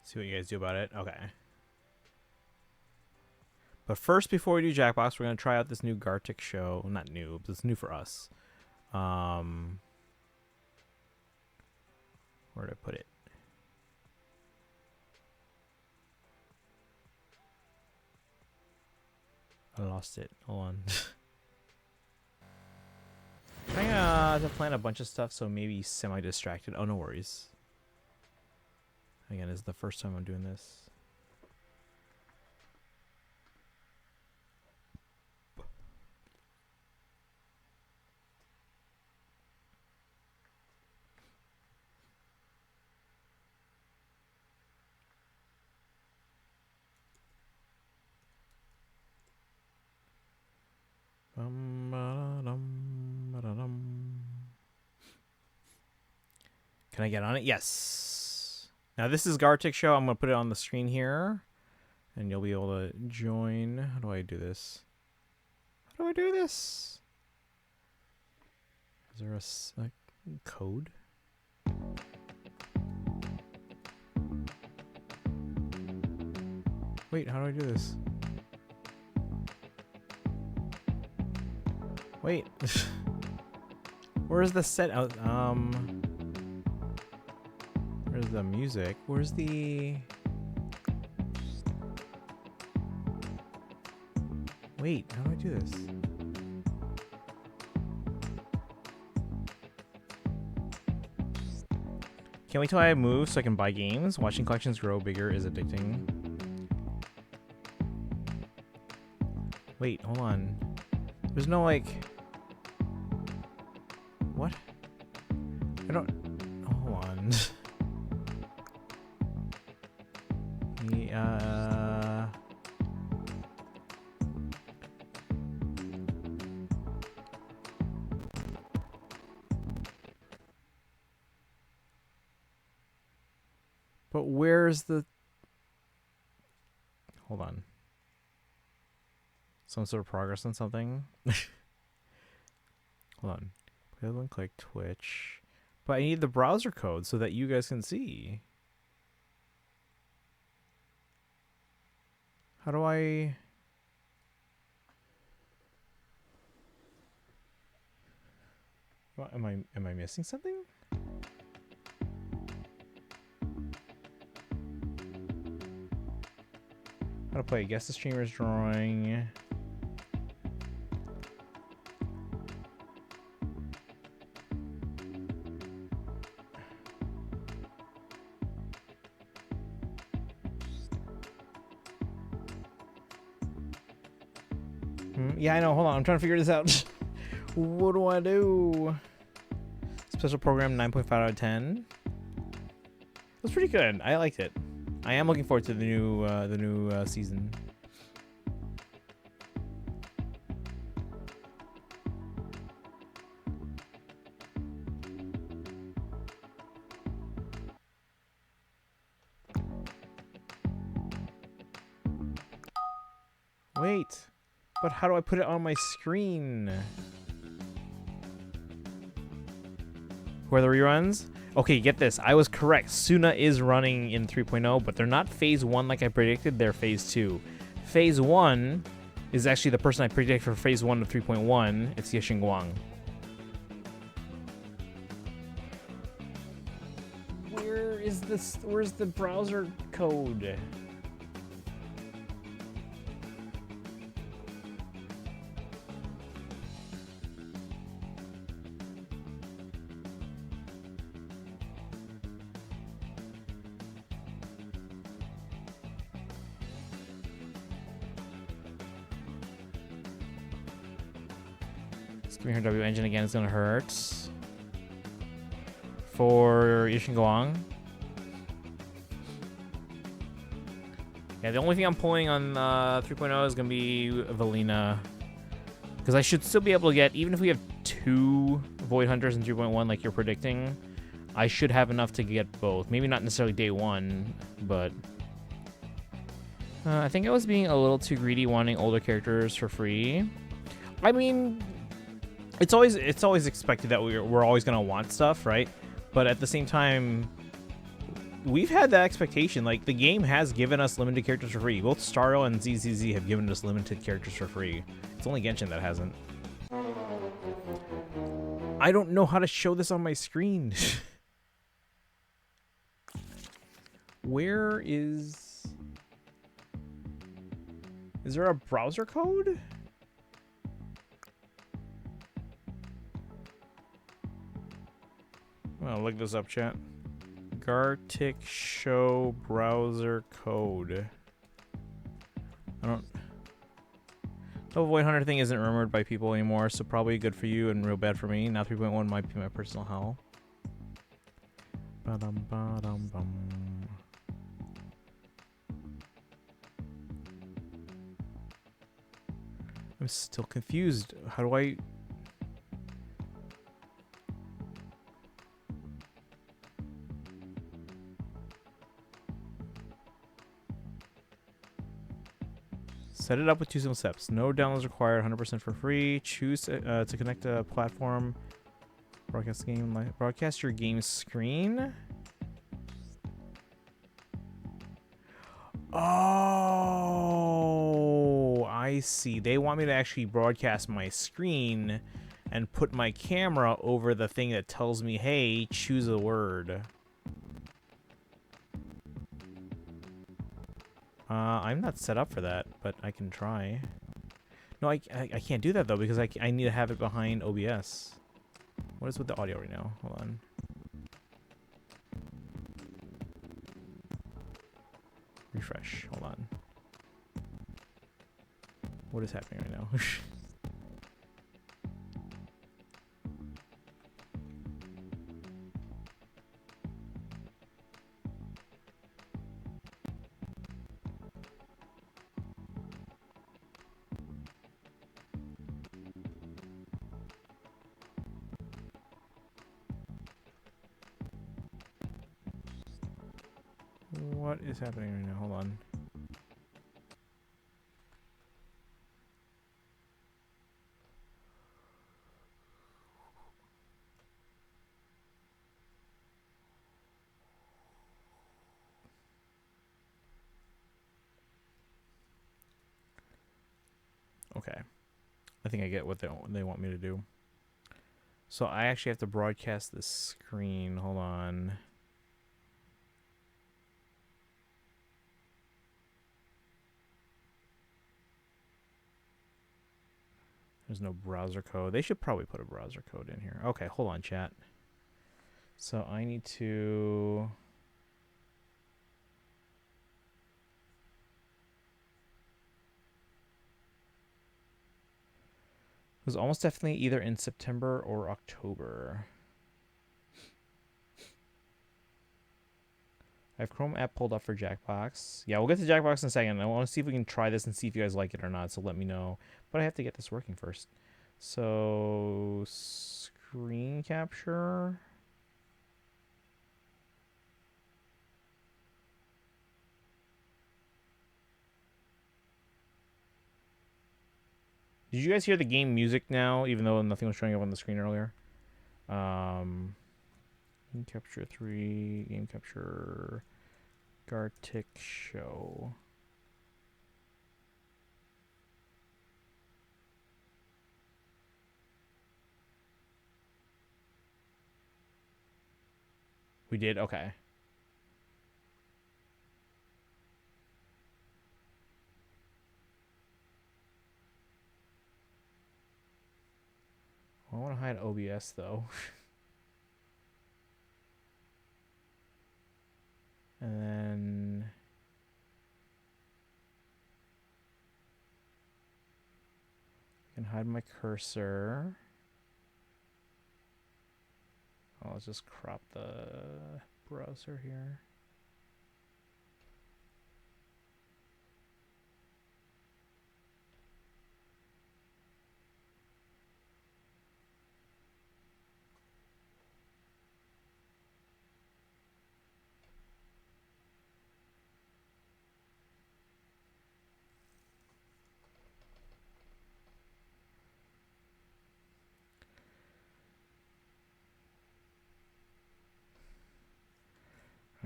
See what you guys do about it. Okay. But first, before we do Jackbox, we're going to try out this new Gartic show. Not new, but it's new for us. Where did I put it? I lost it. Hold on. Trying to plan a bunch of stuff, so maybe semi-distracted. Oh, no worries. Again, this is the first time I'm doing this. Can I get on it? Yes. Now this is Gartic Show. I'm gonna put it on the screen here, and you'll be able to join. How do I do this? How do I do this? Is there a code? Wait, how do I do this? Wait. Where's the set out? Where's the music? Where's the... Wait, how do I do this? Can't wait till I move so I can buy games. Watching collections grow bigger is addicting. Wait, hold on. There's no, like... What? I don't... Hold on. But where's the... Hold on. Some sort of progress on something? Hold on. Play one click Twitch. But I need the browser code so that you guys can see. How do I... What, am I missing something? How to play? Guess the streamer's drawing. Yeah, I know. Hold on. I'm trying to figure this out. What do I do? Special program 9.5 out of 10. That's pretty good. I liked it. I am looking forward to the new season. Wait, but how do I put it on my screen? Who are the reruns? Okay, get this. I was correct. Suna is running in 3.0, but they're not phase 1 like I predicted. They're phase 2. Phase 1 is actually the person I predicted for phase 1 of 3.1. It's Yixing Guang. Where is this? Where's the browser code? Giving her W engine again is gonna hurt. For Yixing Guang. Yeah, the only thing I'm pulling on 3.0 is gonna be Valina. Because I should still be able to get, even if we have 2 Void Hunters in 3.1 like you're predicting, I should have enough to get both. Maybe not necessarily day 1, but... I think I was being a little too greedy wanting older characters for free. I mean... It's always expected that we're always gonna want stuff, right? But at the same time, we've had that expectation. Like, the game has given us limited characters for free. Both Starro and ZZZ have given us limited characters for free. It's only Genshin that hasn't. I don't know how to show this on my screen. Where is... Is there a browser code? Well, look this up, chat. Gartic Show browser code. I don't... The Void Hunter thing isn't rumored by people anymore, so probably good for you and real bad for me. Now 3.1 might be my personal hell. Ba-dum-ba-dum-bum. I'm still confused. How do I... Set it up with 2 simple steps. No downloads required, 100% for free. Choose to connect a platform. Broadcast your game screen. Oh, I see. They want me to actually broadcast my screen and put my camera over the thing that tells me, hey, choose a word. I'm not set up for that, but I can try. No, I can't do that, though, because I need to have it behind OBS. What is with the audio right now? Hold on. Refresh. Hold on. What is happening right now? What is happening right now? Hold on. Okay. I think I get what they want me to do. So I actually have to broadcast the screen. Hold on. There's no browser code. They should probably put a browser code in here. Okay, hold on, chat. So I need to... It was almost definitely either in September or October. I have Chrome app pulled up for Jackbox. Yeah, we'll get to Jackbox in a second. I want to see if we can try this and see if you guys like it or not, so let me know. But I have to get this working first. So, screen capture. Did you guys hear the game music now, even though nothing was showing up on the screen earlier? Game capture 3, game capture, Gartic show. We did? Okay. I want to hide OBS though. And then I can hide my cursor. Oh, let's just crop the browser here.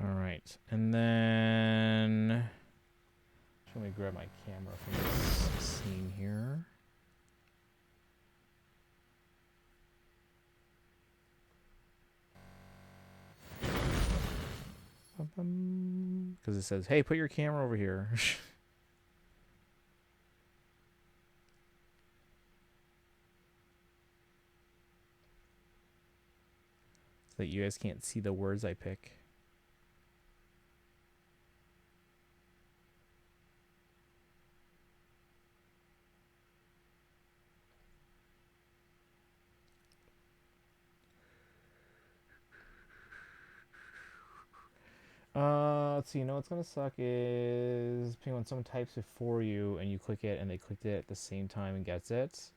All right, and then let me grab my camera from this scene here. Because it says, hey, put your camera over here. So that you guys can't see the words I pick. Let's see. You know what's gonna suck is depending when someone types before you and you click it and they clicked it at the same time and gets it.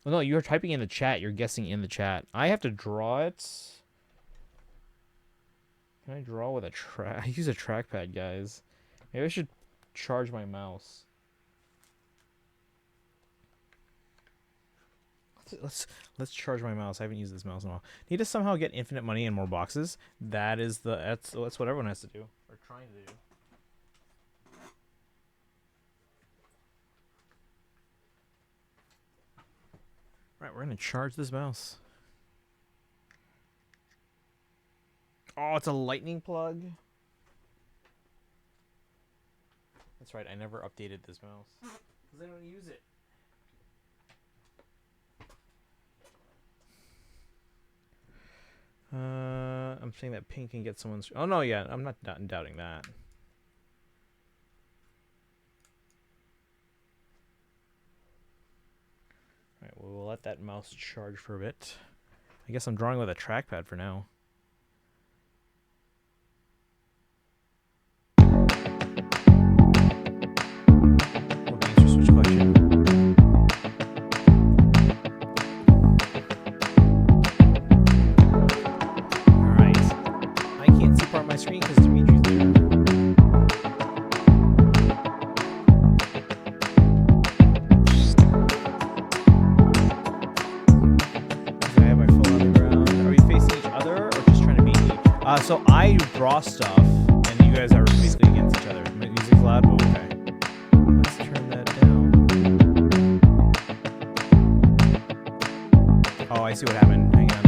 Well, no, you're typing in the chat. You're guessing in the chat. I have to draw it. Can I draw with a track? I use a trackpad, guys. Maybe I should charge my mouse. Let's charge my mouse. I haven't used this mouse in a while. Need to somehow get infinite money and more boxes. That's what everyone has to do or trying to do. Right, we're gonna charge this mouse. Oh, it's a lightning plug. That's right. I never updated this mouse because I don't use it. I'm saying that pink can get someone's. Oh no, yeah, I'm not doubting that. All right, we'll let that mouse charge for a bit. I guess I'm drawing with a trackpad for now. My screen because Dimitri's there. I have my phone on the ground. Are we facing each other or just trying to beat each? So I draw stuff and you guys are basically against each other. My music's loud, but okay. Let's turn that down. Oh, I see what happened. Hang on.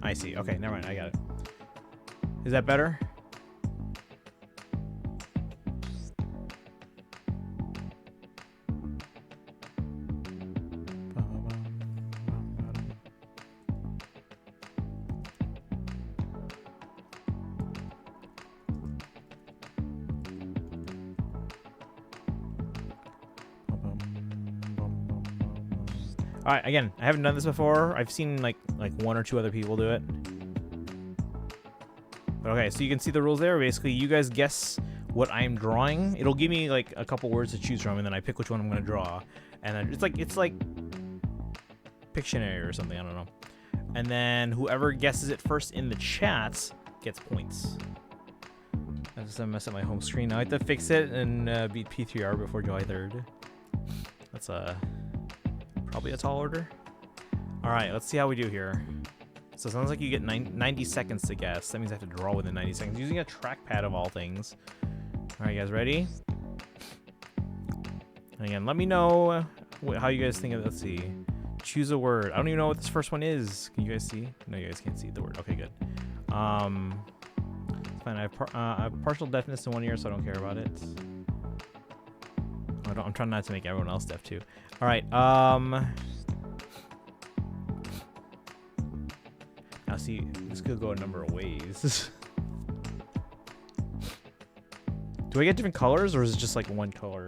I see. Okay, never mind. I got it. Is that better? All right, again, I haven't done this before. I've seen like one or two other people do it. But okay, so you can see the rules there. Basically, you guys guess what I'm drawing. It'll give me like a couple words to choose from, and then I pick which one I'm going to draw. And then it's like Pictionary or something. I don't know. And then whoever guesses it first in the chat gets points. I just messed up my home screen. Now I have to fix it and beat P3R before July 3rd. That's probably a tall order. All right, let's see how we do here. So it sounds like you get 90 seconds to guess. That means I have to draw within 90 seconds using a trackpad of all things. All right, guys, ready? And again, let me know how you guys think of it. Let's see. Choose a word. I don't even know what this first one is. Can you guys see? No, you guys can't see the word. Okay, good. It's fine. I have partial deafness in one ear, so I don't care about it. I'm trying not to make everyone else deaf too. All right. Now see, this could go a number of ways. Do I get different colors, or is it just like one color?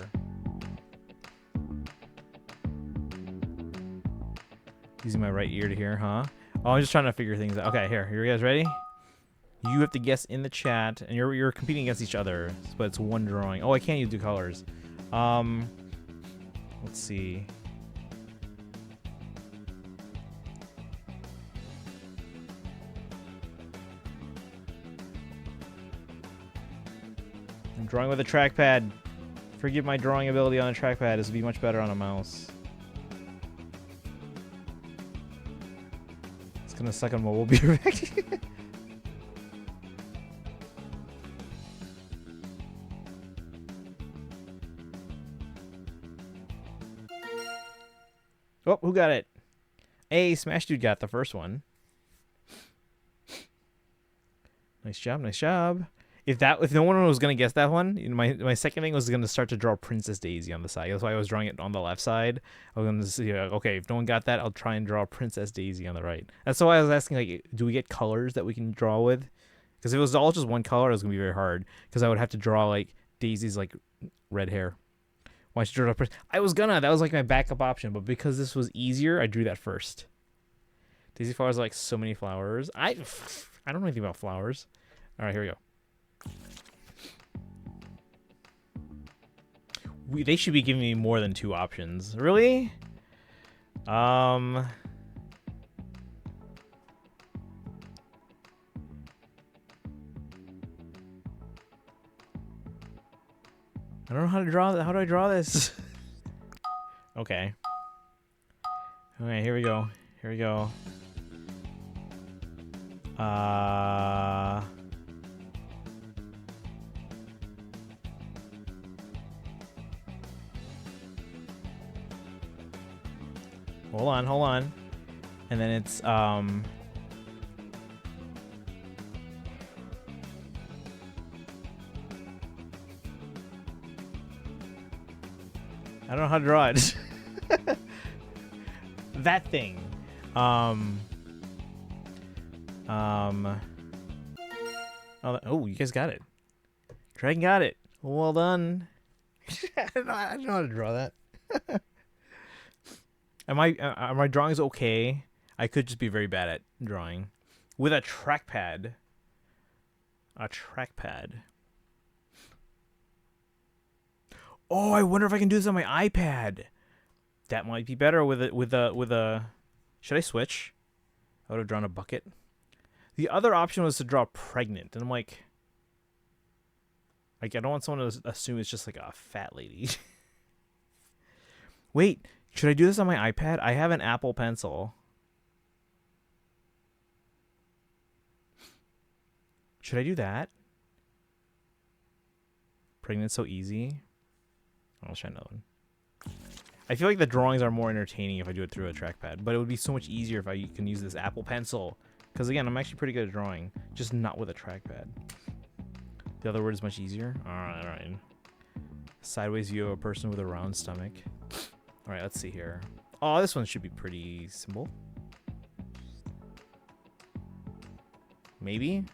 Using my right ear to hear, huh? Oh, I'm just trying to figure things out. Okay, here you guys ready? You have to guess in the chat, and you're competing against each other, but it's one drawing. Oh, I can't use two colors. Let's see. I'm drawing with a trackpad. Forgive my drawing ability on a trackpad. This would be much better on a mouse. It's gonna suck on mobile. Be right back. Oh, who got it? Hey, Smash Dude got the first one. Nice job, nice job. If no one was gonna guess that one, my second thing was gonna start to draw Princess Daisy on the side. That's why I was drawing it on the left side. I was gonna see, okay, if no one got that, I'll try and draw Princess Daisy on the right. That's why I was asking, like, do we get colors that we can draw with? Because if it was all just one color, it was gonna be very hard. Because I would have to draw like Daisy's like red hair. Why should you draw that? I was gonna. That was like my backup option, but because this was easier, I drew that first. Daisy flowers are like so many flowers. I don't know anything about flowers. All right, here we go. They should be giving me more than 2 options. Really? I don't know how to draw that. How do I draw this? Okay. Okay, here we go. Here we go. Hold on. And then it's I don't know how to draw it. That thing. Oh, you guys got it. Dragon got it. Well done. I don't know how to draw that. Are my drawings okay? I could just be very bad at drawing. With a trackpad. A trackpad. Oh, I wonder if I can do this on my iPad. That might be better with a. Should I switch? I would have drawn a bucket. The other option was to draw pregnant, and I'm like I don't want someone to assume it's just like a fat lady. Wait, should I do this on my iPad? I have an Apple Pencil. Should I do that? Pregnant's so easy. I'll try another one. I feel like the drawings are more entertaining if I do it through a trackpad, but it would be so much easier if I can use this Apple Pencil. Because again, I'm actually pretty good at drawing, just not with a trackpad. The other word is much easier. All right. Sideways view of a person with a round stomach. All right, let's see here. Oh, this one should be pretty simple. Maybe?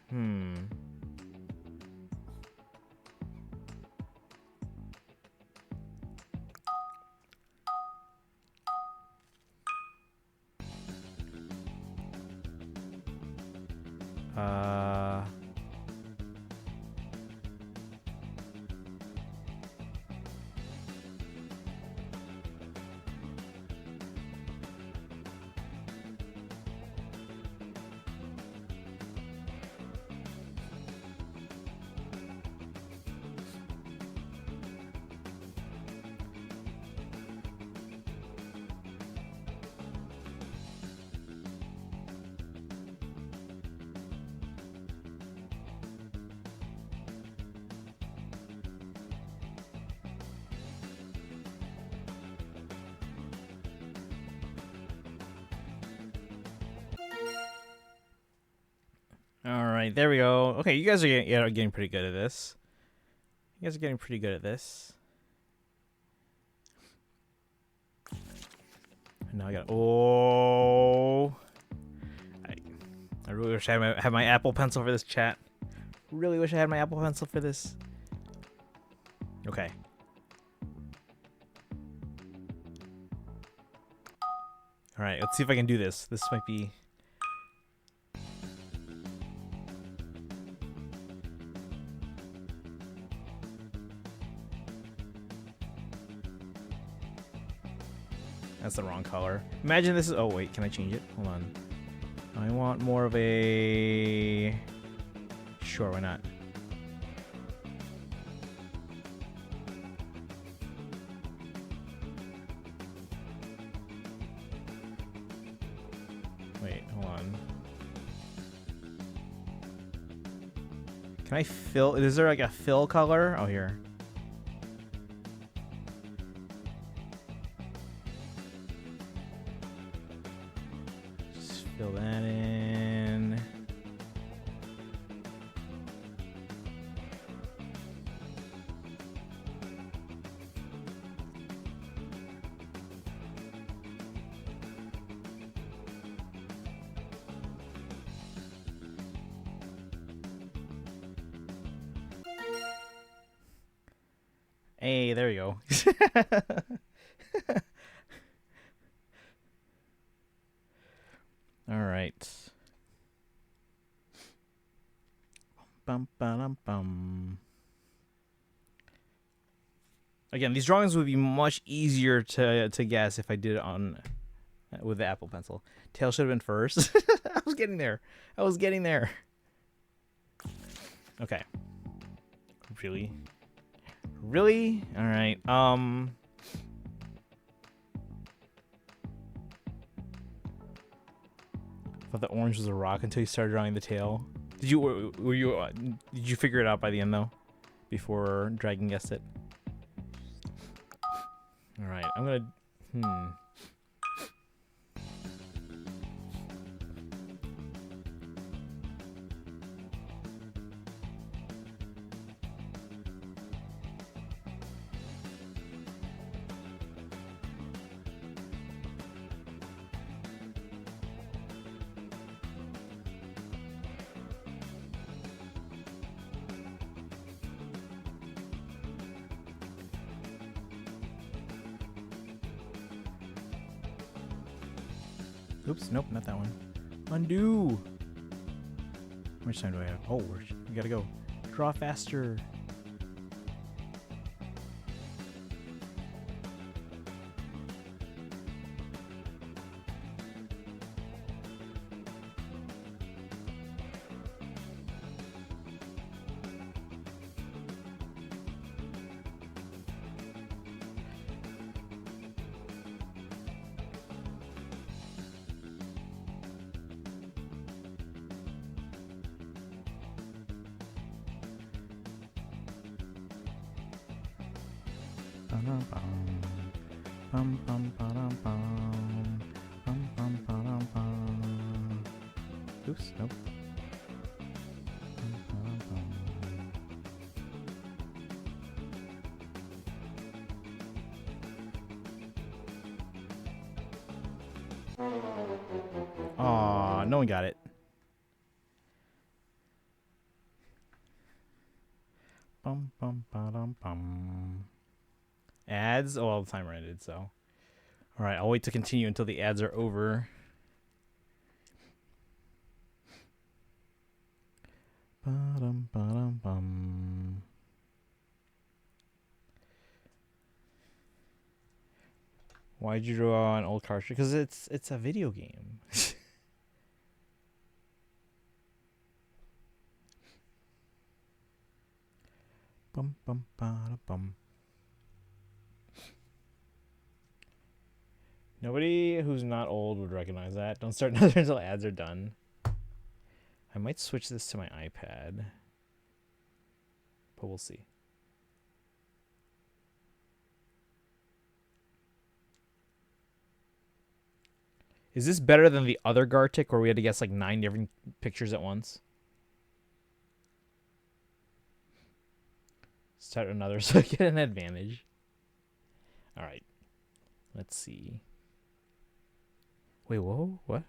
All right, there we go. Okay, you guys are getting pretty good at this. You guys are getting pretty good at this. And now I got. Oh, I really wish I had my Apple Pencil for this, chat. Really wish I had my Apple Pencil for this. Okay. All right, let's see if I can do this. This might be. That's the wrong color. Imagine this is. Oh wait, can I change it? Hold on. I want more of a. Sure, why not? Wait, hold on. Can I fill? Is there like a fill color? Oh, here. Fill that in. Hey, there you go. All right. Bum, ba-dum, bum. Again, these drawings would be much easier to guess if I did it on with the Apple Pencil. Tail should have been first. I was getting there. Okay. Really? Really? All right. Thought the orange was a rock until you started drawing the tail. Did you figure it out by the end though? Before Dragon guessed it? All right, I'm gonna. Oops, nope, not that one. Undo. How much time do I have? Oh, we gotta go. Draw faster. Oops, nope. Aw, no one got it. Bum bum ba-dum bum. Ads? Oh, all the timer ended, so. Alright, I'll wait to continue until the ads are over. Ba-dum ba-dum bum. Why'd you draw an old cartridge? Because it's a video game. Bum bum ba bum. Nobody who's not old would recognize that. Don't start another until ads are done. I might switch this to my iPad, but we'll see. Is this better than the other Gartic where we had to guess like 9 different pictures at once? Start another so I get an advantage. All right. Let's see. Wait, whoa, what?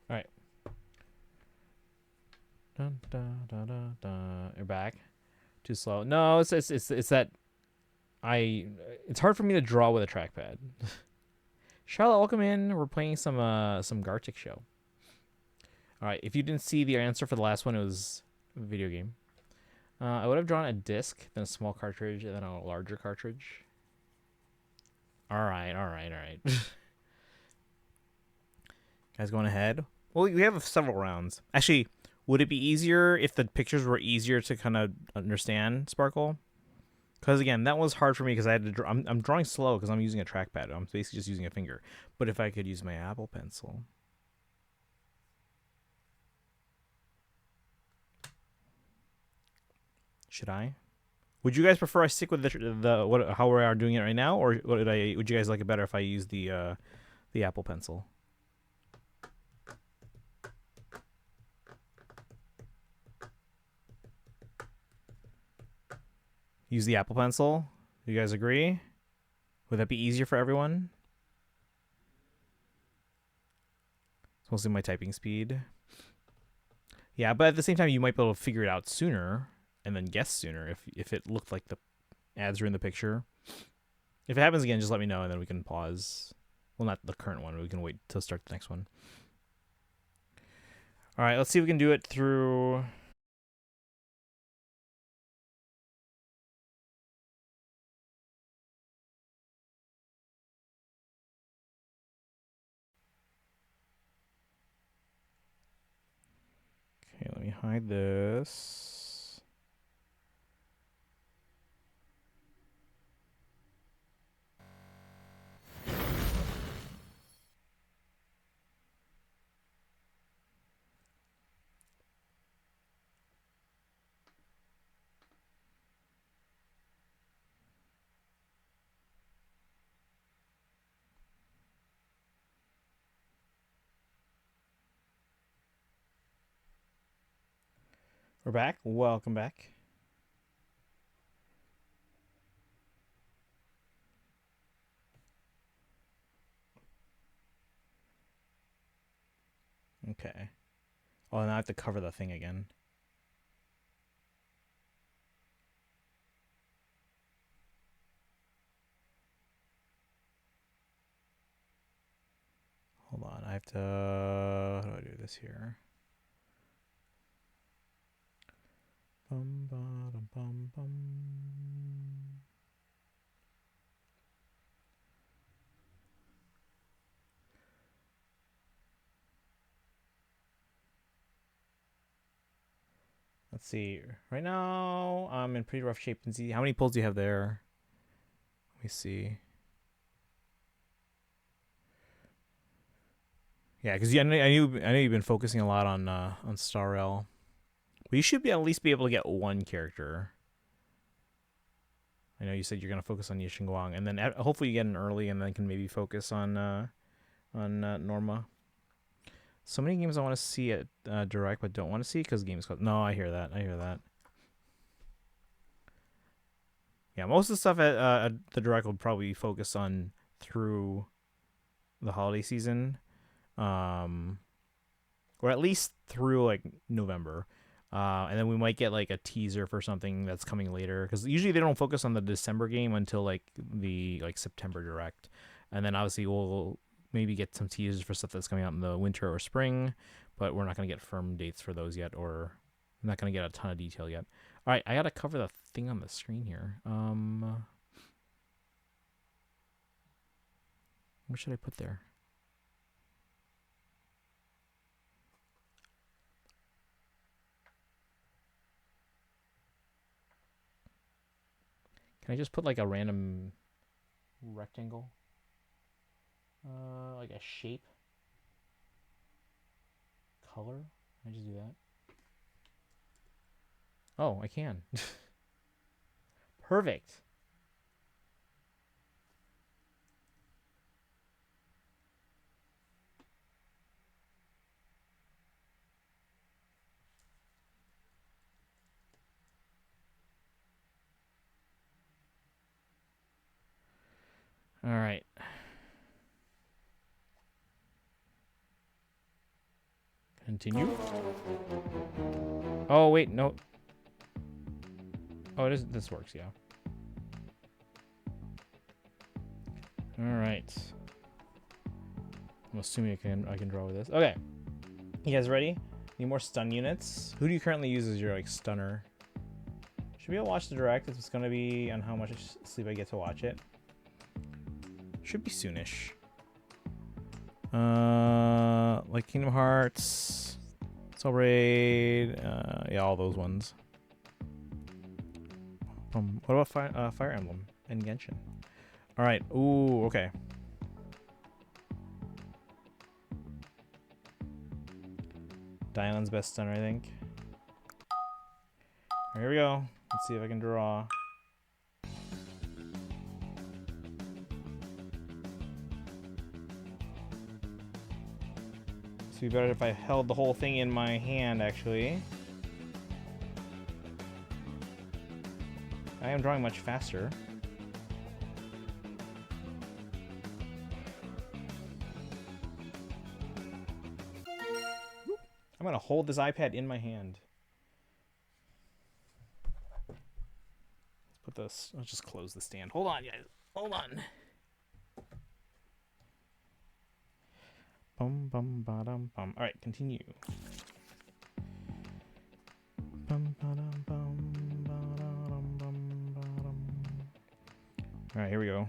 All right. Dun, dun, dun, dun, dun. You're back. Too slow. No, it's that it's hard for me to draw with a trackpad. Charlotte, welcome in. We're playing some Gartic show. All right. If you didn't see the answer for the last one, it was a video game. I would have drawn a disc, then a small cartridge, and then a larger cartridge. All right. Guys, going ahead. Well, we have several rounds. Actually, would it be easier if the pictures were easier to kind of understand, Sparkle? Because again, that was hard for me because I had to draw. I'm drawing slow because I'm using a trackpad. I'm basically just using a finger. But if I could use my Apple Pencil. Should I? Would you guys prefer I stick with how we are doing it right now, or would you guys like it better if I use the Apple Pencil? use the Apple Pencil. Do you guys agree? Would that be easier for everyone? It's mostly my typing speed. Yeah, but at the same time, you might be able to figure it out sooner and then guess sooner if it looked like the ads were in the picture. If it happens again, just let me know and then we can pause. Well, not the current one. We can wait to start the next one. All right, let's see if we can do it through... Okay, let me hide this. We're back. Welcome back. Okay. Oh, now I have to cover the thing again. Hold on. I have to... How do I do this here? Bum, ba, dum, bum, bum. Let's see. Right now, I'm in pretty rough shape. And see, how many pulls do you have there? Let me see. Yeah, because I know you've been focusing a lot on Star Rail. But you should at least be able to get one character. I know you said you're gonna focus on Yishinguang, and then hopefully you get an early, and then can maybe focus on Norma. So many games I want to see at Direct, but don't want to see because games. No, I hear that. I hear that. Yeah, most of the stuff at the Direct will probably focus on through the holiday season, or at least through like November. And then we might get like a teaser for something that's coming later, because usually they don't focus on the December game until like the September Direct, and then obviously we'll maybe get some teasers for stuff that's coming out in the winter or spring, but we're not gonna get firm dates for those yet, or I'm not gonna get a ton of detail yet. All right, I gotta cover the thing on the screen here. What should I put there? Can I just put like a random rectangle? Like a shape? Color? Can I just do that? Oh, I can. Perfect. All right. Continue. Oh, wait, no. Oh, this works, yeah. All right. I'm assuming I can draw with this. Okay. You guys ready? Need more stun units? Who do you currently use as your like stunner? Should be able to watch the Direct if it's gonna be on how much sleep I get to watch it. Should be soonish. Like Kingdom Hearts, Soul Raid, yeah, all those ones. What about Fire Emblem and Genshin? All right. Ooh, okay. Dylan's best stunner, I think. All right, here we go. Let's see if I can draw. This would be better if I held the whole thing in my hand, actually. I am drawing much faster. I'm gonna hold this iPad in my hand. Let's put this. Let's just close the stand. Hold on, guys. Hold on. Bum bum ba dum bum. All right, continue. Bum ba dum bum ba dum bum ba dum. All right, here we go.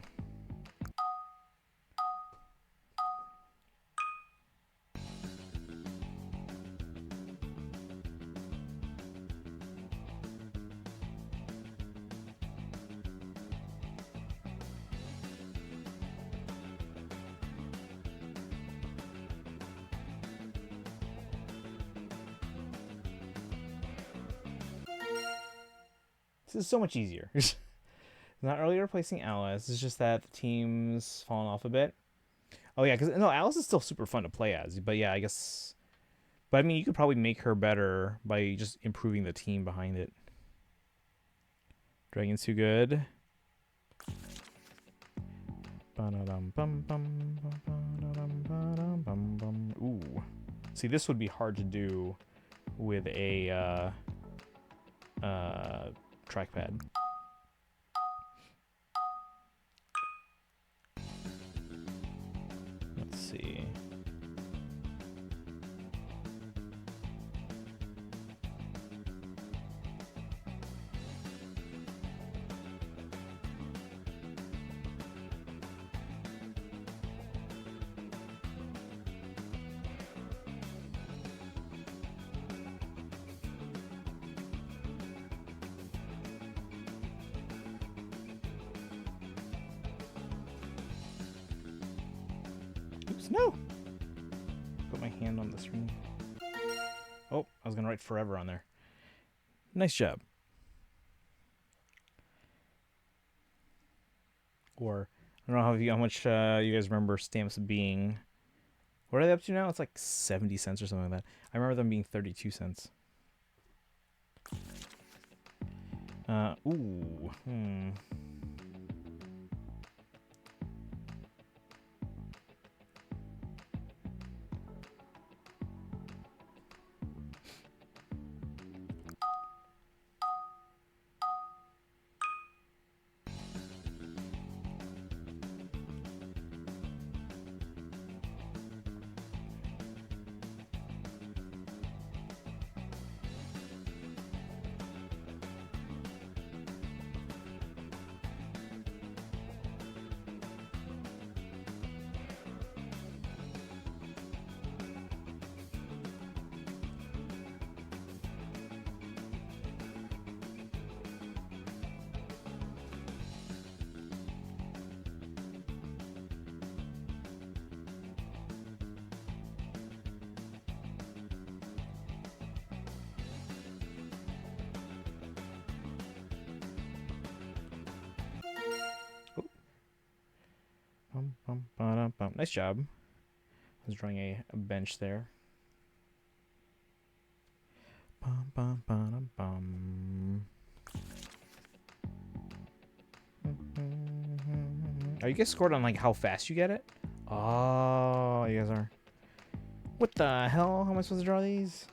This is so much easier. Not really replacing Alice. It's just that the team's fallen off a bit. Oh yeah, because no, Alice is still super fun to play as. But yeah, I guess. But I mean, you could probably make her better by just improving the team behind it. Dragon's too good. Ooh, see, this would be hard to do with a trackpad. Let's see. No! Put my hand on the screen. Oh, I was gonna write forever on there. Nice job. Or, I don't know how much you guys remember stamps being. What are they up to now? It's like 70 cents or something like that. I remember them being 32 cents. Ooh. Nice job. I was drawing a bench there. Are you guys scored on like how fast you get it? Oh, you guys are. What the hell? How am I supposed to draw these?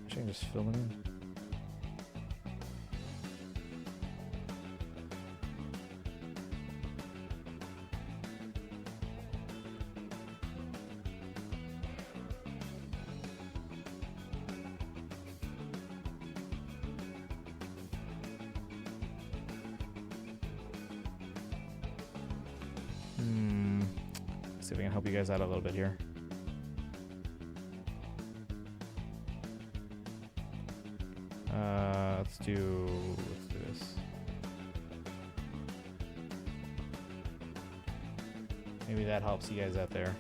I can just fill them in. See if I can help you guys out a little bit here. Let's do this. Maybe that helps you guys out there.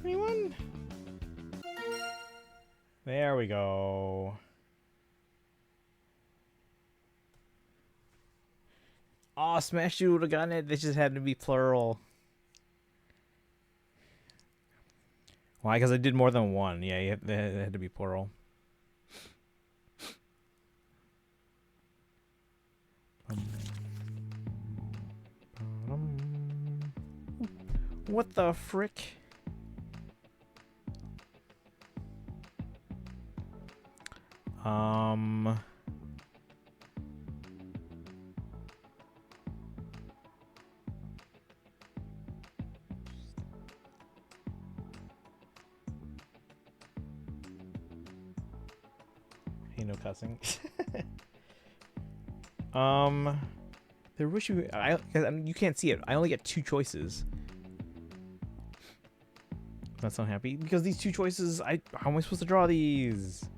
Anyone? There we go. Oh, Smash You would have gotten it. They just had to be plural. Why? Because I did more than one. Yeah, they had to be plural. What the frick? Hey, no cussing. There wish you. You can't see it. I only get 2 choices. That's not happy because these 2 choices. How am I supposed to draw these?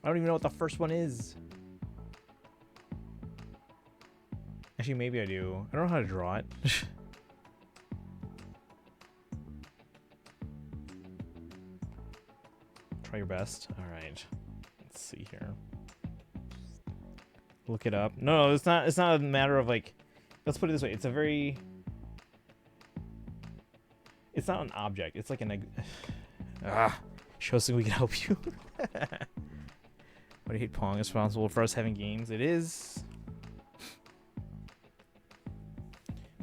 I don't even know what the first one is. Actually, maybe I do. I don't know how to draw it. Try your best. All right. Let's see here. Look it up. No, it's not. It's not a matter of like. Let's put it this way. It's a very. It's not an object. It's like an. Show so we can help you. Why do you hate Pong? Responsible for us having games? It is.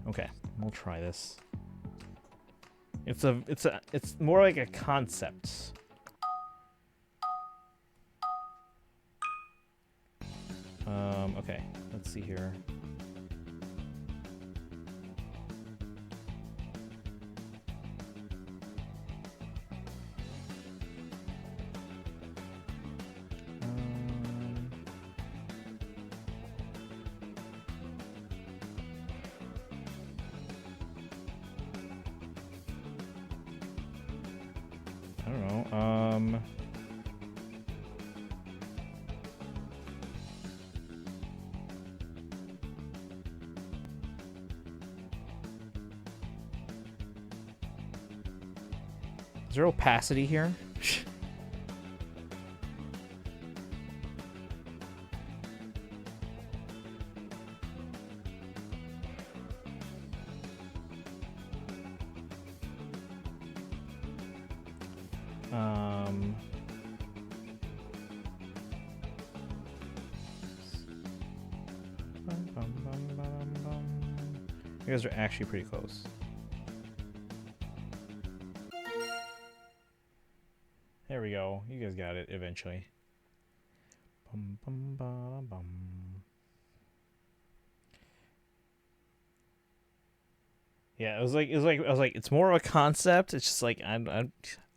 Okay, we'll try this. It's more like a concept. Okay, let's see here. I don't know. Is there opacity here? You guys are actually pretty close. There we go. You guys got it eventually. Bum, bum, ba, bum. Yeah, I was like, it's more of a concept. It's just like I don't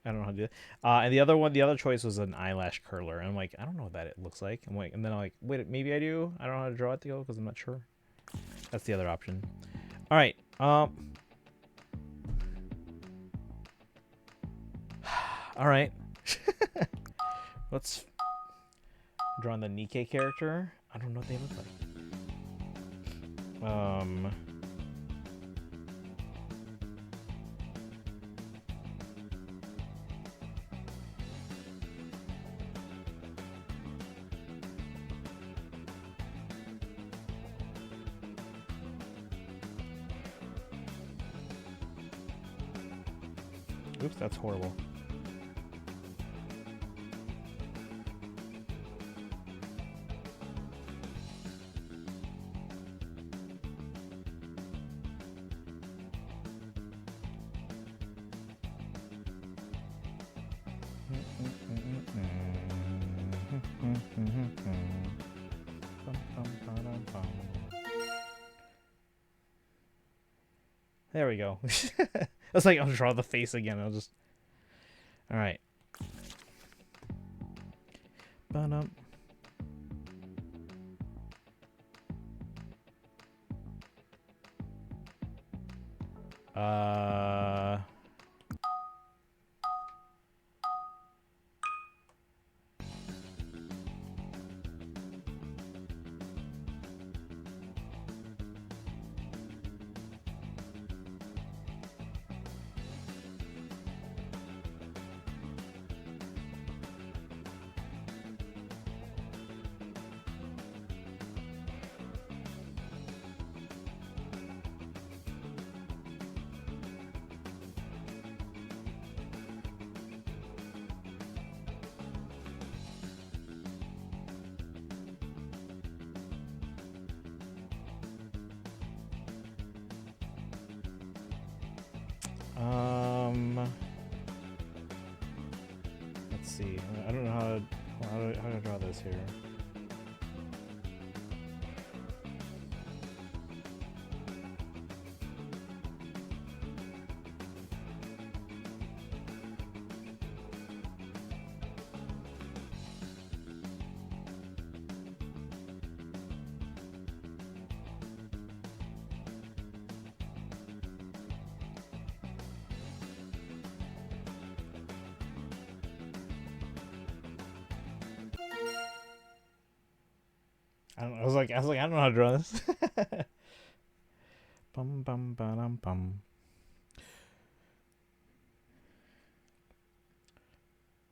know how to do it. And the other choice was an eyelash curler. And I'm like, I don't know what that it looks like. I'm like, and then I'm like, wait, maybe I do. I don't know how to draw it though because I'm not sure. That's the other option. All right. All right. Let's draw on the Nikkei character. I don't know what they look like. Oops, that's horrible. There we go. It's like I'll draw the face again. I'll just. All right. Ba-dum. see. I don't know how to draw this here. I was like, I don't know how to draw this. Bum bum ba bum.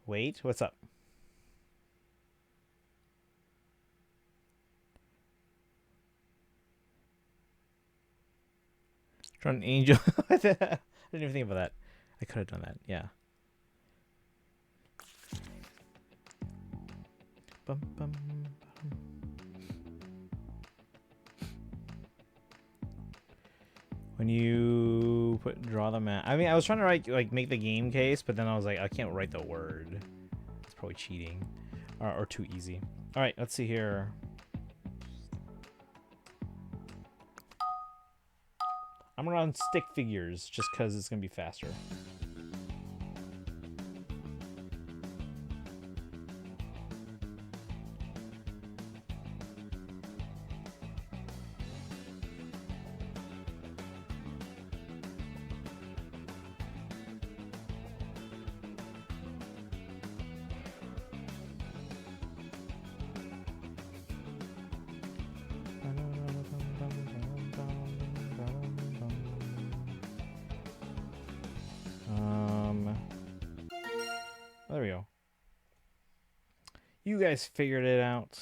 Wait, what's up? Draw an angel. I didn't even think about that. I could have done that. Yeah. Bum bum. When you draw the map, I mean, I was trying to write like make the game case, but then I was like, I can't write the word. It's probably cheating, or too easy. All right, let's see here. I'm gonna run stick figures just because it's gonna be faster. There we go. You guys figured it out.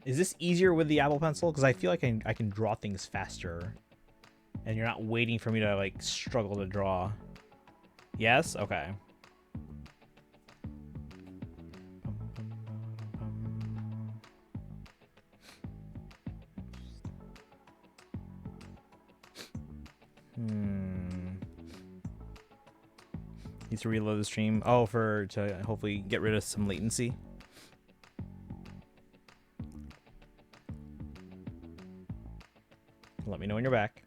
Is this easier with the Apple Pencil? Because I feel like I can draw things faster. And you're not waiting for me to, like, struggle to draw. Yes? Okay. Need to reload the stream. Oh, to hopefully get rid of some latency. Let me know when you're back.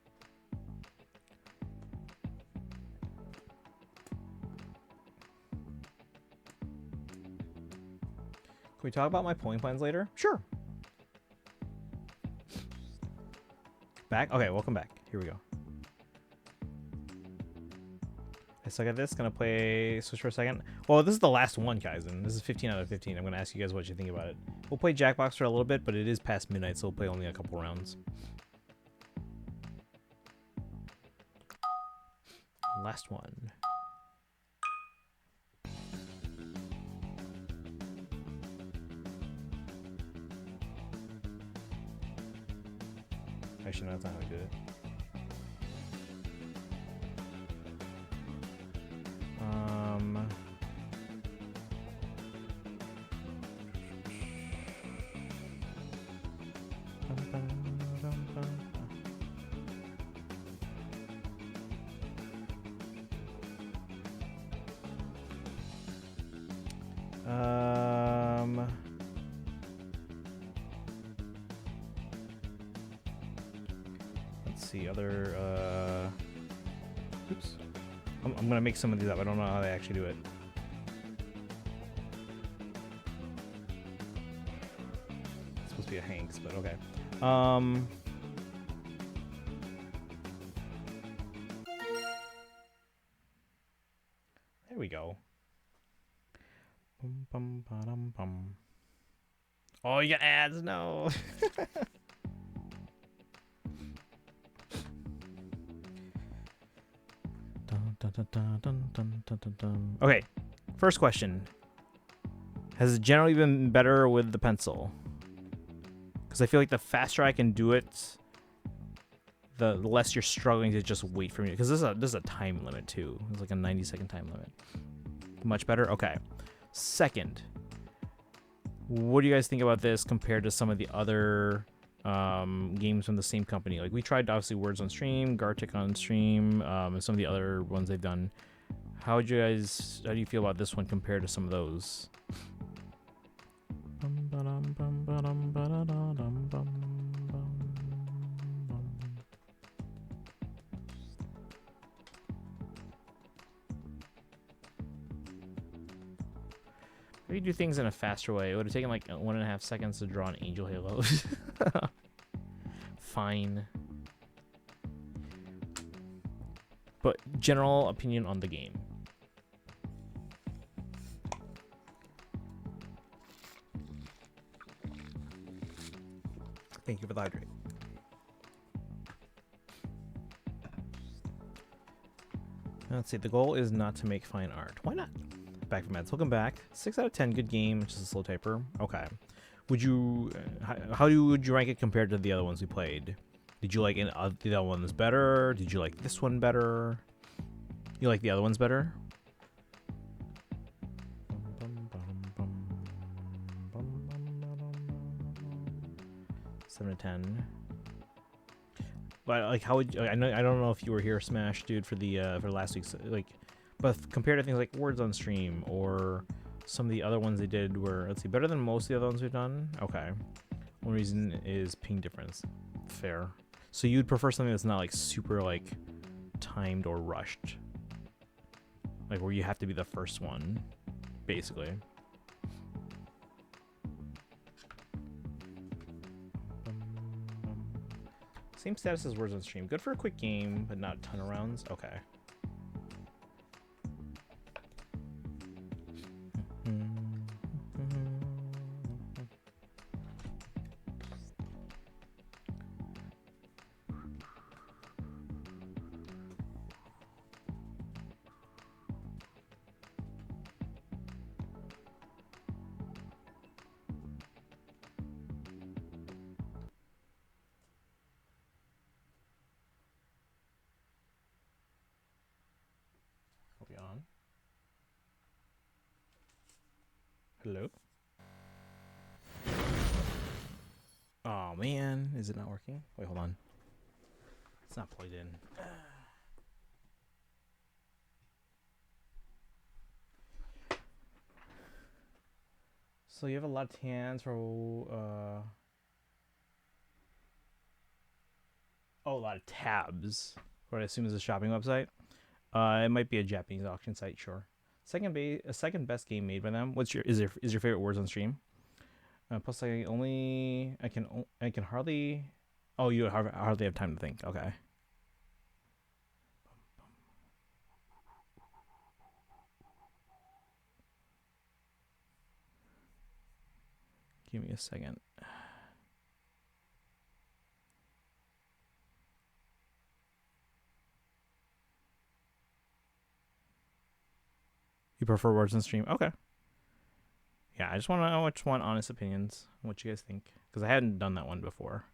Can we talk about my polling plans later? Sure. Back? Okay, welcome back. Here we go. I suck at this. Gonna switch for a second. Well, this is the last one, guys, and this is 15 out of 15. I'm gonna ask you guys what you think about it. We'll play Jackbox for a little bit, but it is past midnight, so we'll play only a couple rounds. Last one. Actually, no, that's not how we do it. Let's see, other, oops. I'm gonna make some of these up. I don't know how they actually do it. It's supposed to be a Hanks, but okay. There we go. Bum, bum, ba-dum, bum. Oh, you got ads? No. Okay, first question. Has it generally been better with the pencil? Because I feel like the faster I can do it, the less you're struggling to just wait for me. Because there's a time limit too. There's like a 90-second time limit. Much better? Okay. Second, what do you guys think about this compared to some of the other games from the same company. Like we tried obviously Words on Stream, Gartic on Stream, and some of the other ones they've done. How do you feel about this one compared to some of those? Maybe do things in a faster way. It would have taken like 1.5 seconds to draw an Angel Halo. Fine. But general opinion on the game. Thank you for the hydrate. Let's see. The goal is not to make fine art. Why not? Back from Meds. Welcome back. 6 out of 10. Good game. Which is a slow typer. Okay. Would you? Would you rank it compared to the other ones we played? Did you like the other ones better? Did you like this one better? You like the other ones better? 7 to 10. But like, how would I know? I don't know if you were here, Smash, dude, for the for last week's like. But compared to things like Words on Stream or some of the other ones they did were, let's see, better than most of the other ones we've done. Okay. One reason is ping difference. Fair. So you'd prefer something that's not like super like timed or rushed, like where you have to be the first one, basically. Same status as Words on Stream. Good for a quick game, but not a ton of rounds. Okay. Hello? Oh man, is it not working? Wait, hold on. It's not plugged in. So you have a lot of tans for oh, a lot of tabs. What I assume is a shopping website. It might be a Japanese auction site, sure. Second best game made by them. Is your favorite Words on Stream? Plus, I can hardly. Oh, you hardly have time to think. Okay. Give me a second. You prefer Words on Stream? Okay. Yeah, I just want honest opinions. What you guys think? Because I hadn't done that one before.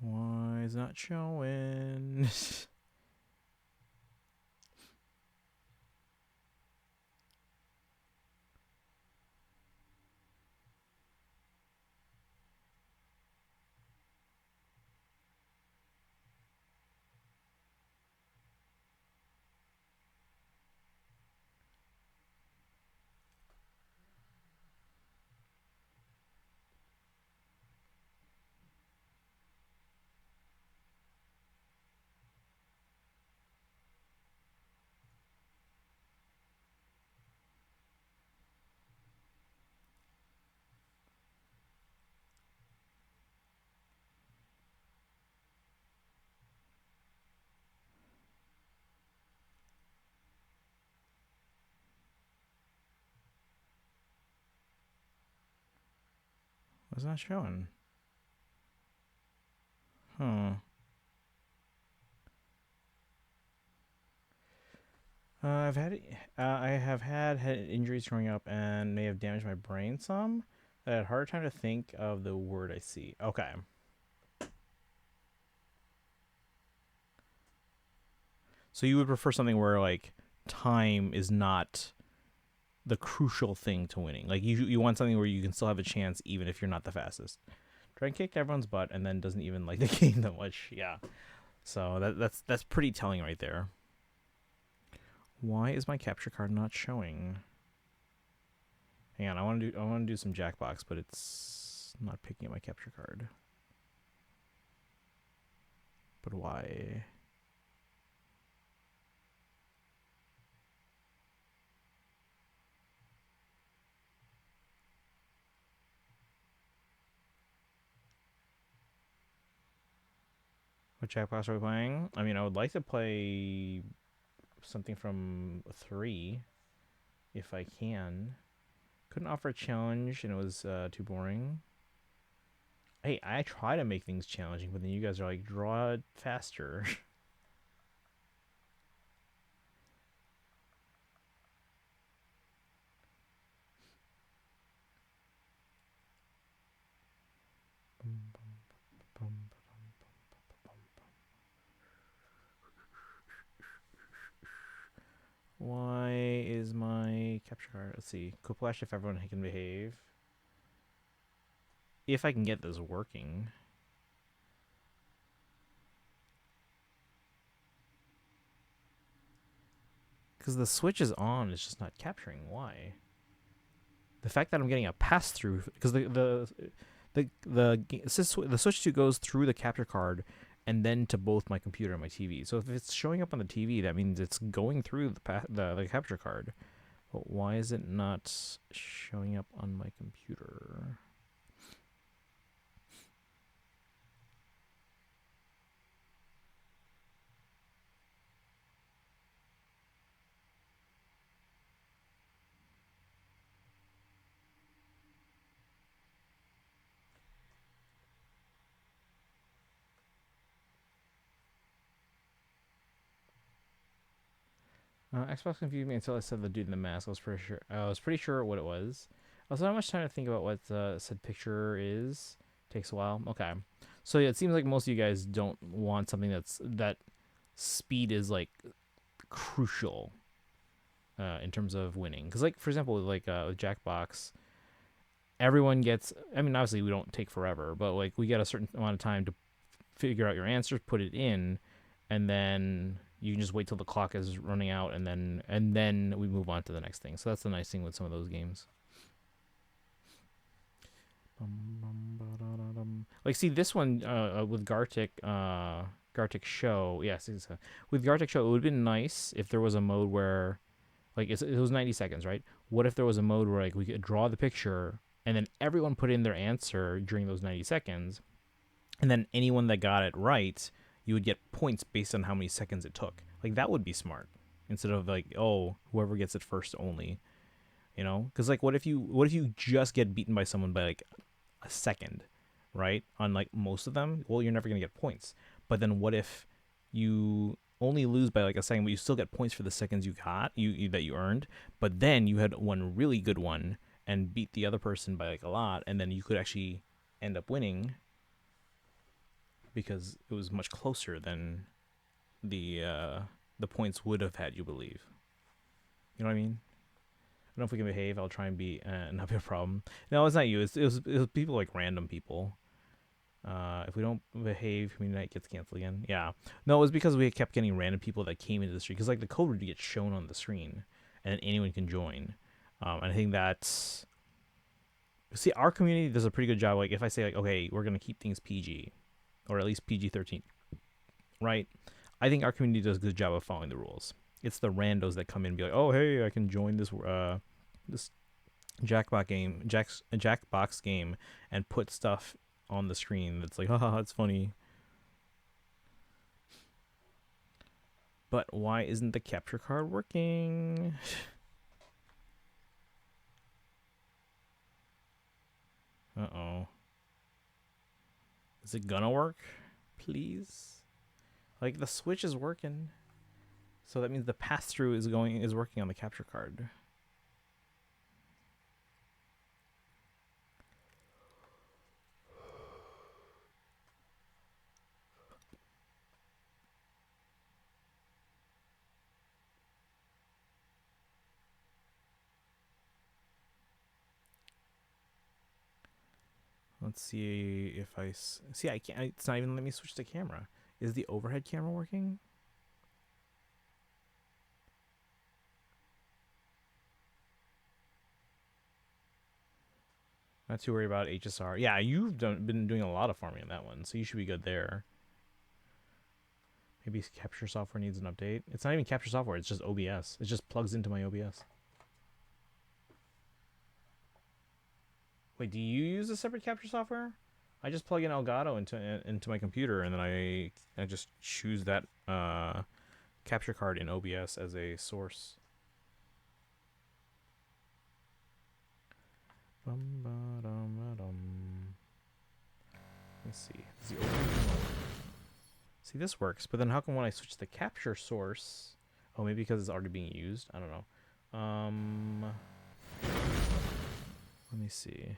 Why is not showing? It's not showing. Huh. I have had head injuries growing up and may have damaged my brain some. I had a hard time to think of the word I see. Okay. So you would prefer something where like time is not the crucial thing to winning. Like you want something where you can still have a chance even if you're not the fastest. Dragon kicked everyone's butt and then doesn't even like the game that much. Yeah. So that's pretty telling right there. Why is my capture card not showing? Hang on, I want to do some Jackbox, but it's not picking up my capture card. But why? What Jackbox are we playing? I mean, I would like to play something from 3 if I can. Couldn't offer a challenge and it was too boring. Hey, I try to make things challenging, but then you guys are like, draw it faster. Why is my capture card? Let's see. Kuplash if everyone can behave. If I can get this working. Because the switch is on, it's just not capturing. Why? The fact that I'm getting a pass through, because the switch 2 goes through the capture card and then to both my computer and my TV. So if it's showing up on the TV, that means it's going through the capture card. But why is it not showing up on my computer? Xbox confused me until I said the dude in the mask. I was pretty sure what it was. I also not much time to think about what said picture is. Takes a while. Okay, so yeah, it seems like most of you guys don't want something that speed is like crucial in terms of winning. Because like for example, like with Jackbox, everyone gets. I mean, obviously we don't take forever, but like we get a certain amount of time to figure out your answers, put it in, and then you can just wait till the clock is running out, and then we move on to the next thing. So that's the nice thing with some of those games. Like, see this one with Gartic Show. Yes, with Gartic Show, it would have been nice if there was a mode where, like, it was 90 seconds, right? What if there was a mode where like we could draw the picture, and then everyone put in their answer during those 90 seconds, and then anyone that got it right, you would get points based on how many seconds it took. Like, that would be smart, instead of like, oh, whoever gets it first only, you know? Because like, what if you just get beaten by someone by like a second, right? On like most of them, well, you're never gonna get points. But then what if you only lose by like a second, but you still get points for the seconds you got, that you earned, but then you had one really good one and beat the other person by like a lot, and then you could actually end up winning because it was much closer than the points would have had you believe. You know what I mean? I don't know if we can behave. I'll try and be not be a problem. No, it's not you. It was people, like random people. If we don't behave, community night gets canceled again. Yeah. No, it was because we kept getting random people that came into the stream. Because like the code would get shown on the screen, and anyone can join. And I think that's... See, our community does a pretty good job. Like, if I say, like, okay, we're going to keep things PG, or at least PG-13, right? I think our community does a good job of following the rules. It's the randos that come in and be like, oh, hey, I can join this this Jackbox game and put stuff on the screen that's like, haha, it's funny. But why isn't the capture card working? Uh-oh. Is it gonna work? Please? Like, the switch is working. So that means the pass-through is working on the capture card. Let's see if I see. I can't. It's not even letting me switch the camera. Is the overhead camera working? Not too worried about HSR. Yeah, you've been doing a lot of farming in that one, so you should be good there. Maybe capture software needs an update. It's not even capture software. It's just OBS. It just plugs into my OBS. Wait, do you use a separate capture software? I just plug in Elgato into my computer, and then I just choose that capture card in OBS as a source. Let me see. See, this works, but then how come when I switch the capture source? Oh, maybe because it's already being used. I don't know. Let me see.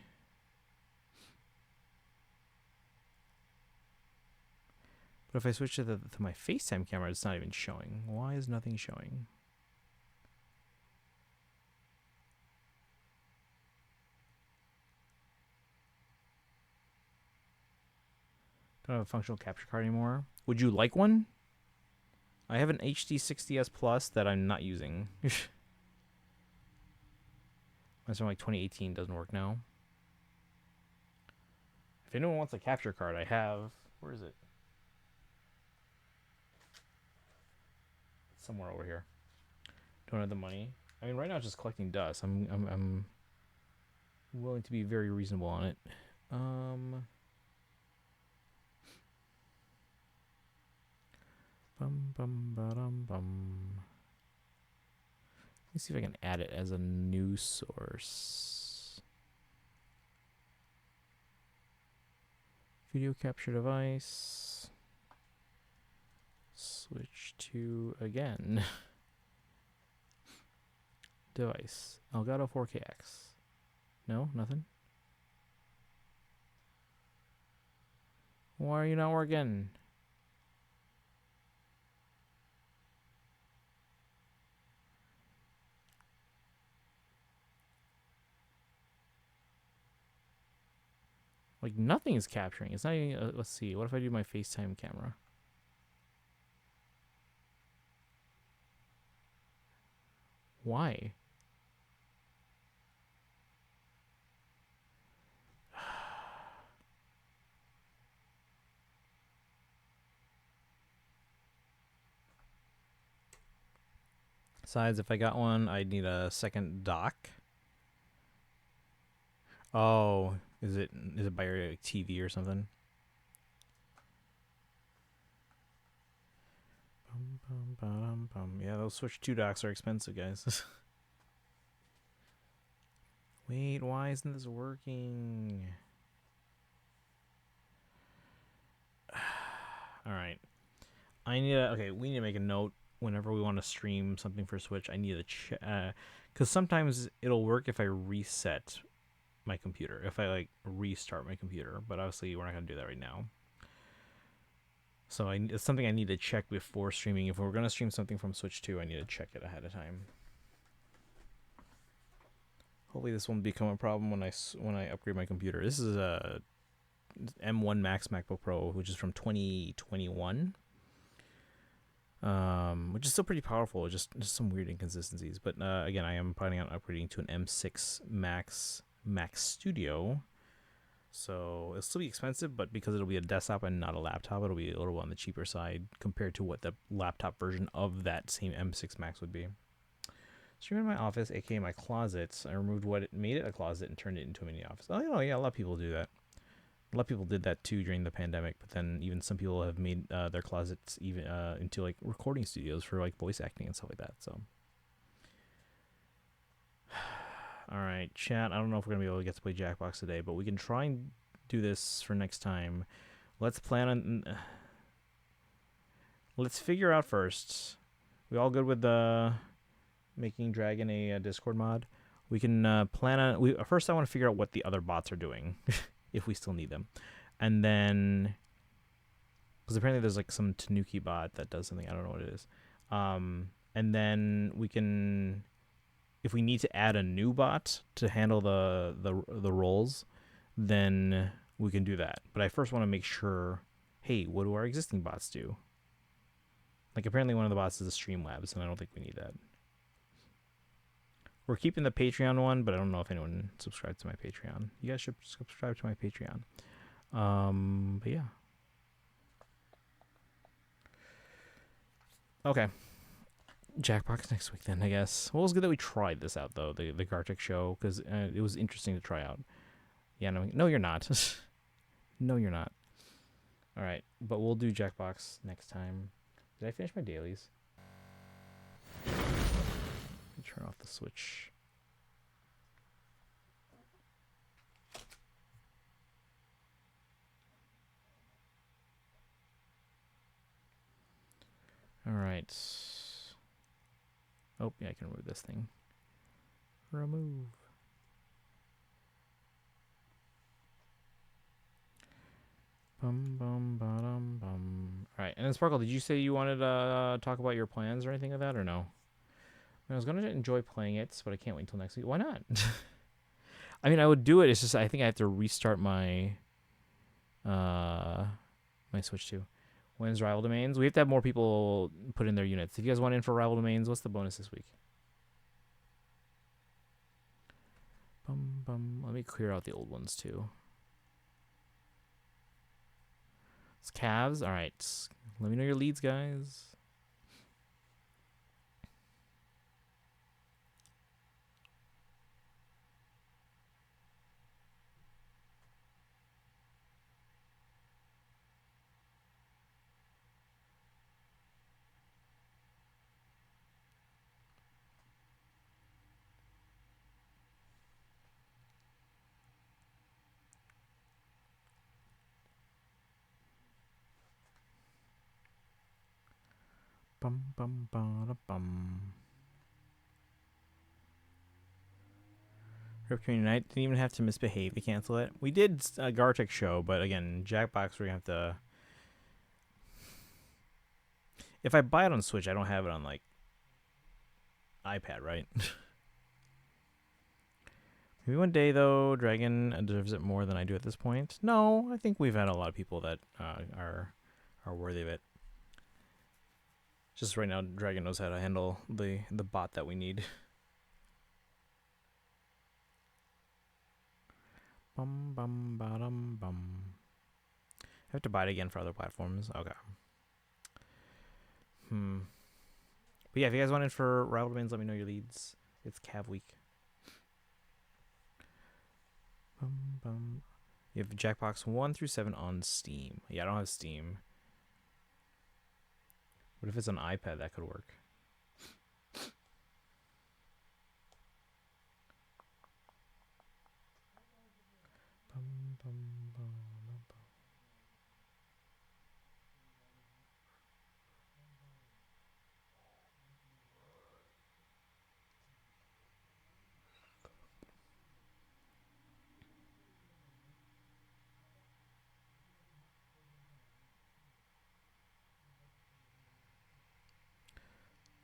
But if I switch to my FaceTime camera, it's not even showing. Why is nothing showing? Don't have a functional capture card anymore. Would you like one? I have an HD60S Plus that I'm not using. Mine's from like 2018, doesn't work now. If anyone wants a capture card, I have. Where is it? It's somewhere over here. Don't have the money. I mean, right now it's just collecting dust. I'm willing to be very reasonable on it. Let me see if I can add it as a new source. Video capture device. Switch to again. Device. Elgato 4KX. No, nothing. Why are you not working? Like, nothing is capturing. It's not even, let's see. What if I do my FaceTime camera? Why? Besides, if I got one, I'd need a second dock. Oh, is it by your TV or something? Yeah, those Switch 2 docks are expensive, guys. Wait, why isn't this working? All right. We need to make a note whenever we want to stream something for Switch. I need to check, because sometimes it'll work if I reset my computer, if I like restart my computer, but obviously we're not going to do that right now. So it's something I need to check before streaming. If we're going to stream something from Switch 2, I need to check it ahead of time. Hopefully this won't become a problem when I upgrade my computer. This is a M1 Max MacBook Pro, which is from 2021. Which is still pretty powerful, just some weird inconsistencies. But again, I am planning on upgrading to an M6 Max Studio. So it'll still be expensive, but because it'll be a desktop and not a laptop, it'll be a little on the cheaper side compared to what the laptop version of that same M6 Max would be. Streaming in my office, aka my closet, I removed what made it a closet and turned it into a mini office. Oh, yeah, a lot of people do that. A lot of people did that too during the pandemic, but then even some people have made their closets even into like recording studios for like voice acting and stuff like that. So, all right, chat. I don't know if we're gonna be able to get to play Jackbox today, but we can try and do this for next time. let's plan on. Let's figure out first. We all good with making Dragon a Discord mod? We can plan on. First, I want to figure out what the other bots are doing, if we still need them, and then because apparently there's like some Tanuki bot that does something. I don't know what it is. And then we can, if we need to add a new bot to handle the roles, then we can do that. But I first want to make sure. Hey, what do our existing bots do? Like, apparently one of the bots is the Streamlabs, and I don't think we need that. We're keeping the Patreon one, but I don't know if anyone subscribes to my Patreon. You guys should subscribe to my Patreon. But yeah. Okay. Jackbox next week then, I guess. Well, it was good that we tried this out, though, the Gartic show, because it was interesting to try out. Yeah, no, you're not. No, you're not. All right, but we'll do Jackbox next time. Did I finish my dailies? Turn off the switch. All right. Oh, yeah, I can remove this thing. Remove. Bum, bum, ba-dum, bum. All right, and then Sparkle, did you say you wanted to talk about your plans or anything like that, or no? I was going to enjoy playing it, but I can't wait until next week. Why not? I mean, I would do it. It's just I think I have to restart my my Switch too. When's Rival Domains? We have to have more people put in their units. If you guys want in for Rival Domains, what's the bonus this week? Bum, bum. Let me clear out the old ones too. It's Cavs. All right. Let me know your leads, guys. Bum, bum, ba, bum. Rip Community Night didn't even have to misbehave to cancel it. We did a Gartic show, but again, Jackbox, we're gonna have to. If I buy it on Switch, I don't have it on like iPad, right? Maybe one day though, Dragon deserves it more than I do at this point. No, I think we've had a lot of people that are worthy of it. Just right now, Dragon knows how to handle the bot that we need. Bum bum bottom bum. I have to buy it again for other platforms. Okay. But yeah, if you guys want in for Rival Domains, let me know your leads. It's Cav week. Bum bum. You have Jackbox 1 through 7 on Steam. Yeah, I don't have Steam. What if it's on iPad? That could work. Bum, bum, bum, bum.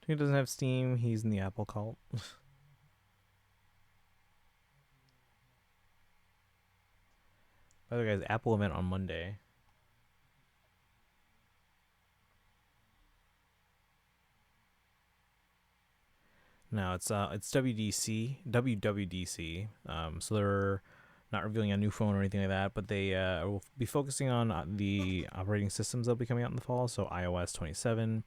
He doesn't have Steam. He's in the Apple cult. By the way, guys, Apple event on Monday. No, it's WWDC. So they're not revealing a new phone or anything like that, but they will be focusing on the operating systems that'll be coming out in the fall. So iOS 27.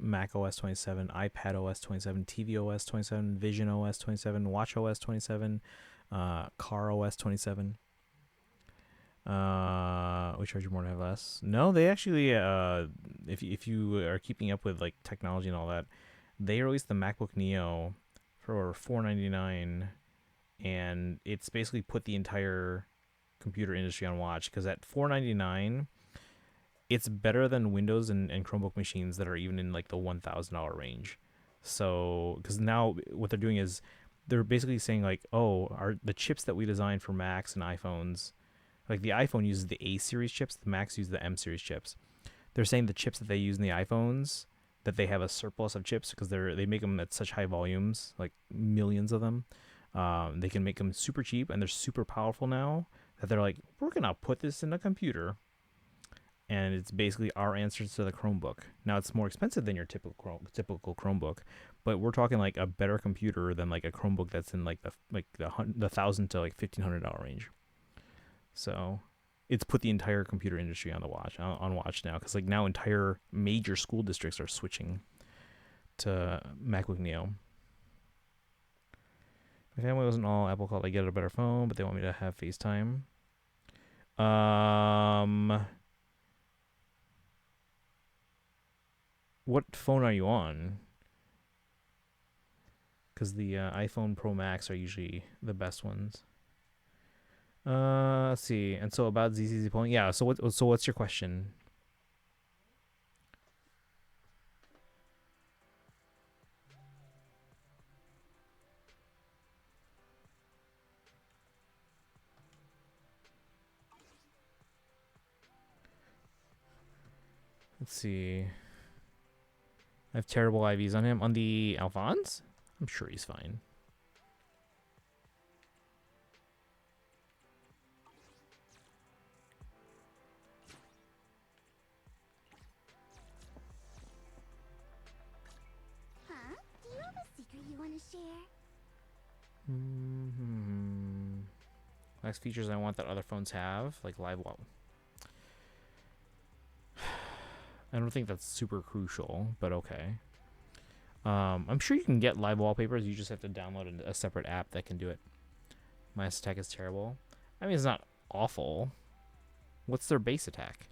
Mac OS 27, iPad OS 27, TV OS 27, Vision OS 27, Watch OS 27, Car OS 27. We charge you more to have less. No, they actually, if you are keeping up with like technology and all that, they released the MacBook Neo for $499, and it's basically put the entire computer industry on watch, because at $499, it's better than Windows and Chromebook machines that are even in like the $1,000 range. So, because now what they're doing is they're basically saying like, oh, the chips that we designed for Macs and iPhones, like the iPhone uses the A series chips, the Macs use the M series chips. They're saying the chips that they use in the iPhones, that they have a surplus of chips because they make them at such high volumes, like millions of them. They can make them super cheap and they're super powerful now that they're like, we're gonna put this in a computer, and it's basically our answer to the Chromebook. Now it's more expensive than your typical Chromebook, but we're talking like a better computer than like a Chromebook that's in like the $1,000 to like $1,500 range. So it's put the entire computer industry on watch now, because like now entire major school districts are switching to MacBook Neo. My family wasn't all Apple called I get a better phone, but they want me to have FaceTime. What phone are you on? Because the iPhone Pro Max are usually the best ones. Let's see. And so about ZZZ polling, yeah. So what's your question? Let's see. I have terrible IVs on him. On the Alphonse? I'm sure he's fine. Huh? Do you have a secret you want to share? Next features I want that other phones have, like live wall. I don't think that's super crucial, but okay. I'm sure you can get live wallpapers. You just have to download a separate app that can do it. My attack is terrible. I mean, it's not awful. What's their base attack?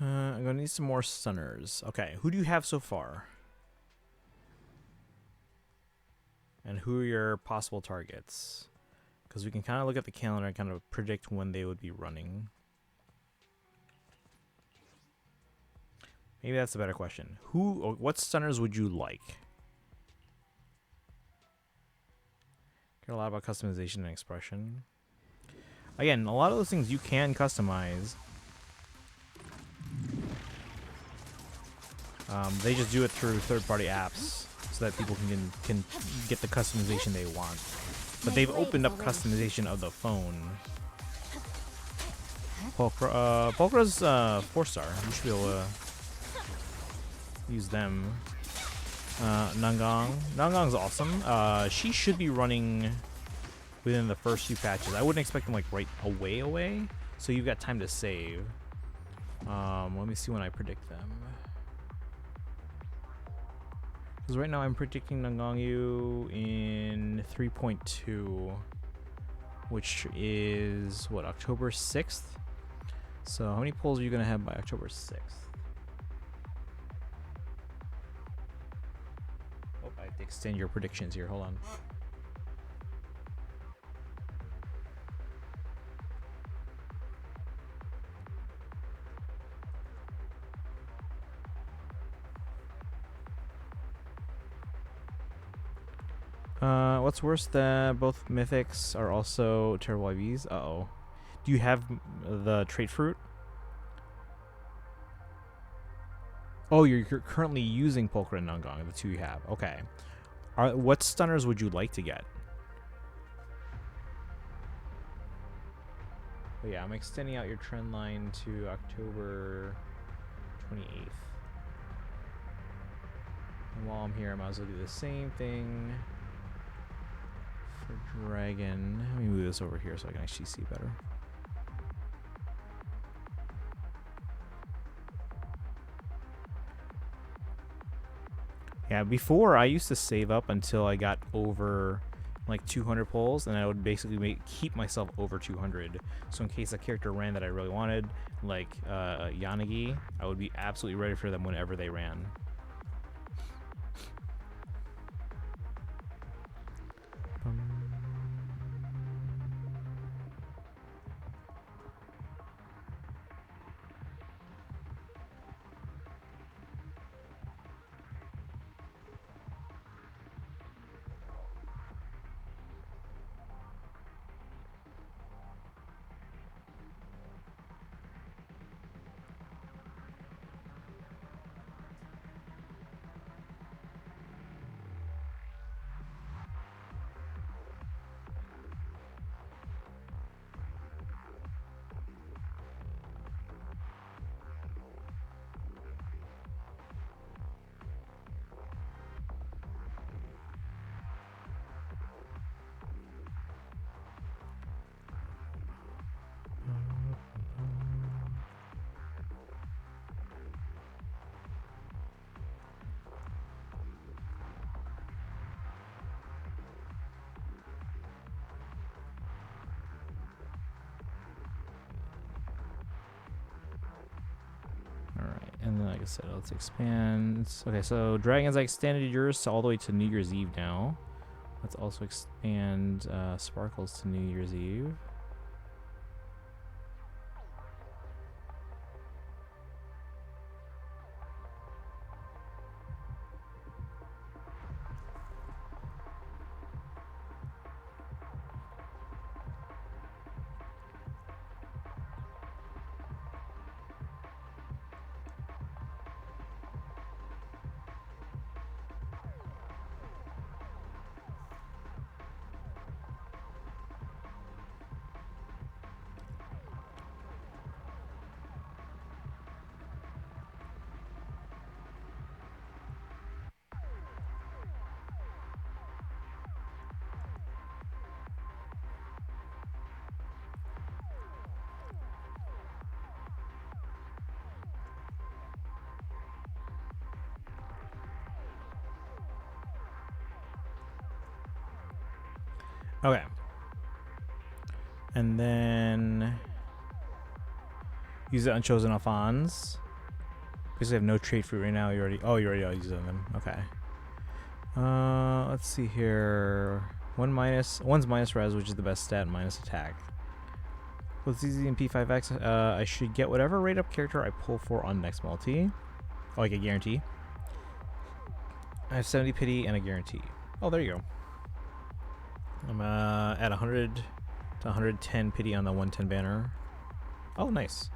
I'm gonna need some more stunners. Okay, who do you have so far? And who are your possible targets? Because we can kind of look at the calendar and kind of predict when they would be running. Maybe that's a better question. What stunners would you like? Care a lot about customization and expression. Again, a lot of those things you can customize. They just do it through third-party apps so that people can get the customization they want. But they've opened up customization of the phone. Pulchra's 4-star. You should be able to use them. Nangong's awesome. She should be running within the first few patches. I wouldn't expect them like right away. So you've got time to save. Let me see when I predict them. Because right now I'm predicting Nangongyu in 3.2, which is what, October 6th? So how many polls are you gonna have by October 6th? Oh, I have to extend your predictions here. Hold on. What's worse, that both mythics are also terrible IVs? Uh-oh. Do you have the trait fruit? Oh, you're currently using Pulchra and Nangong, the two you have. Okay. What stunners would you like to get? But yeah, I'm extending out your trend line to October 28th. And while I'm here, I might as well do the same thing for Dragon. Let me move this over here so I can actually see better. Yeah, before I used to save up until I got over like 200 pulls, and I would basically keep myself over 200. So in case a character ran that I really wanted, like Yanagi, I would be absolutely ready for them whenever they ran. And then, like I said, let's expand. Okay, so Dragons, I extended yours to all the way to New Year's Eve now. Let's also expand Sparkles to New Year's Eve. Okay. And then use the Unchosen Alphons. Because we have no trait fruit right now. You already are using them. Okay. Let's see here. One's minus res, which is the best stat, minus attack. With ZZ and P5X, I should get whatever rate up character I pull for on next multi. Oh, like a guarantee. I have 70 pity and a guarantee. Oh, there you go. I'm at 100 to 110 pity on the 110 banner. Oh, nice.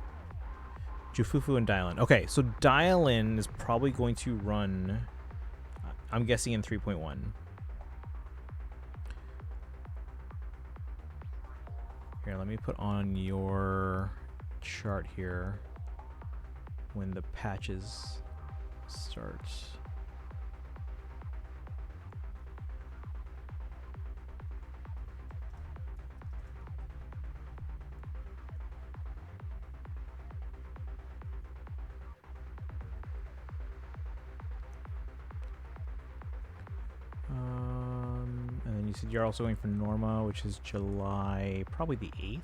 Jufufu and Dial-In. Okay, so Dial-In is probably going to run, I'm guessing, in 3.1. Here, let me put on your chart here when the patches start. And then you said you're also going for Norma, which is July, probably the 8th.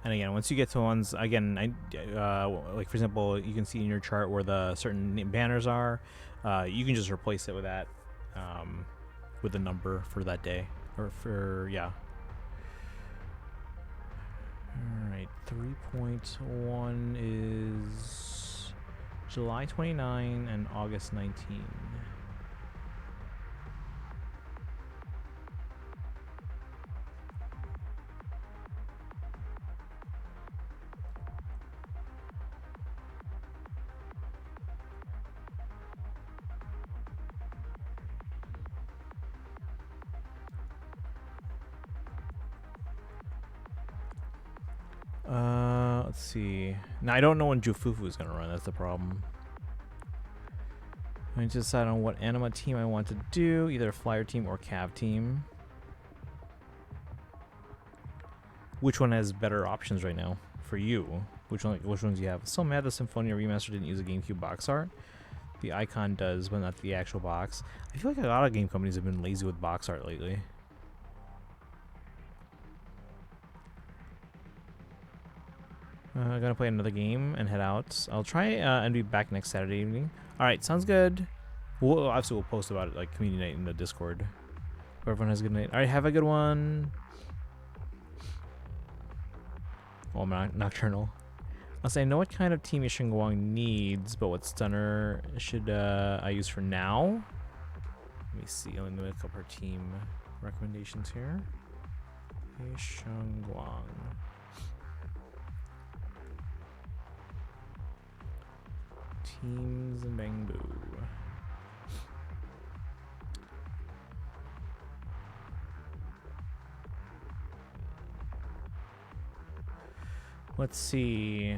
And again, once you get to ones, again, like for example, you can see in your chart where the certain banners are. You can just replace it with that, with the number for that day, or for, yeah. Alright, 3.1 is July 29 and August 19. Let's see. Now I don't know when Jufufu is gonna run. That's the problem. I need to decide on what anima team I want to do, either flyer team or cav team. which one has better options right now for you. Which ones do you have? So mad the Symphonia Remaster didn't use a GameCube box art. The icon does, but not the actual box. I feel like a lot of game companies have been lazy with box art lately. I'm gonna play another game and head out. I'll try and be back next Saturday evening. Alright, sounds good. Obviously we'll post about it like community night in the Discord. Hope everyone has a good night. Alright, have a good one. Oh, I'm nocturnal. I'll say I know what kind of team Shingguang needs, but what stunner should I use for now? Let me see. Let me look up her team recommendations here. Shingguang. Teams and Bangbu. Let's see.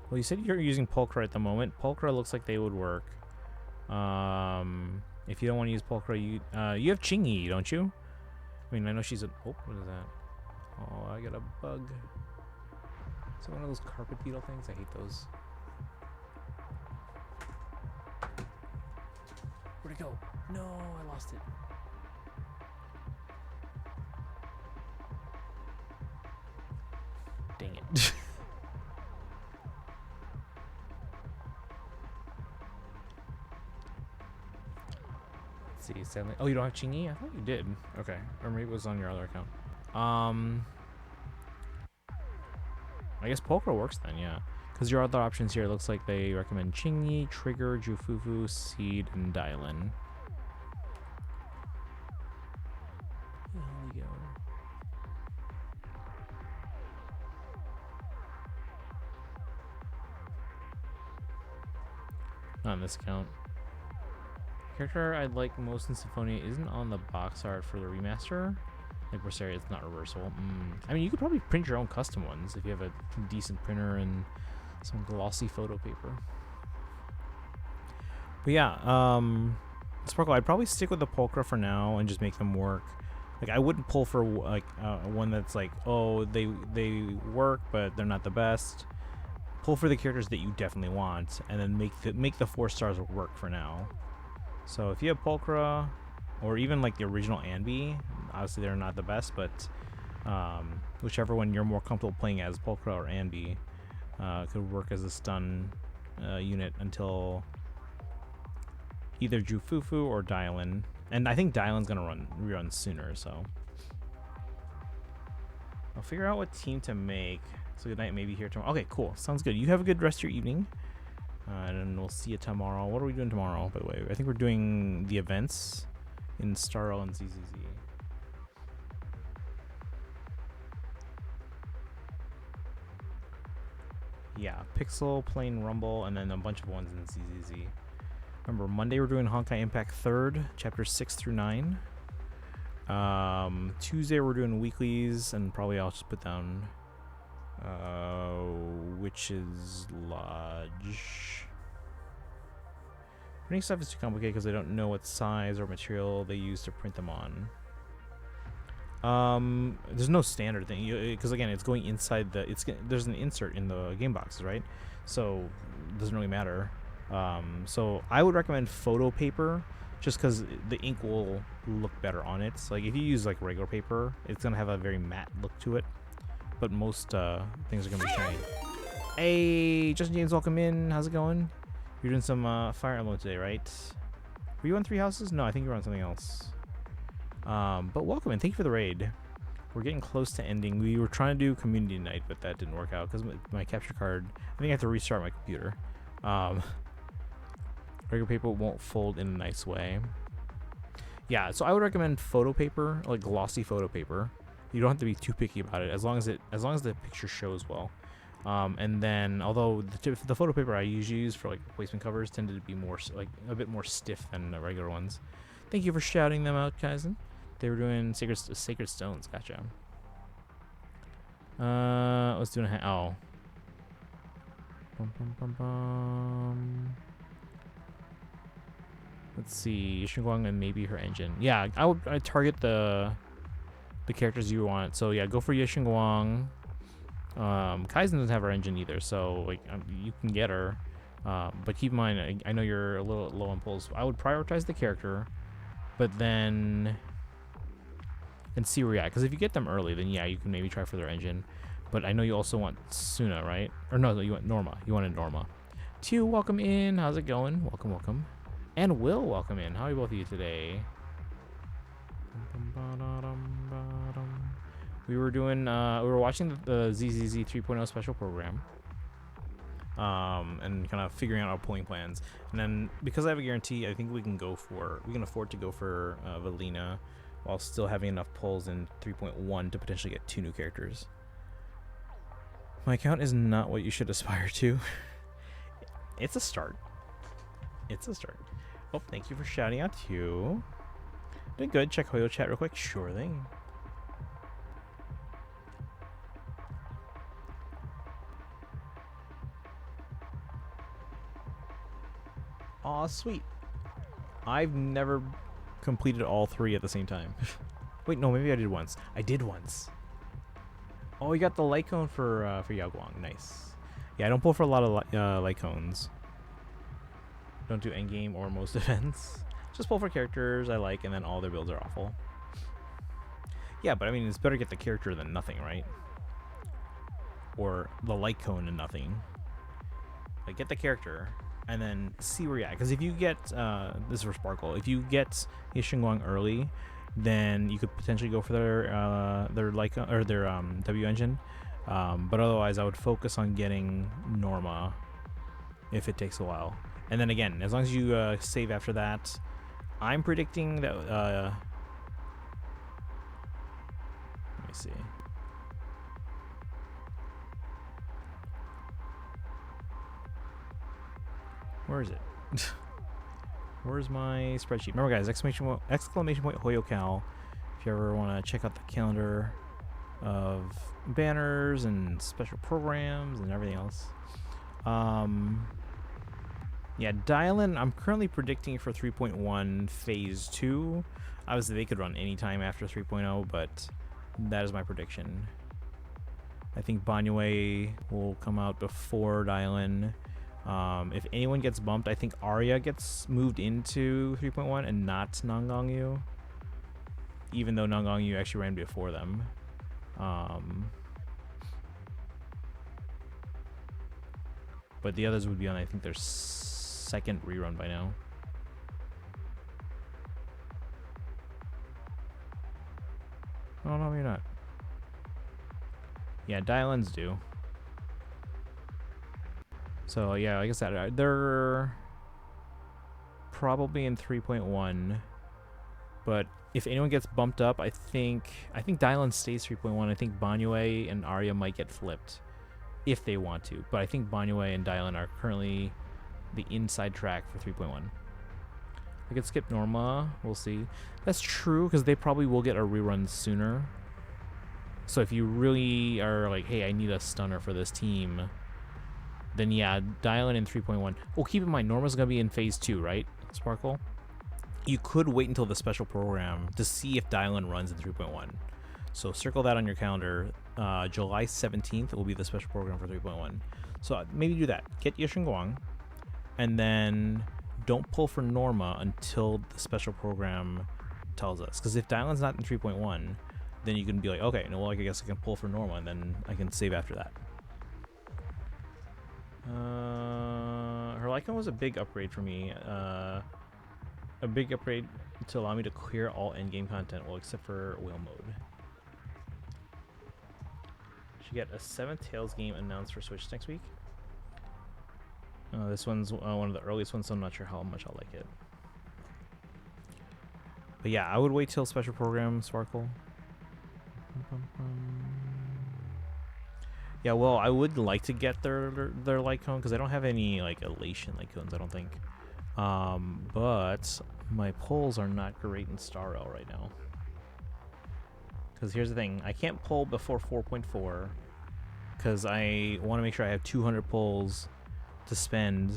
Well, you said you're using Pulchra at the moment. Pulchra looks like they would work. If you don't want to use Pulchra, you have Chingy, don't you? I mean, I know she's a. Oh, what is that? Oh, I got a bug. Is it one of those carpet beetle things? I hate those. Where'd it go? No, I lost it. Dang it. Let's see, sadly. Oh, you don't have Chingy? I thought you did. Okay. Or maybe it was on your other account. I guess Pulchra works then, yeah. Because your other options here, looks like they recommend Chingy, Trigger, Jufufu, Seed, and Dylan. There we go. Not on this account. Character I'd like most in Symphonia isn't on the box art for the remaster. Like Berseria, it's not reversible. I mean, you could probably print your own custom ones if you have a decent printer and some glossy photo paper. But yeah, Sparkle, I'd probably stick with the Pulchra for now and just make them work. Like, I wouldn't pull for like one that's like, oh, they work, but they're not the best. Pull for the characters that you definitely want, and then make the 4 stars work for now. So if you have Pulchra, or even like the original Anbi, obviously they're not the best, but whichever one you're more comfortable playing as, Pulchra or Anbi, could work as a stun unit until either Jufufu or Dylan. And I think Dylan's gonna rerun sooner, so I'll figure out what team to make. So good night, maybe here tomorrow. Okay, cool. Sounds good. You have a good rest of your evening. And we'll see you tomorrow. What are we doing tomorrow, by the way? I think we're doing the events in Starro and ZZZ. Yeah, Pixel, Plain Rumble, and then a bunch of ones in ZZZ. Remember, Monday we're doing Honkai Impact 3rd, chapters 6 through 9. Tuesday we're doing weeklies, and probably I'll just put down Witch's Lodge. Printing stuff is too complicated because I don't know what size or material they use to print them on. There's no standard thing because again, it's going inside the. There's an insert in the game boxes, right? So it doesn't really matter. So I would recommend photo paper, just because the ink will look better on it. So like if you use like regular paper, it's gonna have a very matte look to it. But most things are gonna be shiny. Hey, Justin James, welcome in. How's it going? You're doing some Fire Emblem today, right? Were you on 3 Houses? No, I think you were on something else. But welcome and thank you for the raid. We're getting close to ending. We were trying to do community night, but that didn't work out because my capture card. I think I have to restart my computer. Regular paper won't fold in a nice way. Yeah, so I would recommend photo paper, like glossy photo paper. You don't have to be too picky about it, as long as the picture shows well. And then, although the photo paper I usually use for like replacement covers tended to be more like a bit more stiff than the regular ones. Thank you for shouting them out, Kaizen. They were doing sacred stones. Gotcha. Let's do oh. Bum, bum, bum, bum. Let's see, Xinguang and maybe her engine. Yeah, I'd target the characters you want. So yeah, go for Xinguang. Kaizen doesn't have her engine either, so like you can get her. But keep in mind, I know you're a little low on pulls. I would prioritize the character, but then and see where you're at. Because if you get them early, then yeah, you can maybe try for their engine. But I know you also want Suna, right? Or no, you want Norma. You wanted Norma. Tew, welcome in. How's it going? Welcome, welcome. And Will, welcome in. How are both of you today? We were doing, we were watching the ZZZ 3.0 special program. And kind of figuring out our pulling plans. And then because I have a guarantee, I think we can afford to go for Valina while still having enough pulls in 3.1 to potentially get 2 new characters. My account is not what you should aspire to. It's a start. It's a start. Oh, thank you for shouting out to you. Doing good. Check Hoyo chat real quick. Sure thing. Aw, sweet. I've never completed all 3 at the same time. Wait, no, maybe I did once. I did once. Oh, you got the light cone for Yao Guang. Nice. Yeah, I don't pull for a lot of light cones. Don't do endgame or most events. Just pull for characters I like, and then all their builds are awful. Yeah, but I mean, it's better to get the character than nothing, right? Or the light cone and nothing. Like, get the character, and then see where you're at. Because if you get, this is for Sparkle, if you get Xinguang early, then you could potentially go for their light cone, or their W engine. But otherwise, I would focus on getting Norma if it takes a while. And then again, as long as you save after that, I'm predicting that. Let me see. Where is it? Where's my spreadsheet? Remember, guys, exclamation point HoyoCal. If you ever want to check out the calendar of banners and special programs and everything else. Yeah, Dial-In, I'm currently predicting for 3.1 Phase 2. Obviously, they could run anytime after 3.0, but that is my prediction. I think Banyue will come out before Dial-In. If anyone gets bumped, I think Arya gets moved into 3.1 and not Nangongyu. Even though Nangongyu actually ran before them. But the others would be on, I think, their second rerun by now. Oh, no, you're not. Yeah, Dial-Ins do. So, yeah, like I said, they're probably in 3.1. But if anyone gets bumped up, I think Dial-In stays 3.1. I think Banyue and Arya might get flipped if they want to. But I think Banyue and Dial-In are currently the inside track for 3.1. I could skip Norma. We'll see. That's true, because they probably will get a rerun sooner. So if you really are like, hey, I need a stunner for this team, then yeah, Dial-In in 3.1. Oh, keep in mind, Norma's going to be in Phase 2, right, Sparkle? You could wait until the special program to see if Dial-In runs in 3.1. So circle that on your calendar. July 17th will be the special program for 3.1. So maybe do that. Get Xinguang, and then don't pull for Norma until the special program tells us. Because if Dial-In's not in 3.1, then you can be like, okay, no, well, I guess I can pull for Norma, and then I can save after that. Her Lycan was a big upgrade for me. A big upgrade to allow me to clear all endgame content, well, except for whale mode. Should get a 7th Tails game announced for Switch next week. This one's one of the earliest ones, so I'm not sure how much I'll like it. But yeah, I would wait till special program, Sparkle. Yeah, well, I would like to get their light cone, because I don't have any like elation light cones, I don't think. But my pulls are not great in Star L right now. Because here's the thing, I can't pull before 4.4 because I want to make sure I have 200 pulls to spend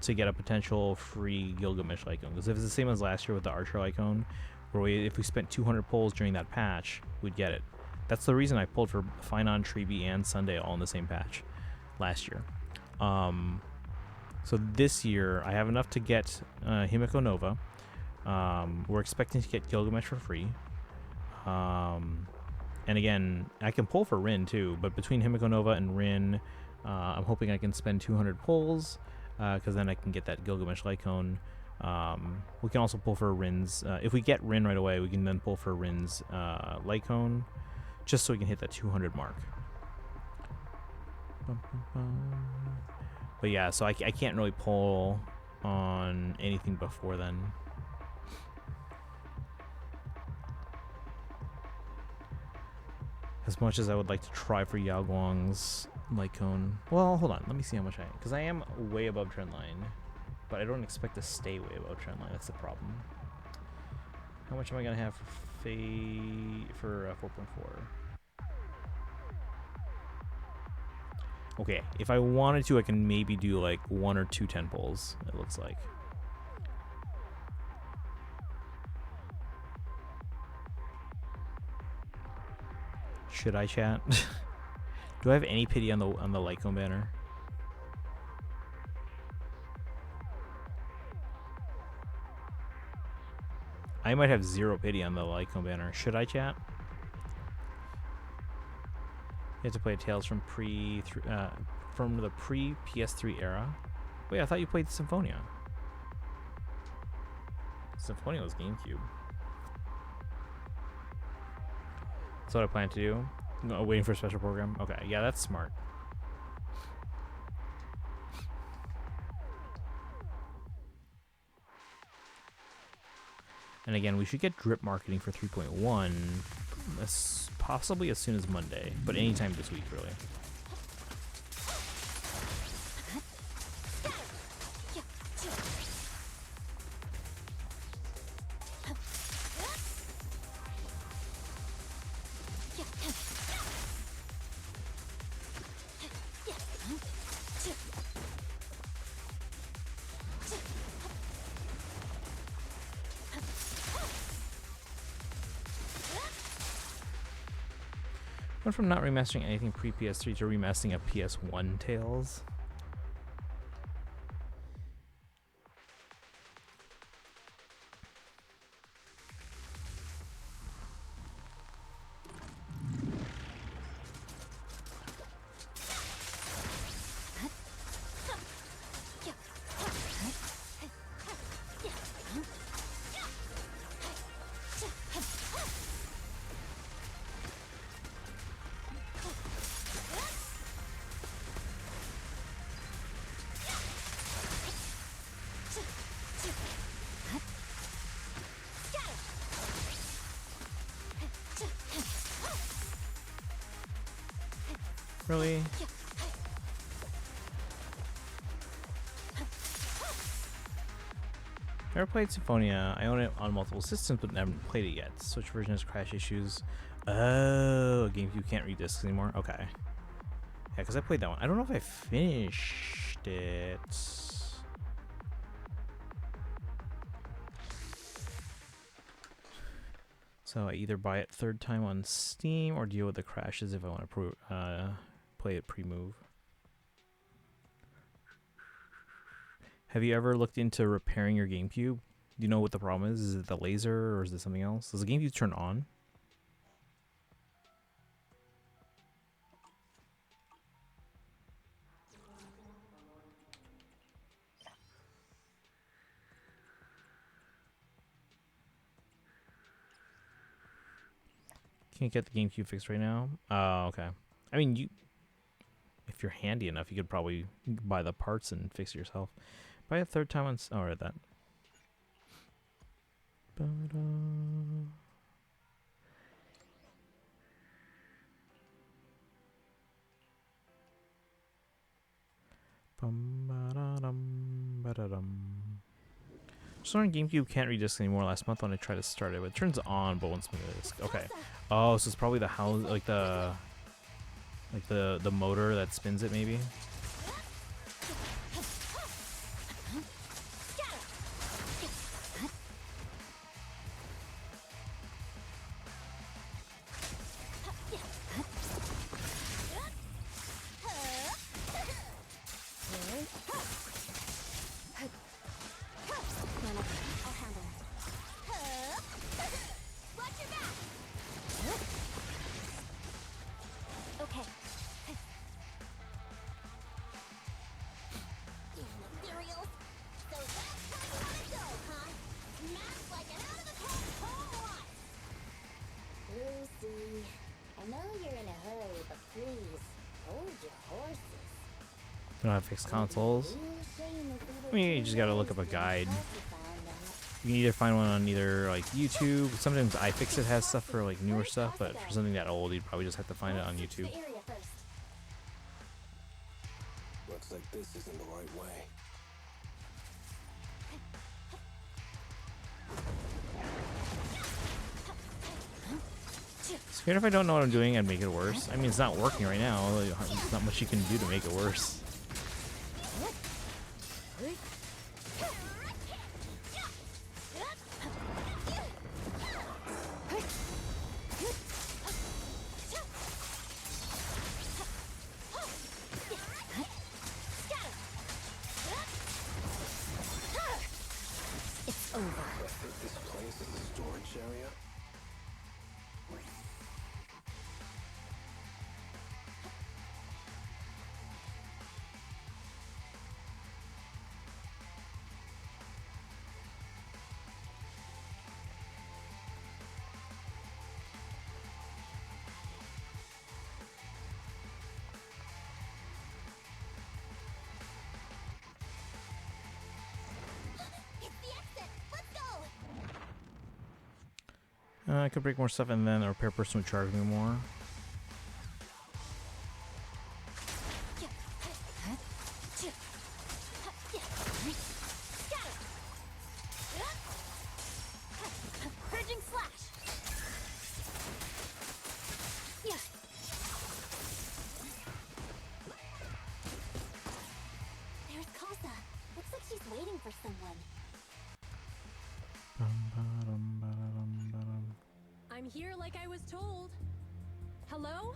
to get a potential free Gilgamesh icon. Because if it's the same as last year with the Archer icon, where if we spent 200 pulls during that patch, we'd get it. That's the reason I pulled for Finon, Treeby, and Sunday all in the same patch last year. So this year, I have enough to get Himiko Nova. We're expecting to get Gilgamesh for free. And again, I can pull for Rin too, but between Himiko Nova and Rin, I'm hoping I can spend 200 pulls, because then I can get that Gilgamesh Lycone. We can also pull for Rin's, if we get Rin right away, we can then pull for Rin's Lycone, just so we can hit that 200 mark. But yeah, so I can't really pull on anything before then. As much as I would like to try for Yao Guang's Lycone. Well, hold on. Let me see how much I am. Because I am way above trend line. But I don't expect to stay way above trend line. That's the problem. How much am I going to have for 4.4? Okay, if I wanted to, I can maybe do like 1 or 2 10 pulls, it looks like. Should I, chat? Do I have any pity on the Lycone banner? I might have 0 pity on the Lycone banner. Should I, chat? You have to play Tales from the pre-PS3 era. Wait, I thought you played Symphonia. Symphonia was GameCube. That's what I plan to do. No, waiting for a special program. Okay, yeah, that's smart. And again, we should get drip marketing for 3.1, possibly as soon as Monday, but anytime this week, really. Went from not remastering anything pre-PS3 to remastering a PS1 Tales. Really? Never played Symphonia. I own it on multiple systems, but never played it yet. Switch version has crash issues. Oh, GameCube can't read discs anymore. Okay. Yeah, because I played that one. I don't know if I finished it. So I either buy it third time on Steam or deal with the crashes if I want to play it pre-move. Have you ever looked into repairing your GameCube? Do you know what the problem is? Is it the laser or is it something else? Does the GameCube turn on? Can't get the GameCube fixed right now. Oh, okay. I mean, if you're handy enough, you could probably buy the parts and fix it yourself. Buy a third time on. Oh, I read that. Just on GameCube can't read discs anymore. Last month when I tried to start it, but it turns on, but once the disc. Okay. Oh, so it's probably the house, like the motor that spins it, maybe. don't have fixed consoles. I mean, you just gotta look up a guide. You can either find one on either like YouTube. Sometimes iFixit has stuff for like newer stuff, but for something that old, you'd probably just have to find it on YouTube. Looks like this isn't the right way. Scared if I don't know what I'm doing, I'd make it worse. I mean, it's not working right now. There's not much you can do to make it worse. It's over. I think this place is a storage area. I could break more stuff and then a repair person would charge me more. Purging slash. Yeah. There's Casa. Looks like she's waiting for someone. I'm here like I was told. Hello?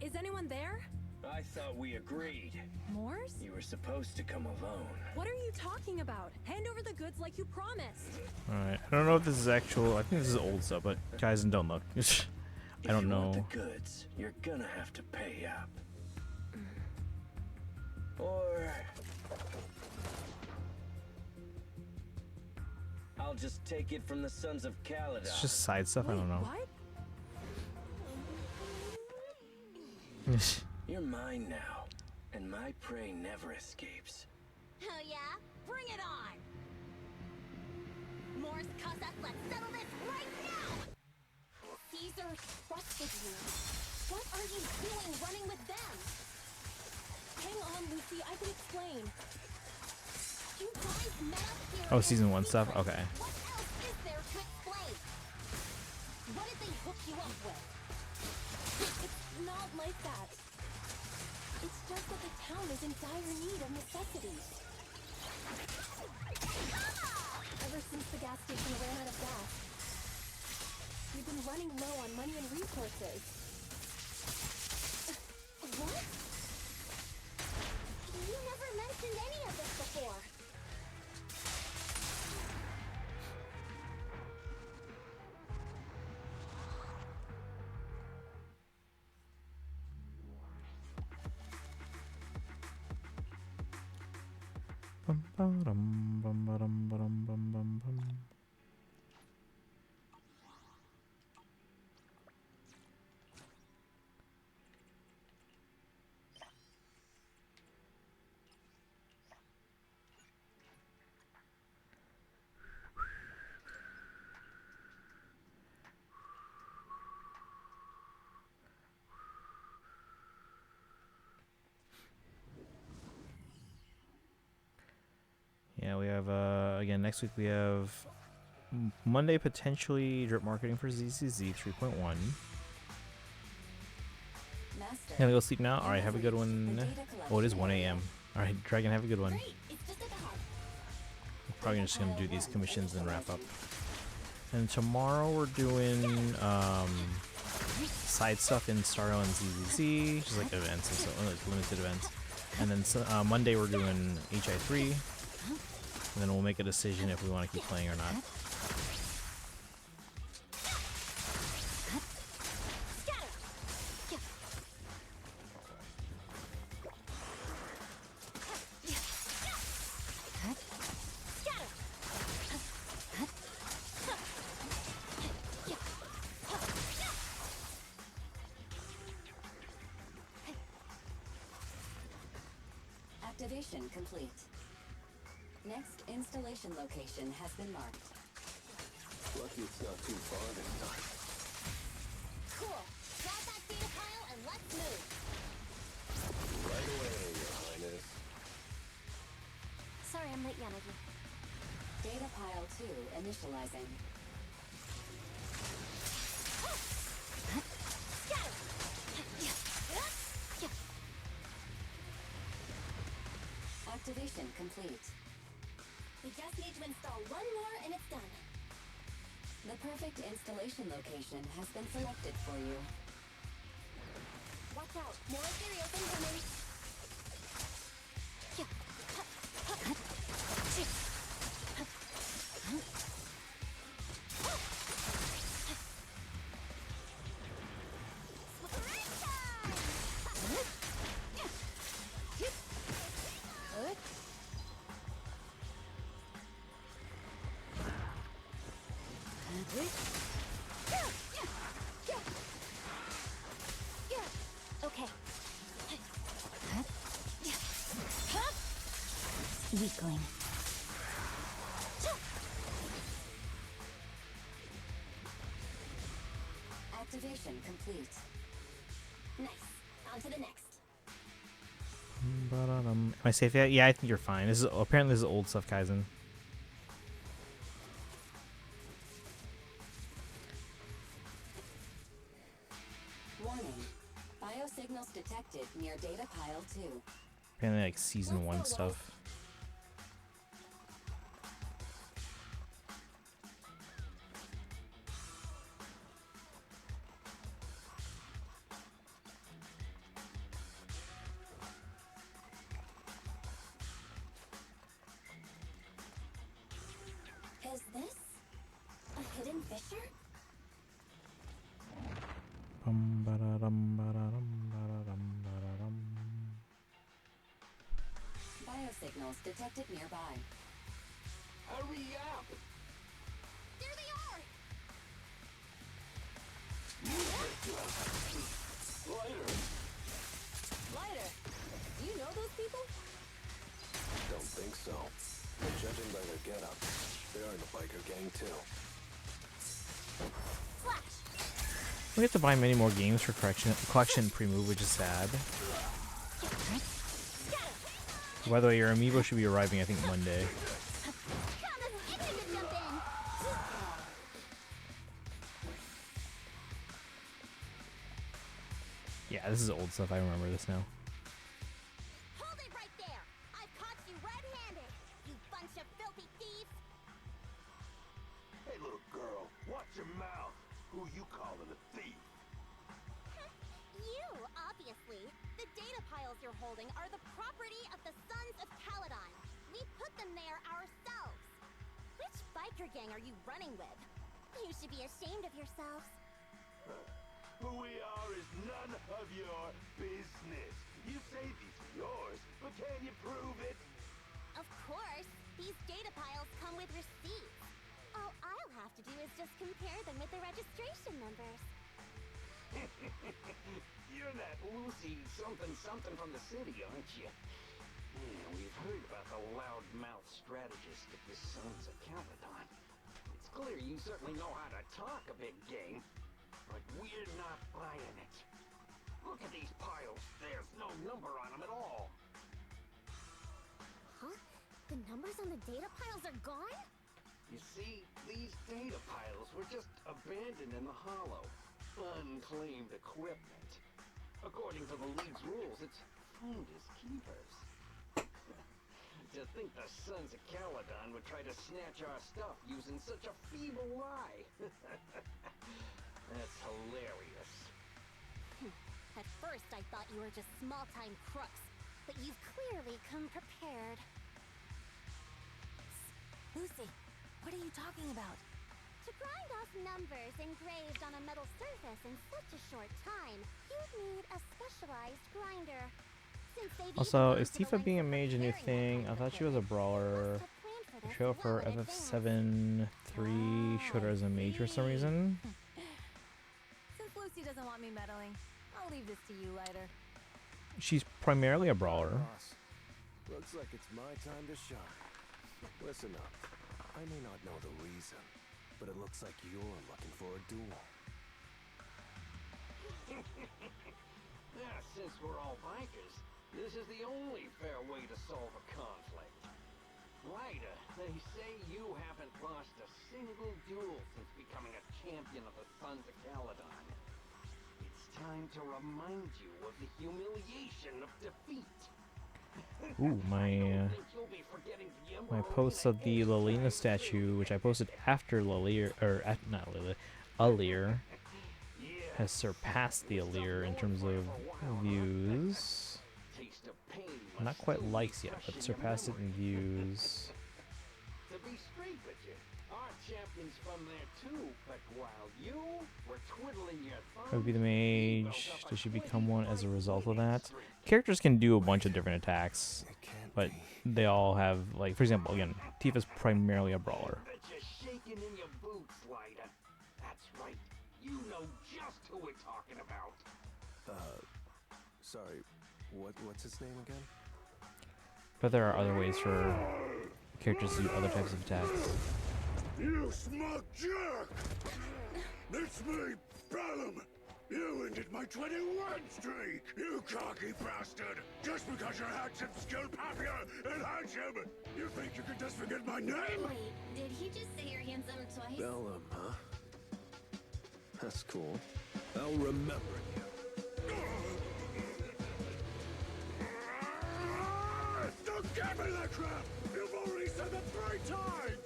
Is anyone there? I thought we agreed. Morse? You were supposed to come alone. What are you talking about? Hand over the goods like you promised. Alright, I don't know if this is actual. I think this is old stuff, but guys, don't look. I don't know. If you want the goods, you're gonna have to pay up. Or I'll just take it from the Sons of Caledon. It's just side stuff. I don't know. What? You're mine now, and my prey never escapes. Hell yeah? Bring it on! Morse, Casa, let's settle this right now! Caesar trusted you. What are you doing running with them? Hang on, Lucy. I can explain. You guys met up here. Oh, season 1 stuff? Okay. What else is there to explain? What did they hook you up with? It's not like that. It's just that the town is in dire need of necessities. Ever since the gas station ran out of gas, we've been running low on money and resources. What? You never mentioned any of this before. Yeah, we have again next week we have Monday potentially drip marketing for ZZZ 3.1. Gonna go sleep now. All right, have a good one. Oh, it is 1 a.m. All right, Dragon, have a good one. We're probably just gonna do these commissions and wrap up. And tomorrow we're doing side stuff in Starro and ZZZ, just like events and so like limited events. And then Monday we're doing HI3. And then we'll make a decision if we want to keep playing or not. Activation complete. Next installation location has been marked. Lucky it's not too far this time. Cool. Grab that data pile and let's move. Right away, Your Highness. Sorry I'm late, Yanagi. Data pile 2 initializing. Activation complete. We just need to install one more and it's done. The perfect installation location has been selected for you. Watch out, more Ethereals incoming. Okay. Weakling. Activation complete. Nice. On to the next. Am I safe yet? Yeah, I think you're fine. This is apparently this is old stuff, Kaizen. Warning. Biosignals detected near data pile 2. Apparently like season 1 stuff. Is this a hidden fissure? Biosignals detected nearby. Hurry up! There they are! Lighter! Do you know those people? Don't think so. But judging by their getup, they are in the biker gang too. Flash! We have to buy many more games for collection pre-move, which is sad. By the way, your amiibo should be arriving, I think, Monday. Yeah, this is old stuff. I remember this now. Hold it right there! I've caught you red-handed, you bunch of filthy thieves! Hey, little girl, watch your mouth. Who you calling a thief? You, obviously. The data piles you're holding are the property of the Sons of Caledon. We put them there ourselves. Which biker gang are you running with? You should be ashamed of yourselves. Who we are is none of your business. You say these are yours, but can you prove it? Of course. These data piles come with receipts. All I'll have to do is just compare them with the registration numbers. You're that Lucy something from the city, aren't you? Yeah, we've heard about the loudmouth strategist of the Sons of Caledon. It's clear you certainly know how to talk a big game, but we're not buying it. Look at these piles. There's no number on them at all. Huh? The numbers on the data piles are gone? You see, these data piles were just abandoned in the hollow. Unclaimed equipment. According to the League's rules, it's finders keepers. To think the Sons of Caledon would try to snatch our stuff using such a feeble lie. That's hilarious. At first, I thought you were just small-time crooks, but you've clearly come prepared. Lucy, what are you talking about? To grind off numbers engraved on a metal surface in such a short time, you'd need a specialized grinder. Since they've Also, is Tifa being a mage a new thing? I thought she was a brawler. The show for FF7 3 showed her as a mage for some reason. Since Lucy doesn't want me meddling, I'll leave this to you later. She's primarily a brawler. Looks like it's my time to shine. Listen up. I may not know the reason, but it looks like you're looking for a duel. Yeah, since we're all bikers, this is the only fair way to solve a conflict. Ryder, they say you haven't lost a single duel since becoming a champion of the Sons of Caledon. It's time to remind you of the humiliation of defeat. Ooh, my posts of the Lilina statue, which I posted after Lilir, or not Lilir, Alir, has surpassed the Alir in terms of views. Not quite likes yet, but surpassed it in views. To be straight with you, our champion's from there too, but while you were twiddling your thumbs, I would be the mage. Does she become one as a result of that? Characters can do a bunch of different attacks, but they all have, like, for example, again, Tifa's primarily a brawler. you're shaking in your boots, Ryder. That's right. You know just who we're talking about. Sorry, what's his name again? But there are other ways for characters to do other types of attacks. You smug jerk! It's me, Bellum! You ended my 21 streak, you cocky bastard! Just because you're handsome, skilled, popular, and handsome! You think you can just forget my name? Wait, did he just say you're handsome twice? Bellum, huh? That's cool. I'll remember you. Don't give me that crap! You've already said it 3 times!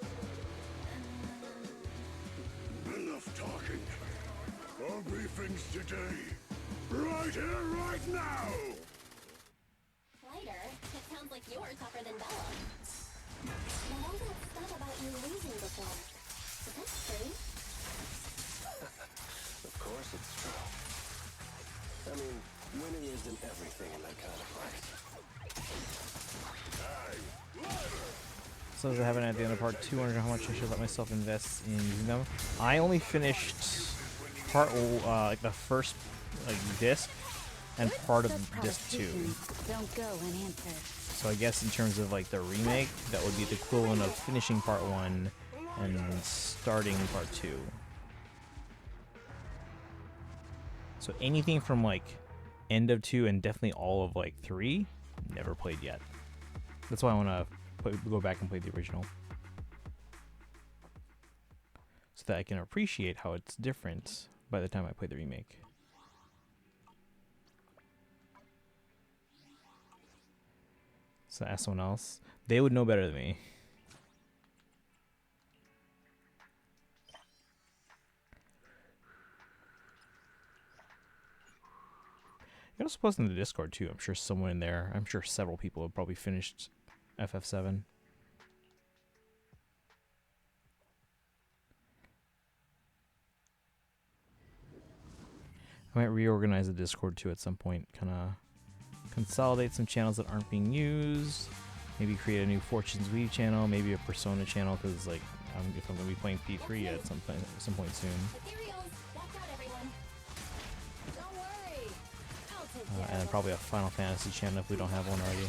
Enough talking. I'll be things today. Right here, right now! Lighter, it sounds like you're tougher than Bella. But all that stuff about you losing before, is that true? Of course it's true. I mean, winning isn't everything in that kind of fight. So as I haven't at the end of part 2, I wonder how much I should let myself invest in using them. I only finished part, like the first disc and part of disc 2. Don't go unanswered. So I guess in terms of like the remake, that would be the equivalent of finishing part 1 and starting part 2. So anything from like end of 2 and definitely all of like 3, never played yet. That's why I want to go back and play the original, so that I can appreciate how it's different by the time I play the remake. So ask someone else. They would know better than me. You also post in the Discord too. I'm sure someone in there, I'm sure several people have probably finished FF7. I might reorganize the Discord too at some point. Kind of consolidate some channels that aren't being used. Maybe create a new Fortune's Weave channel. Maybe a Persona channel, because like if I'm going to be playing P3 at some point soon. And then probably a Final Fantasy channel if we don't have one already.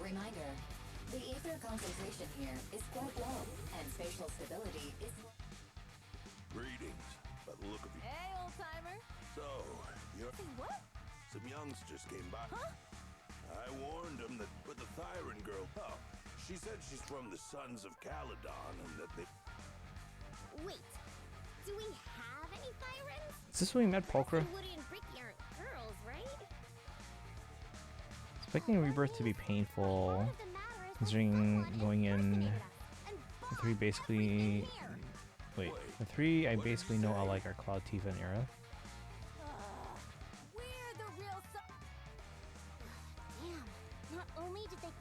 Reminder, the ether concentration here is quite low, and spatial stability is... Greetings. By the look of you. Hey, old timer. So, you're... Say what? Some youngsters came by. Huh? I warned them that with the Thyron girl... Oh, she said she's from the Sons of Caledon and that they... Wait, do we have any Thyrans? Is this when we met Polkra? Woody and Bricky aren't girls, Expecting Rebirth to be painful, considering going in the 3 basically. Wait, the 3 I basically know I like are Cloud, Tifa, and Era.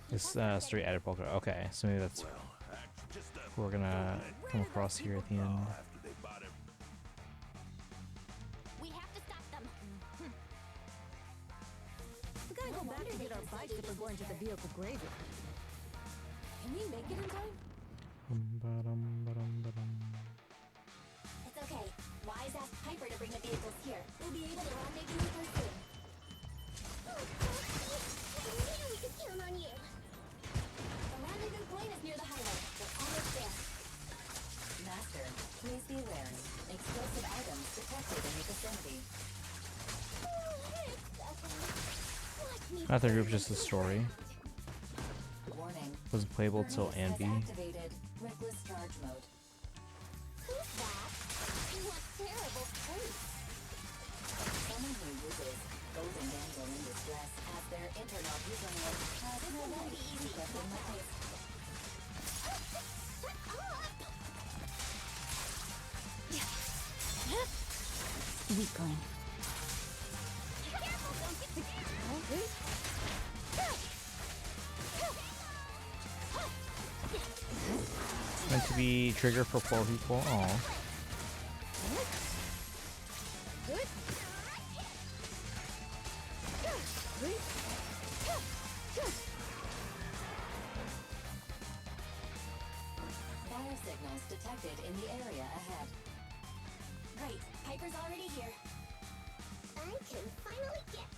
This straight added Polka. Okay, so maybe that's who we're gonna come across here at the end. We have to stop them. We gotta go back to get our bikes if we're going to the vehicle graveyard. Can we make it in time? It's okay. Wise asked Piper to bring the vehicles here. We'll be able to rendezvous with her soon. I knew we could count on you. The rendezvous point is near the highway. We're almost there. Master, please be wary. Explosive items detected in the vicinity. I thought it was just the story. Warning. Wasn't playable till Furnace has Anby. activated reckless charge mode. Who's that? What terrible fruit. Someone who uses golden damsel in distress as their internal username has no right to get in my face. Weakling. Careful, don't get the Meant to be trigger for 4 people. Aw. Fire signals detected in the area ahead. Great. Piper's already here. I can finally get.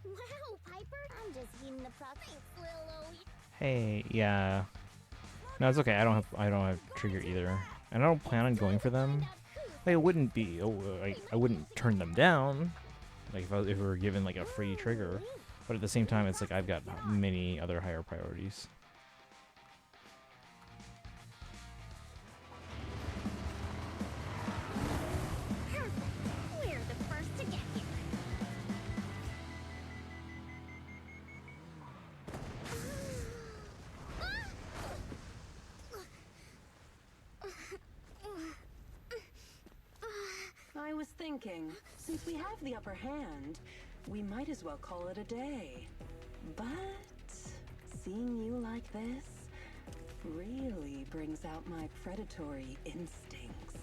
Wow, Piper. I'm just eating the process. Thanks, Lilo. Hey, yeah. No, it's okay. I don't have trigger either, and I don't plan on going for them. Like, it wouldn't be. I wouldn't turn them down. Like if we were given like a free trigger, but at the same time, it's like I've got many other higher priorities. We're the first to get here. I was thinking, since we have the upper hand, we might as well call it a day. But seeing you like this really brings out my predatory instincts.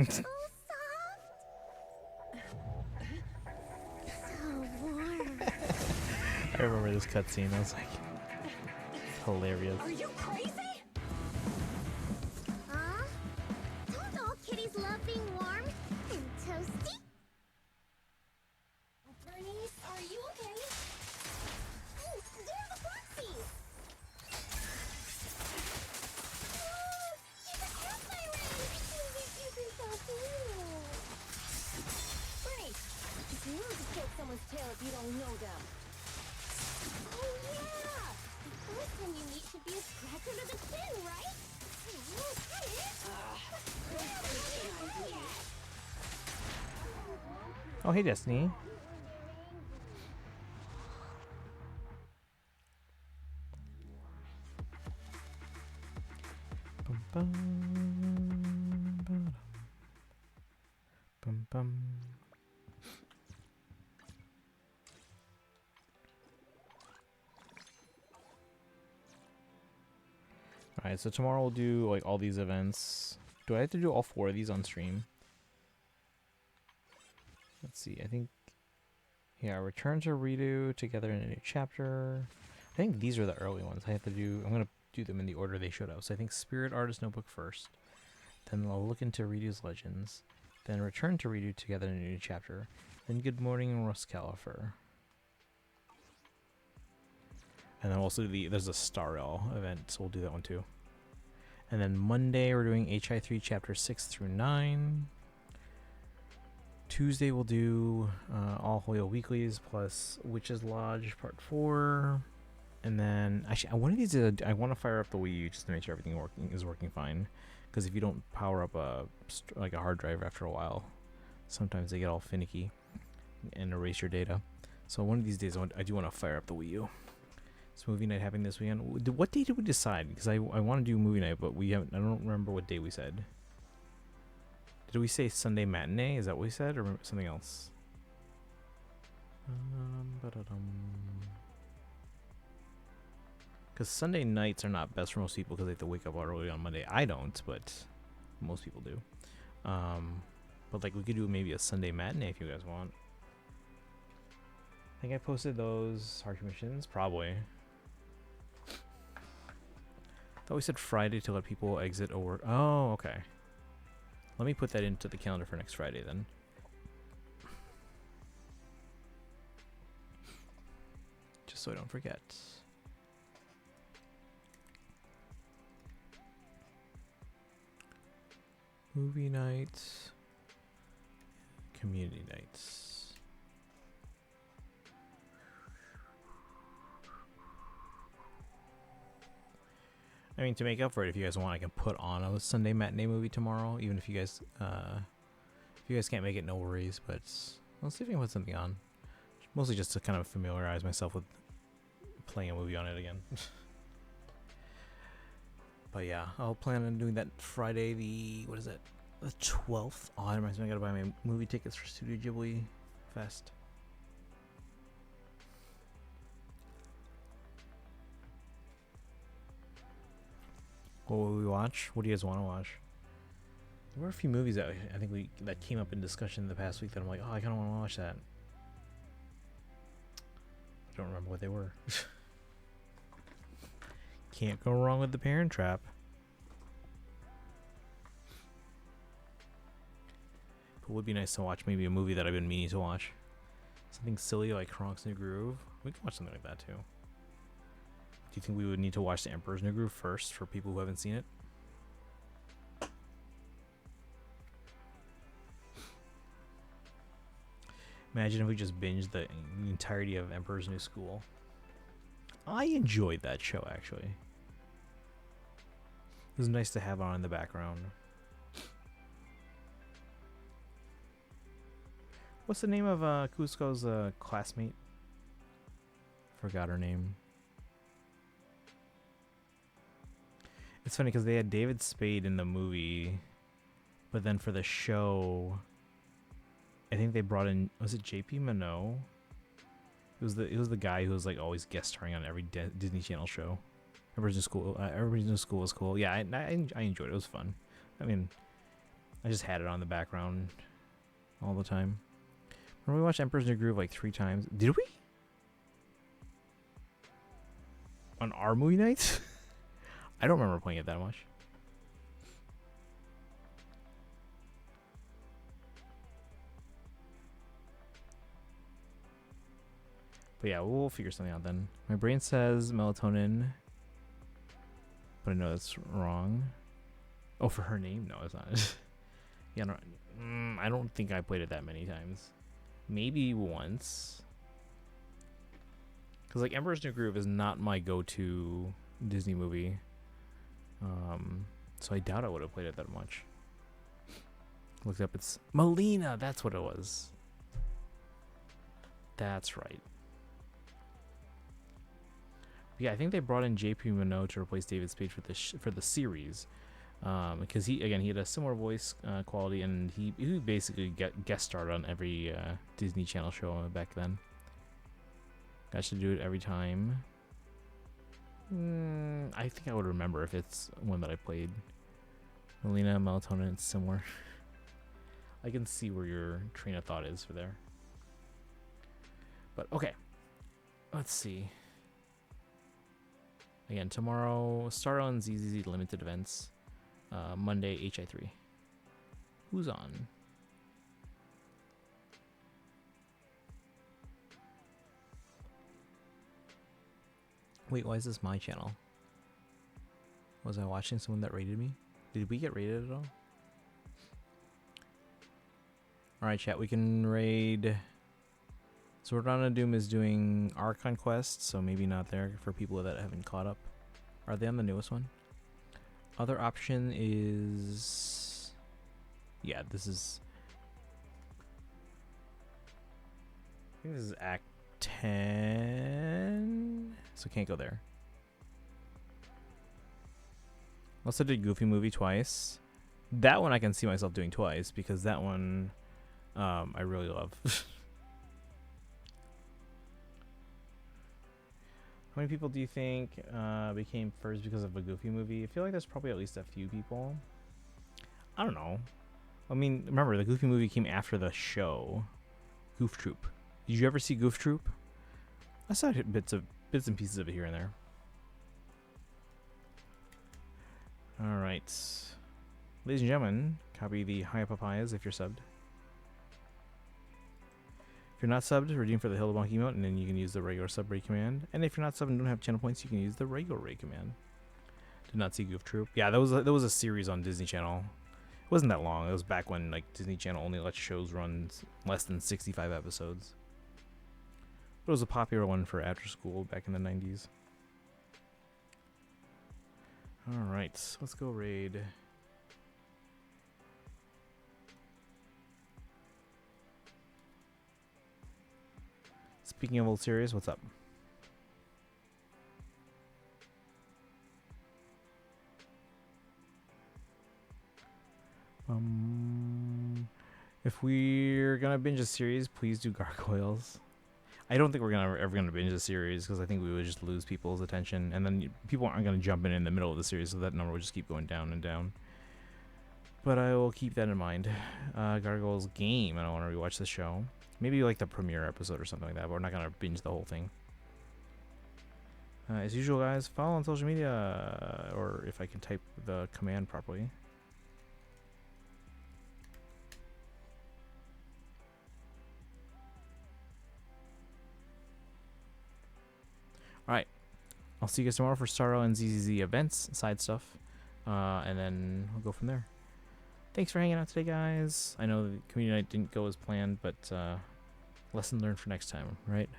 So warm. I remember this cutscene. I was like, hilarious. Are you crazy? Huh? Don't all kitties love being warm and toasty? Bernice, are you okay? Oh, they're the Foxies! She's a cat pirate! Bernie, it's rude to kill someone's tail if you don't know them. Oh yeah! The first time you meet should be a scratch under the chin, right? Oh, hey, Destiny. Bum, bum, ba-dum. Bum, bum. Alright, so tomorrow we'll do like all these events. Do I have to do all 4 of these on stream? Let's see, I think, yeah, return to redo together in a new chapter. I think these are the early ones I have to do. I'm going to do them in the order they should have. So I think Spirit Artist Notebook first. Then I'll look into Redo's Legends. Then return to redo together in a new chapter. Then Good Morning Rust Califer. And then also there's a Starrel event, so we'll do that one too. And then Monday we're doing HI3 chapter 6 through 9. Tuesday we'll do All Hoyo Weeklies plus Witch's Lodge part 4. And then actually one of these I want to fire up the Wii U just to make sure everything is working fine. Because if you don't power up a hard drive after a while, sometimes they get all finicky. and erase your data. So one of these days, I do want to fire up the Wii U. Is movie night happening this weekend? What day did we decide? Because I want to do movie night, but we haven't. I don't remember what day we said. Did we say Sunday matinee? Is that what we said, or something else? Because Sunday nights are not best for most people because they have to wake up early on Monday. I don't, but most people do. But like we could do maybe a Sunday matinee if you guys want. I think I posted those hard missions, probably. Thought we said Friday to let people exit or work. Oh, okay. Let me put that into the calendar for next Friday then. Just so I don't forget. Movie nights. Community nights. I mean, to make up for it, if you guys want, I can put on a Sunday matinee movie tomorrow. Even if you guys can't make it, no worries. But let's see if we can put something on. Mostly just to kind of familiarize myself with playing a movie on it again. But yeah, I'll plan on doing that Friday. The 12th. Oh, that reminds me, I gotta buy my movie tickets for Studio Ghibli Fest. What will we watch? What do you guys want to watch? There were a few movies that I think that came up in discussion the past week that I'm like, oh, I kind of want to watch that. I don't remember what they were. Can't go wrong with The Parent Trap. But it would be nice to watch maybe a movie that I've been meaning to watch. Something silly like Kronk's New Groove. We can watch something like that too. Do you think we would need to watch The Emperor's New Groove first for people who haven't seen it? Imagine if we just binged the entirety of Emperor's New School. I enjoyed that show, actually. It was nice to have on in the background. What's the name of Kuzco's classmate? Forgot her name. It's funny because they had David Spade in the movie, but then for the show, I think they brought in, was it JP Minot? It was the guy who was like always guest starring on every Disney Channel show. Everybody's in School was cool. Yeah, I enjoyed it. It was fun. I mean, I just had it on the background all the time. Remember we watched Emperor's New Groove like 3 times? Did we? On our movie nights? I don't remember playing it that much. But yeah, we'll figure something out then. My brain says melatonin, but I know that's wrong. Oh, for her name? No, it's not. Yeah, no, I don't think I played it that many times. Maybe once. Because like Emperor's New Groove is not my go-to Disney movie. So I doubt I would have played it that much. Looked up, it's Melina. That's what it was. That's right. But yeah, I think they brought in JP Minot to replace David Spade for the series, because he had a similar voice quality, and he basically guest starred on every Disney Channel show back then. Got to do it every time. I think I would remember if it's one that I played. Melina, melatonin, it's similar. I can see where your train of thought is for there. But okay, let's see. Again, tomorrow, start on ZZZ limited events. Monday, HI3. Who's on? Wait, why is this my channel? Was I watching someone that rated me? Did we get rated at all? Alright, chat, we can raid. Swordana Doom is doing Archon Quest, so maybe not there for people that haven't caught up. Are they on the newest one? Other option is... Yeah, this is... think this is Act 10, so can't go there. Also did Goofy Movie twice. That one I can see myself doing twice because that one I really love. How many people do you think became first because of a Goofy Movie? I feel like there's probably at least a few people. I don't know. I mean, remember the Goofy Movie came after the show, Goof Troop. Did you ever see Goof Troop? I saw bits and pieces of it here and there. All right, ladies and gentlemen, copy the Hi Papayas if you're subbed. If you're not subbed, redeem for the Hillabonk emote, and then you can use the regular sub raid command. And if you're not subbed and don't have channel points, you can use the regular raid command. Did not see Goof Troop. Yeah, that was a series on Disney Channel. It wasn't that long. It was back when like Disney Channel only lets shows run less than 65 episodes. But it was a popular one for after school back in the 90s. All right, let's go raid. Speaking of old series, what's up? If we're gonna binge a series, please do Gargoyles. I don't think we're ever gonna binge a series because I think we would just lose people's attention, and then people aren't gonna jump in the middle of the series, so that number will just keep going down and down. But I will keep that in mind. Gargoyles game. I don't want to rewatch the show. Maybe like the premiere episode or something like that. But we're not gonna binge the whole thing. As usual, guys, follow on social media, or if I can type the command properly. Alright, I'll see you guys tomorrow for Starro and ZZZ events, side stuff, and then we'll go from there. Thanks for hanging out today, guys. I know the community night didn't go as planned, but lesson learned for next time, right?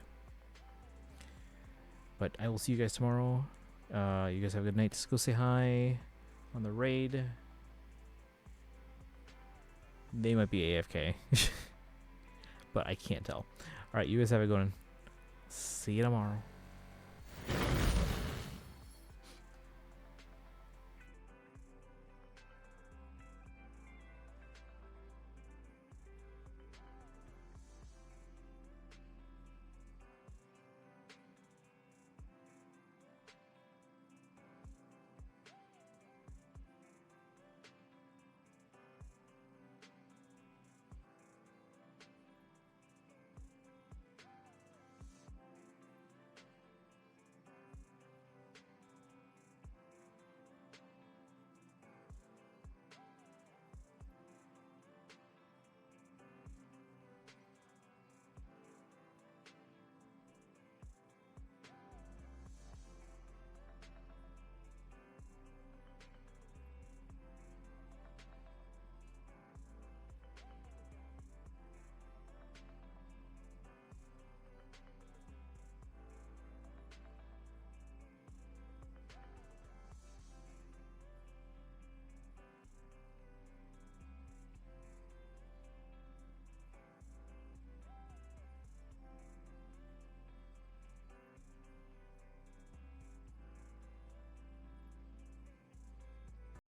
But I will see you guys tomorrow. You guys have a good night. Just go say hi on the raid. They might be AFK, but I can't tell. Alright, you guys have a good one. See you tomorrow.